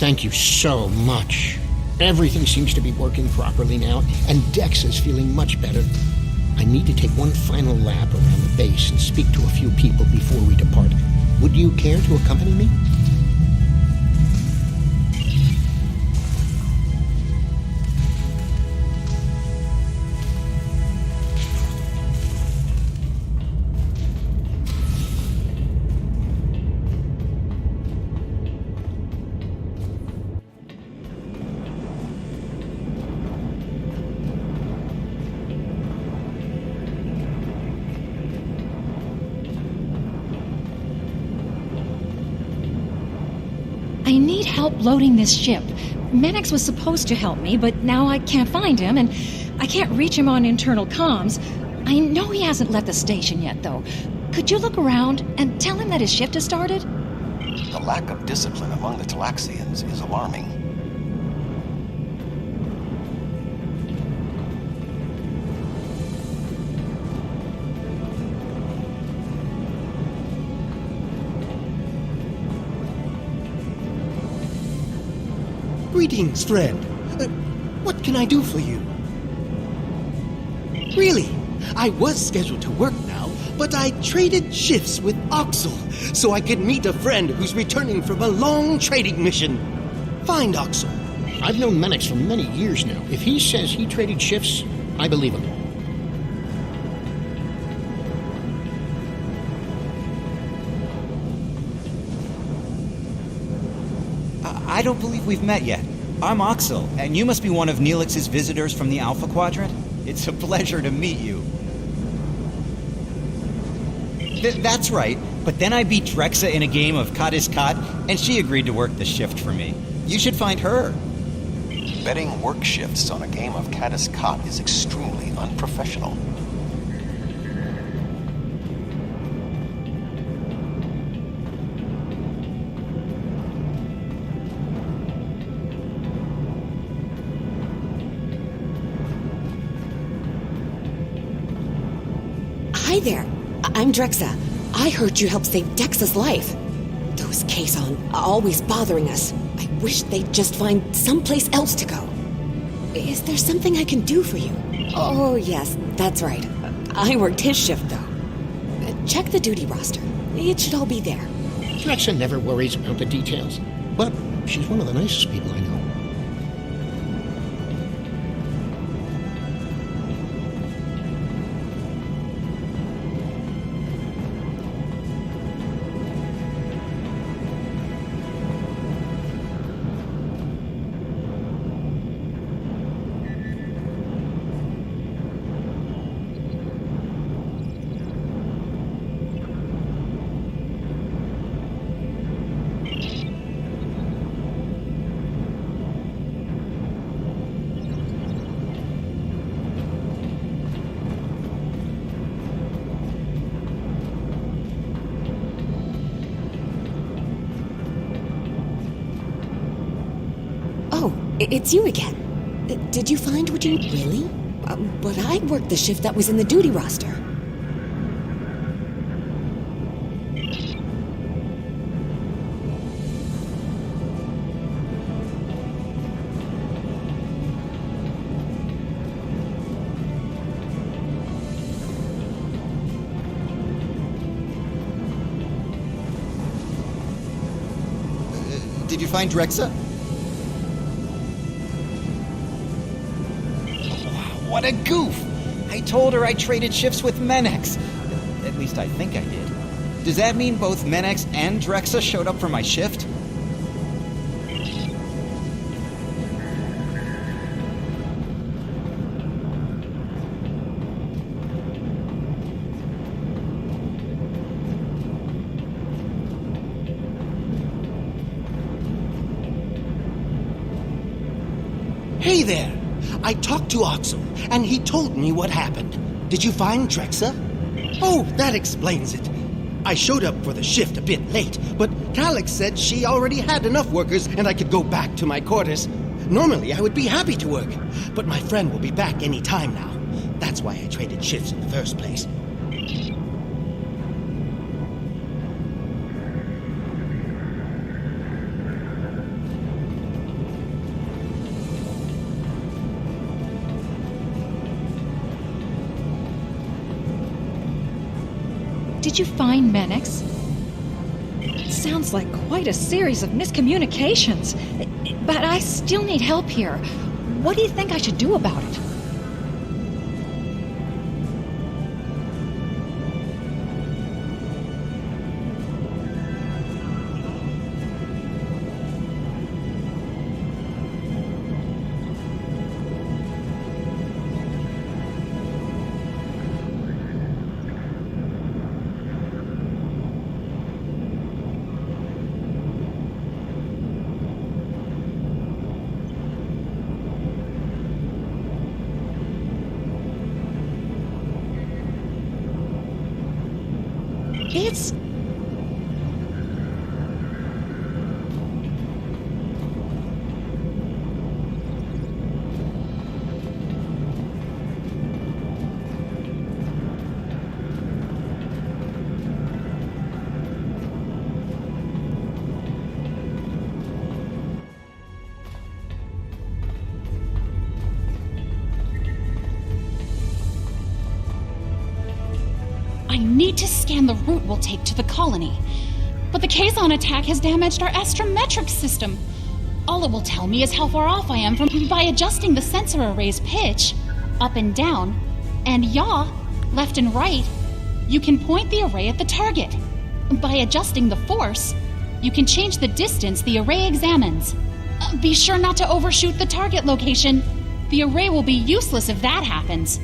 Thank you so much. Everything seems to be working properly now, and Dex is feeling much better. I need to take one final lap around the base and speak to a few people before we depart. Would you care to accompany me? I need help loading this ship. Menix was supposed to help me, but now I can't find him, and I can't reach him on internal comms. I know he hasn't left the station yet, though. Could you look around and tell him that his shift has started? The lack of discipline among the Talaxians is alarming. Greetings, friend. What can I do for you? Really, I was scheduled to work now, but I traded shifts with Oxel so I could meet a friend who's returning from a long trading mission. Find Oxel. I've known Menix for many years now. If he says he traded shifts, I believe him. I don't believe we've met yet. I'm Oxel, and you must be one of Neelix's visitors from the Alpha Quadrant. It's a pleasure to meet you. That's right, but then I beat Drexa in a game of Kath'Dast, and she agreed to work the shift for me. You should find her. Betting work shifts on a game of Kath'Dast is extremely unprofessional. Hi there. I'm Drexa. I heard you helped save Dex's life. Those Kason are always bothering us. I wish they'd just find someplace else to go. Is there something I can do for you? Oh, yes, that's right. I worked his shift, though. Check the duty roster. It should all be there. Drexa never worries about the details, but she's one of the nicest people I know. It's you again. Did you find what you... Really? But I worked the shift that was in the duty roster. Did you find Drexa? What a goof! I told her I traded shifts with Menix. At least I think I did. Does that mean both Menix and Drexa showed up for my shift? Hey there! I talked to Oxel, and he told me what happened. Did you find Drexa? Oh, that explains it. I showed up for the shift a bit late, but Calix said she already had enough workers and I could go back to my quarters. Normally, I would be happy to work, but my friend will be back any time now. That's why I traded shifts in the first place. Did you find Menix? It sounds like quite a series of miscommunications. But I still need help here. What do you think I should do about it? It's... I need to scan the route we'll take to the colony. But the Kazon attack has damaged our astrometric system. All it will tell me is how far off I am from by adjusting the sensor array's pitch, up and down, and yaw, left and right. You can point the array at the target. By adjusting the force, you can change the distance the array examines. Be sure not to overshoot the target location. The array will be useless if that happens.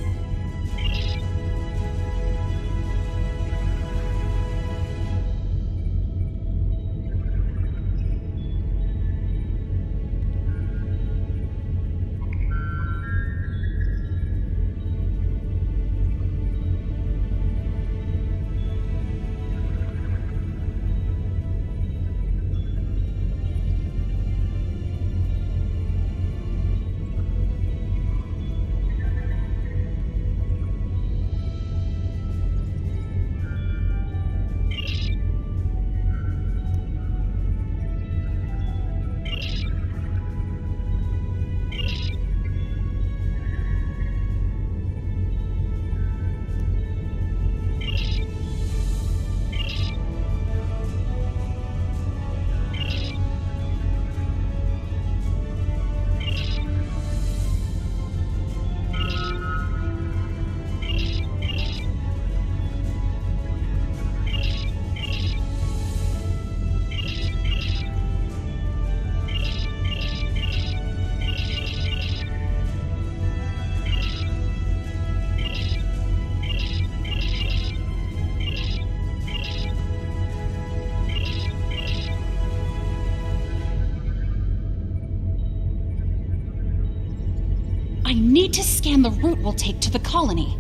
I need to scan the route we'll take to the colony.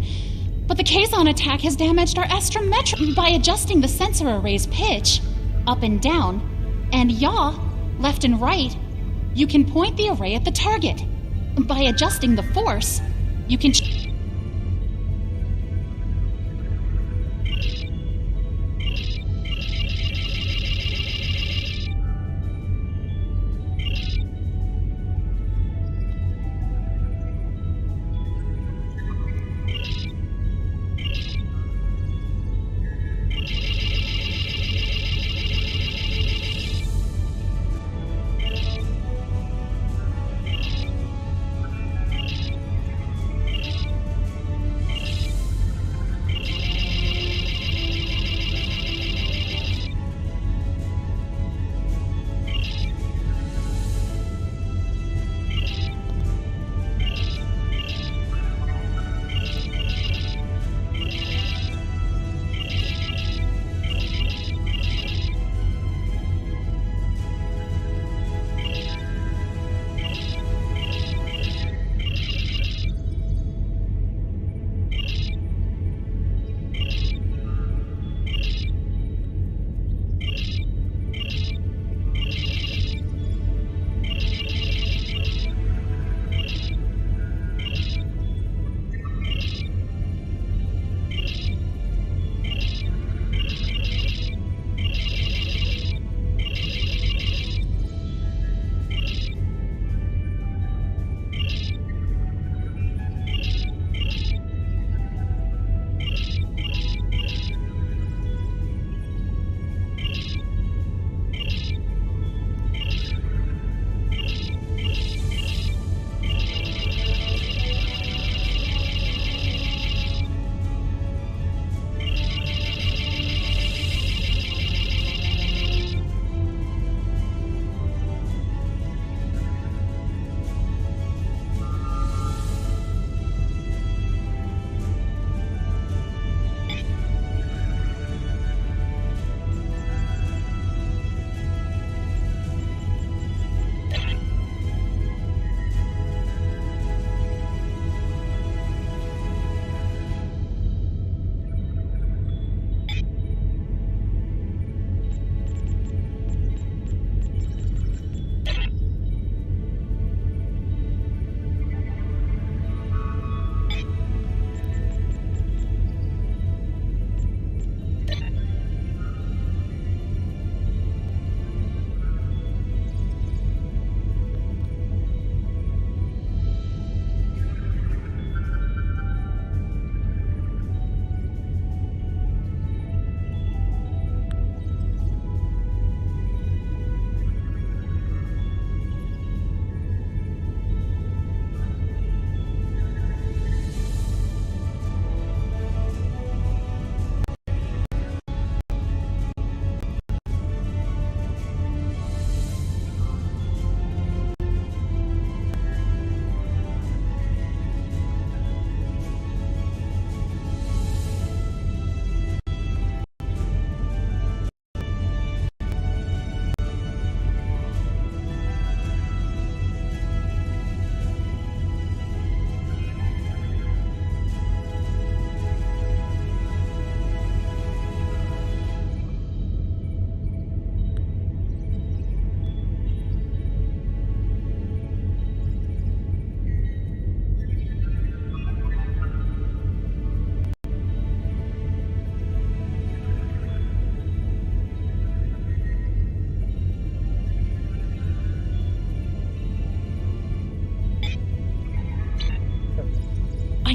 But the Kazon attack has damaged our astrometric. By adjusting the sensor array's pitch, up and down, and yaw, left and right, you can point the array at the target. By adjusting the force, you can...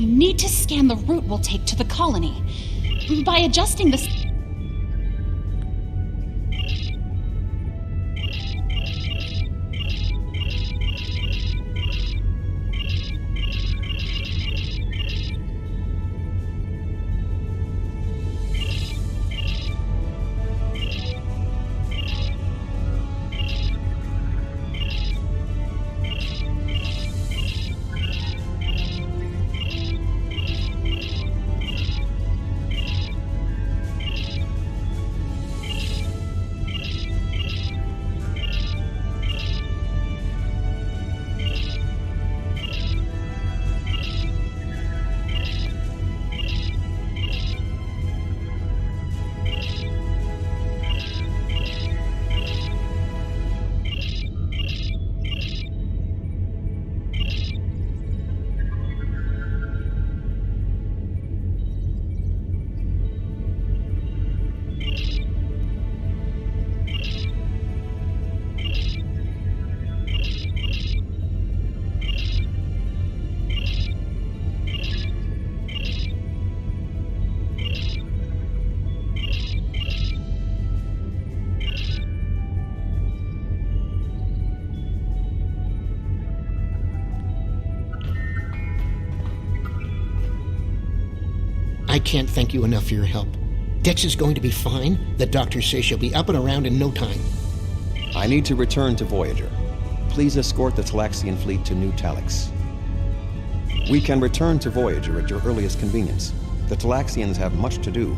need to scan the route we'll take to the colony. By adjusting the... I can't thank you enough for your help. Dex is going to be fine. The doctor says she'll be up and around in no time. I need to return to Voyager. Please escort the Talaxian fleet to New Talix. We can return to Voyager at your earliest convenience. The Talaxians have much to do.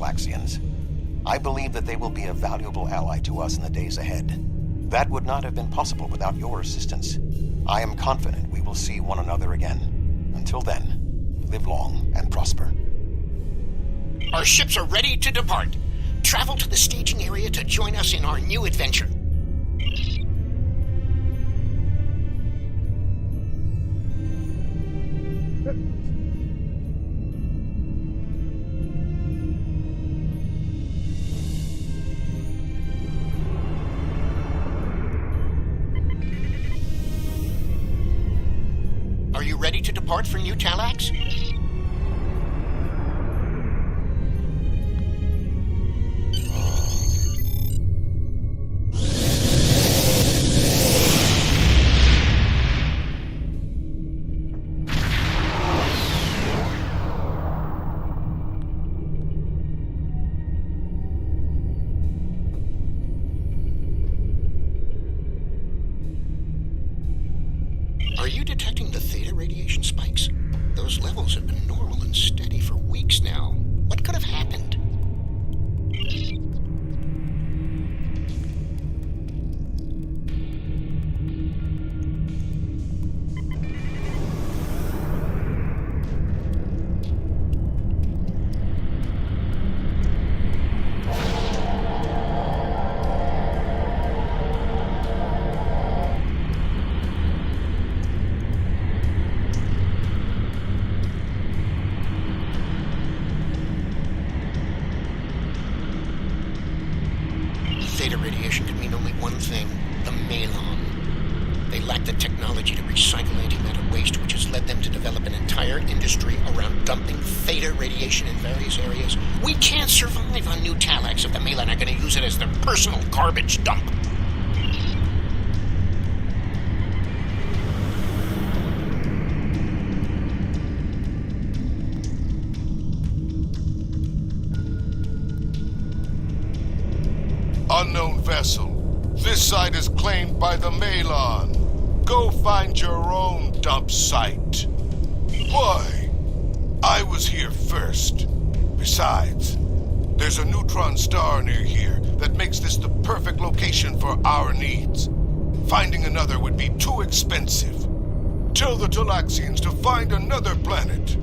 Talaxians. I believe that they will be a valuable ally to us in the days ahead. That would not have been possible without your assistance. I am confident we will see one another again. Until then, live long and prosper. Our ships are ready to depart. Travel to the staging area to join us in our new adventure. Are you ready to depart for New Talax? Are you detecting the theta radiation spikes? Those levels have been normal and steady for weeks now. What could have happened? Theta radiation could mean only one thing: the Malon. They lack the technology to recycle antimatter waste, which has led them to develop an entire industry around dumping theta radiation in various areas. We can't survive on New Talax if the Malon are going to use it as their personal garbage dump. Unknown vessel. This site is claimed by the Malon. Go find your own dump site. Why? I was here first. Besides, there's a neutron star near here that makes this the perfect location for our needs. Finding another would be too expensive. Tell the Talaxians to find another planet.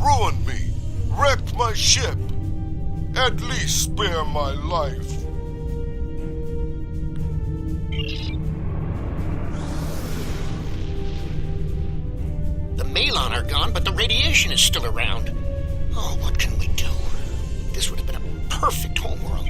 ruined me, wrecked my ship. At least spare my life. The Malon are gone, but the radiation is still around. Oh, what can we do? This would have been a perfect homeworld.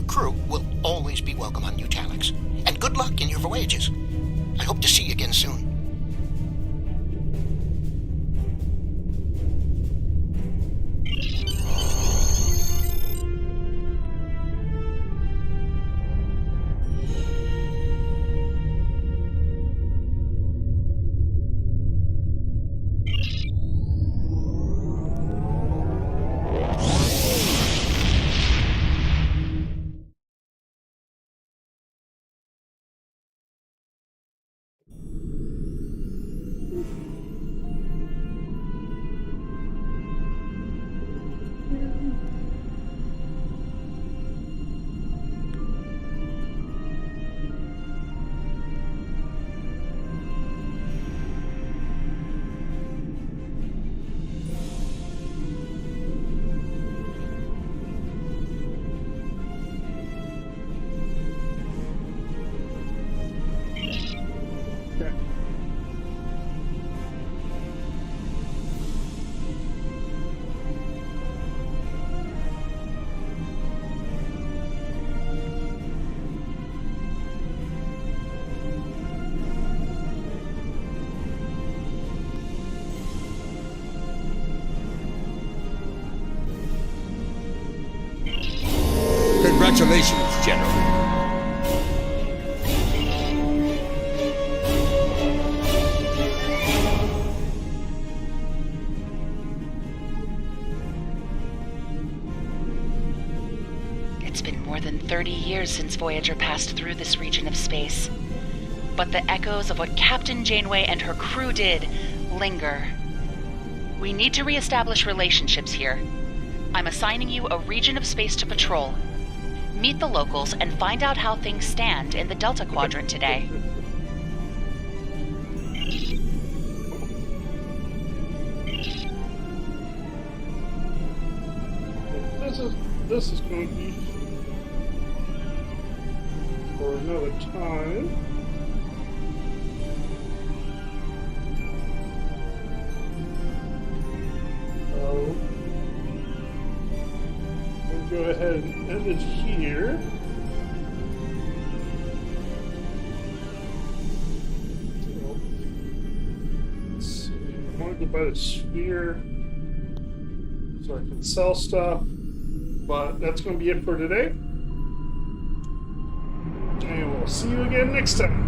crew will always be welcome on New Talax. And good luck in your voyages. I hope to see you again soon. Congratulations, General. It's been more than 30 years since Voyager passed through this region of space. But the echoes of what Captain Janeway and her crew did linger. We need to reestablish relationships here. I'm assigning you a region of space to patrol. Meet the locals and find out how things stand in the Delta Quadrant today. This is going to be for another time. We'll go ahead and end it here. So, let's see. I want to go buy the sphere so I can sell stuff. But that's going to be it for today. And we'll see you again next time.